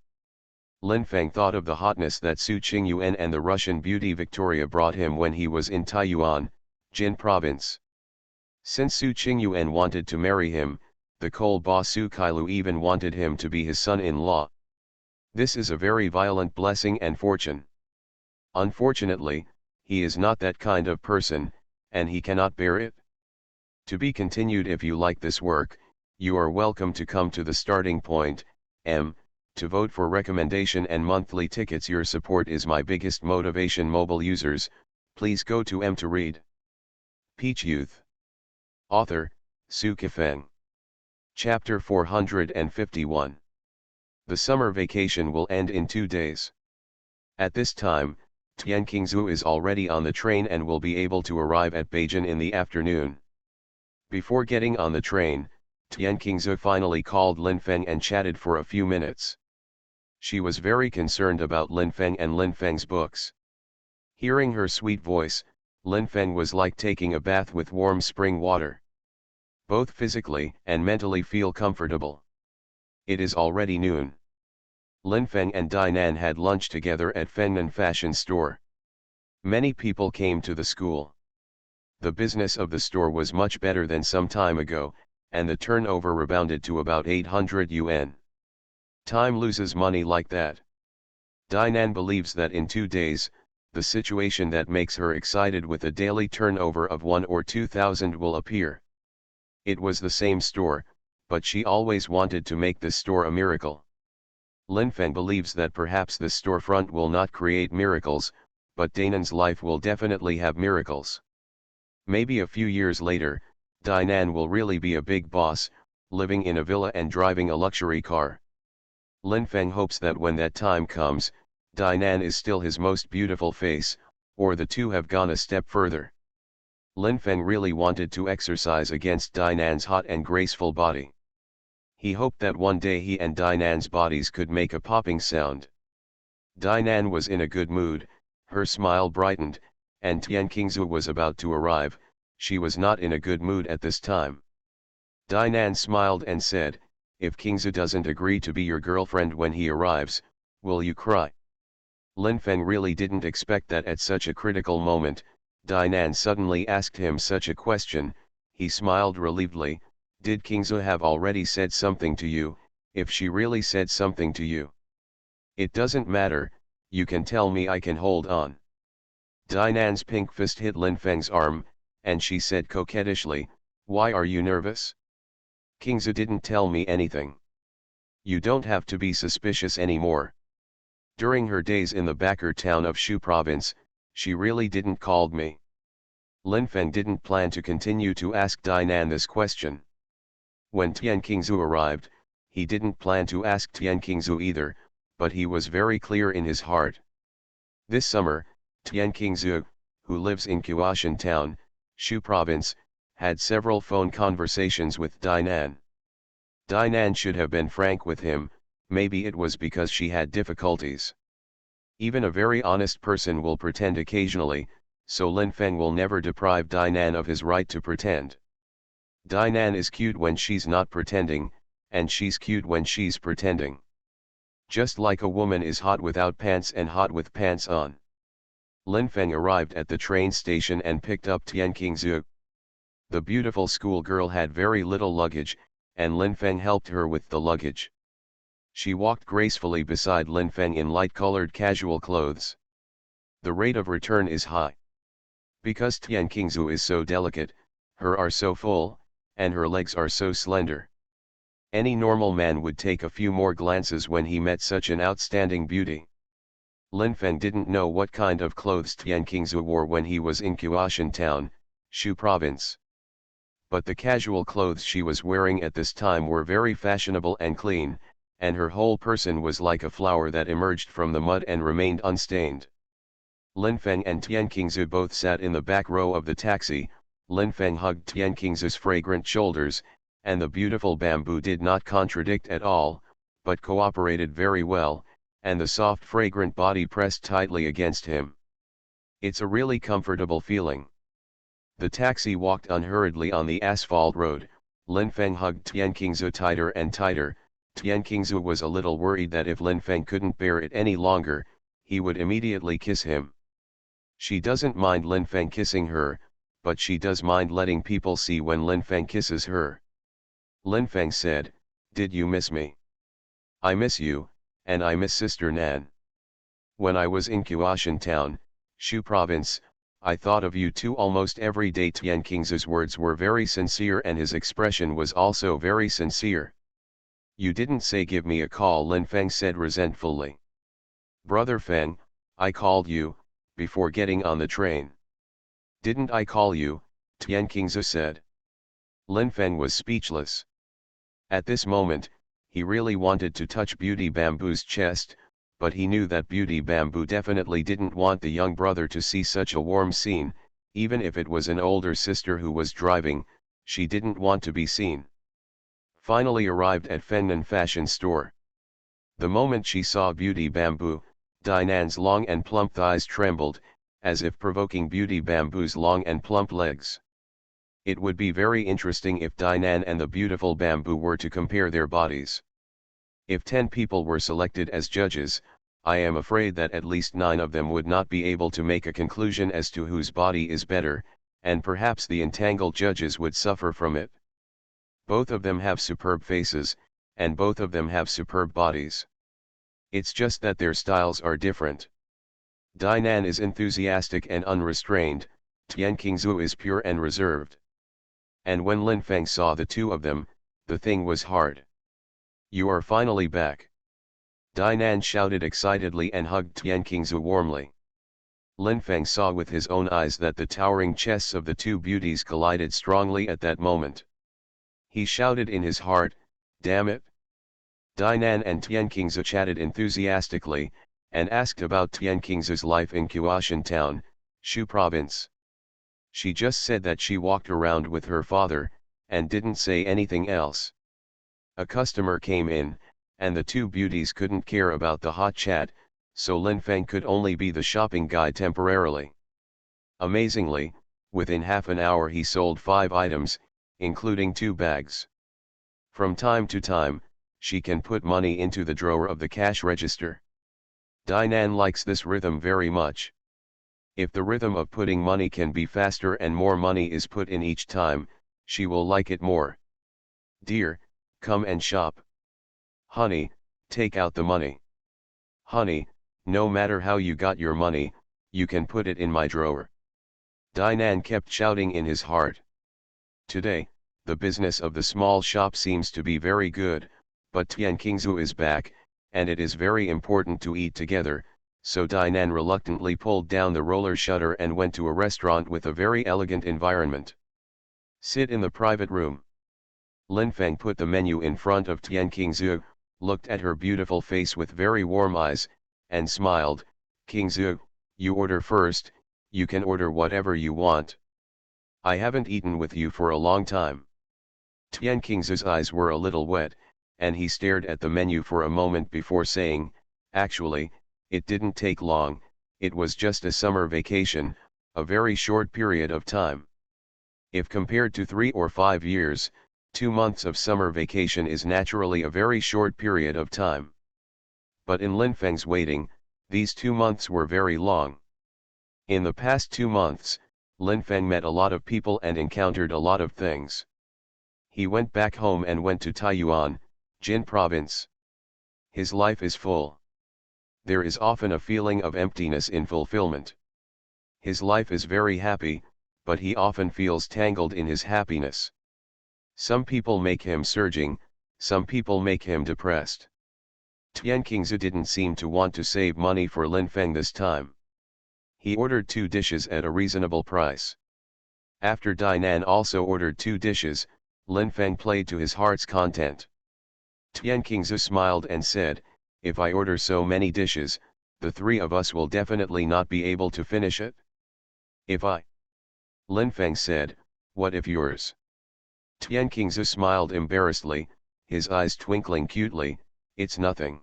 Lin Feng thought of the hotness that Su Qingyuan and the Russian beauty Victoria brought him when he was in Taiyuan, Jin province. Since Su Qingyuan wanted to marry him, the coal boss Su Kailu even wanted him to be his son-in-law. This is a very violent blessing and fortune. Unfortunately, he is not that kind of person, and he cannot bear it. To be continued. If you like this work, you are welcome to come to the starting point, to vote for recommendation and monthly tickets. Your support is my biggest motivation. Mobile users, please go to to read. Peach Youth. Author, Su Kifeng. Chapter 451. The summer vacation will end in 2 days. At this time, Tian Qingzu is already on the train and will be able to arrive at Beijing in the afternoon. Before getting on the train, Tian Qingzu finally called Lin Feng and chatted for a few minutes. She was very concerned about Lin Feng and Lin Feng's books. Hearing her sweet voice, Lin Feng was like taking a bath with warm spring water. Both physically and mentally feel comfortable. It is already noon. Lin Feng and Dinan had lunch together at Fengnan Fashion Store. Many people came to the school. The business of the store was much better than some time ago, and the turnover rebounded to about 800 yuan. Time loses money like that. Dinan believes that in 2 days, the situation that makes her excited with a daily turnover of 1 or 2,000 will appear. It was the same store, but she always wanted to make this store a miracle. Linfeng believes that perhaps this storefront will not create miracles, but Danan's life will definitely have miracles. Maybe a few years later, Dinan will really be a big boss, living in a villa and driving a luxury car. Linfeng hopes that when that time comes, Dinan is still his most beautiful face, or the two have gone a step further. Linfeng really wanted to exercise against Dinan's hot and graceful body. He hoped that one day he and Dinan's bodies could make a popping sound. Dinan was in a good mood, her smile brightened, and Tian Qingzu was about to arrive. She was not in a good mood at this time. Dinan smiled and said, "If Qingzu doesn't agree to be your girlfriend when he arrives, will you cry?" Linfeng really didn't expect that at such a critical moment, Dinan suddenly asked him such a question. He smiled relievedly. "Did Qingzu have already said something to you? If she really said something to you, it doesn't matter, you can tell me, I can hold on." Dinan's pink fist hit Linfeng's arm, and she said coquettishly, "Why are you nervous? Qingzu didn't tell me anything. You don't have to be suspicious anymore. During her days in the backer town of Shu province, she really didn't called me." Linfeng didn't plan to continue to ask Dinan this question. When Tian Qingzu arrived, he didn't plan to ask Tian Qingzu either, but he was very clear in his heart. This summer, Tian Qingzu, who lives in Qiushan town, Shu province, had several phone conversations with Dinan. Dinan should have been frank with him, maybe it was because she had difficulties. Even a very honest person will pretend occasionally, so Linfeng will never deprive Dinan of his right to pretend. Dinan is cute when she's not pretending, and she's cute when she's pretending. Just like a woman is hot without pants and hot with pants on. Linfeng arrived at the train station and picked up Tian Qingzu. The beautiful schoolgirl had very little luggage, and Linfeng helped her with the luggage. She walked gracefully beside Linfeng in light-colored casual clothes. The rate of return is high. Because Tian Qingzu is so delicate, her are so full, and her legs are so slender. Any normal man would take a few more glances when he met such an outstanding beauty. Linfeng didn't know what kind of clothes Tian Qingzu wore when he was in Qiushan town, Shu province. But the casual clothes she was wearing at this time were very fashionable and clean, and her whole person was like a flower that emerged from the mud and remained unstained. Linfeng and Tian Qingzu both sat in the back row of the taxi. Linfeng hugged Tian Qingzu's fragrant shoulders, and the beautiful bamboo did not contradict at all, but cooperated very well, and the soft fragrant body pressed tightly against him. It's a really comfortable feeling. The taxi walked unhurriedly on the asphalt road. Linfeng hugged Tian Qingzu tighter and tighter. Tian Qingzu was a little worried that if Linfeng couldn't bear it any longer, he would immediately kiss him. She doesn't mind Linfeng kissing her, but she does mind letting people see when Linfeng kisses her. Linfeng said, "Did you miss me?" "I miss you, and I miss Sister Nan. When I was in Qiushan town, Shu province, I thought of you too almost every day." Tian Qingzu's words were very sincere and his expression was also very sincere. "You didn't say give me a call," Linfeng said resentfully. "Brother Feng, I called you, before getting on the train." "Didn't I call you?" Tian Qingzu said. Linfeng was speechless. At this moment, he really wanted to touch Beauty Bamboo's chest, but he knew that Beauty Bamboo definitely didn't want the young brother to see such a warm scene. Even if it was an older sister who was driving, she didn't want to be seen. Finally arrived at Fengnan fashion store. The moment she saw Beauty Bamboo, Dinan's long and plump thighs trembled, as if provoking Beauty Bamboo's long and plump legs. It would be very interesting if Dinan and the beautiful Bamboo were to compare their bodies. If 10 people were selected as judges, I am afraid that at least 9 of them would not be able to make a conclusion as to whose body is better, and perhaps the entangled judges would suffer from it. Both of them have superb faces, and both of them have superb bodies. It's just that their styles are different. Dainan is enthusiastic and unrestrained, Tianqingzu is pure and reserved. And when Lin Feng saw the two of them, the thing was hard. "You are finally back." Dainan shouted excitedly and hugged Tianqingzu warmly. Lin Feng saw with his own eyes that the towering chests of the two beauties collided strongly at that moment. He shouted in his heart, "Damn it!" Dainan and Tianqingzu chatted enthusiastically, and asked about Tianqingzu's life in Qiushan town, Shu province. She just said that she walked around with her father, and didn't say anything else. A customer came in, and the two beauties couldn't care about the hot chat, so Lin Feng could only be the shopping guy temporarily. Amazingly, within half an hour he sold 5 items, including 2 bags. From time to time, she can put money into the drawer of the cash register. Dainan likes this rhythm very much. If the rhythm of putting money can be faster and more money is put in each time, she will like it more. "Dear, come and shop." "Honey, take out the money." "Honey, no matter how you got your money, you can put it in my drawer." Dainan kept shouting in his heart. Today, the business of the small shop seems to be very good, but Tianqingzu is back, and it is very important to eat together, so Dainan reluctantly pulled down the roller shutter and went to a restaurant with a very elegant environment. "Sit in the private room." Lin Feng put the menu in front of Tianqingzu, looked at her beautiful face with very warm eyes, and smiled. "Qingzu, you order first, you can order whatever you want. I haven't eaten with you for a long time." Tianqingzu's eyes were a little wet, and he stared at the menu for a moment before saying, "Actually, it didn't take long, it was just a summer vacation, a very short period of time. If compared to 3 or 5 years, 2 months of summer vacation is naturally a very short period of time. But in Lin Feng's waiting, these 2 months were very long. In the past 2 months, Lin Feng met a lot of people and encountered a lot of things. He went back home and went to Taiyuan, Jin province. His life is full. There is often a feeling of emptiness in fulfillment. His life is very happy, but he often feels tangled in his happiness. Some people make him surging, some people make him depressed. Tianqingzu didn't seem to want to save money for Lin Feng this time. He ordered 2 dishes at a reasonable price. After Dainan also ordered 2 dishes, Lin Feng played to his heart's content. Tianqingzu smiled and said, "If I order so many dishes, the 3 of us will definitely not be able to finish it." "If I..." Lin Feng said, "What if yours?" Tianqingzu smiled embarrassedly, his eyes twinkling cutely, "It's nothing."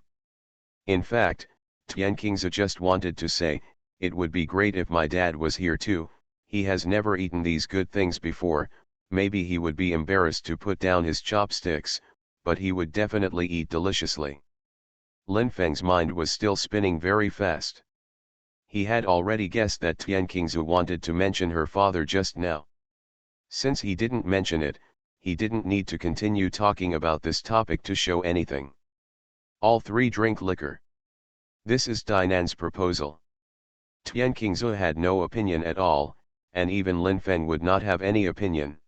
In fact, Tianqingzu just wanted to say, "It would be great if my dad was here too, he has never eaten these good things before, maybe he would be embarrassed to put down his chopsticks, but he would definitely eat deliciously." Lin Feng's mind was still spinning very fast. He had already guessed that Tianqingzu wanted to mention her father just now. Since he didn't mention it, he didn't need to continue talking about this topic to show anything. All 3 drink liquor. This is Dainan's proposal. Tianqingzu had no opinion at all, and even Lin Feng would not have any opinion.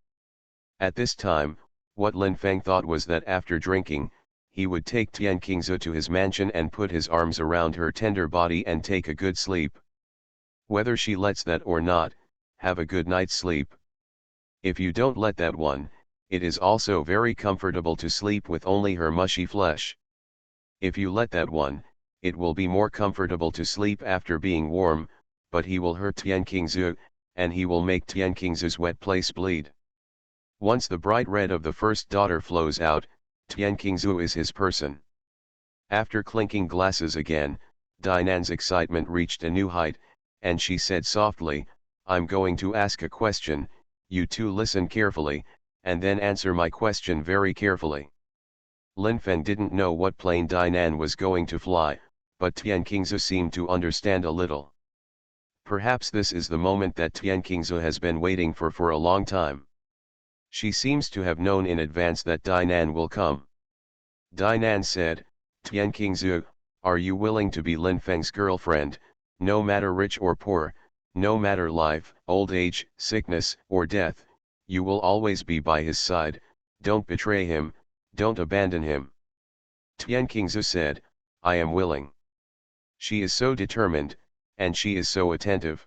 At this time, what Lin Feng thought was that after drinking, he would take Tianqingzu to his mansion and put his arms around her tender body and take a good sleep. Whether she lets that or not, have a good night's sleep. If you don't let that one, it is also very comfortable to sleep with only her mushy flesh. If you let that one, it will be more comfortable to sleep after being warm, but he will hurt Tianqingzu, and he will make Tianqingzu's wet place bleed. Once the bright red of the first daughter flows out, Tianqingzu is his person. After clinking glasses again, Dainan's excitement reached a new height, and she said softly, "I'm going to ask a question, you two listen carefully, and then answer my question very carefully." Lin Feng didn't know what plane Dainan was going to fly, but Tianqingzu seemed to understand a little. Perhaps this is the moment that Tianqingzu has been waiting for a long time. She seems to have known in advance that Dainan will come. Dinan said, Tian Qingzu, are you willing to be Lin Feng's girlfriend, no matter rich or poor, no matter life, old age, sickness, or death, you will always be by his side, don't betray him, don't abandon him. Tian Qingzu said, I am willing. She is so determined, and she is so attentive.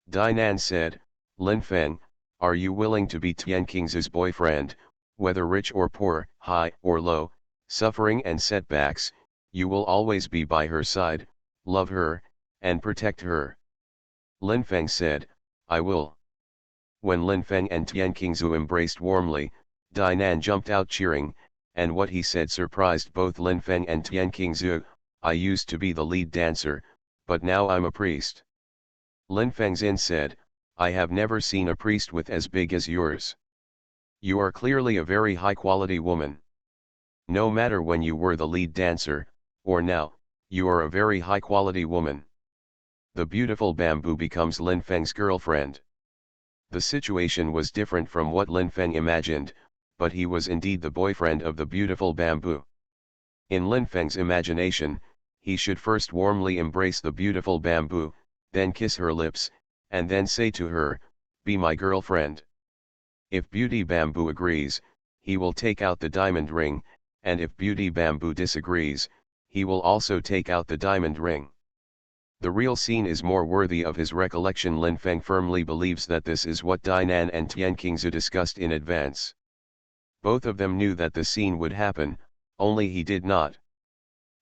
Dinan said, Lin Feng, are you willing to be Tian Qingzu's boyfriend, whether rich or poor, high or low, suffering and setbacks, you will always be by her side, love her, and protect her. Lin Feng said, I will. When Lin Feng and Tian Qingzu embraced warmly, Dinan jumped out cheering, and what he said surprised both Lin Feng and Tian Qingzu, I used to be the lead dancer, but now I'm a priest. Lin Fengzin said, I have never seen a priest with as big as yours. You are clearly a very high-quality woman. No matter when you were the lead dancer, or now, you are a very high-quality woman. The beautiful bamboo becomes Lin Feng's girlfriend. The situation was different from what Lin Feng imagined, but he was indeed the boyfriend of the beautiful bamboo. In Lin Feng's imagination, he should first warmly embrace the beautiful bamboo, then kiss her lips, and then say to her, be my girlfriend. If Beauty Bamboo agrees, he will take out the diamond ring, and if Beauty Bamboo disagrees, he will also take out the diamond ring. The real scene is more worthy of his recollection. Lin Feng firmly believes that this is what Dinan and Tian Qingzu discussed in advance. Both of them knew that the scene would happen, only he did not.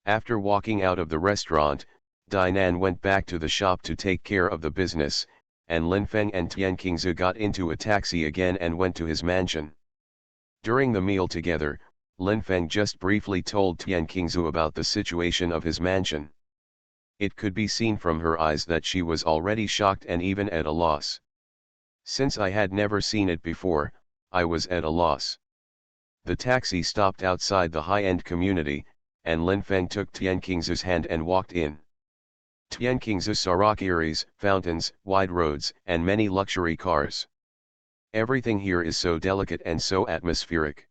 After walking out of the restaurant, Dinan went back to the shop to take care of the business, and Lin Feng and Tian Qingzu got into a taxi again and went to his mansion. During the meal together, Lin Feng just briefly told Tian Qingzu about the situation of his mansion. It could be seen from her eyes that she was already shocked and even at a loss. Since I had never seen it before, I was at a loss. The taxi stopped outside the high-end community, and Lin Feng took Tian Qingzu's hand and walked in. Tian Qingzu saw rockeries, fountains, wide roads, and many luxury cars. Everything here is so delicate and so atmospheric.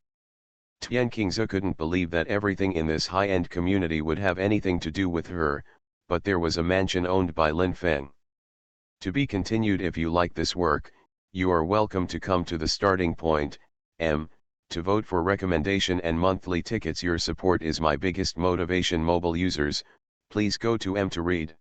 Tian Qingzu couldn't believe that everything in this high-end community would have anything to do with her, but there was a mansion owned by Lin Feng. To be continued. If you like this work, you are welcome to come to the starting point, to vote for recommendation and monthly tickets. Your support is my biggest motivation. Mobile users, please go to to read.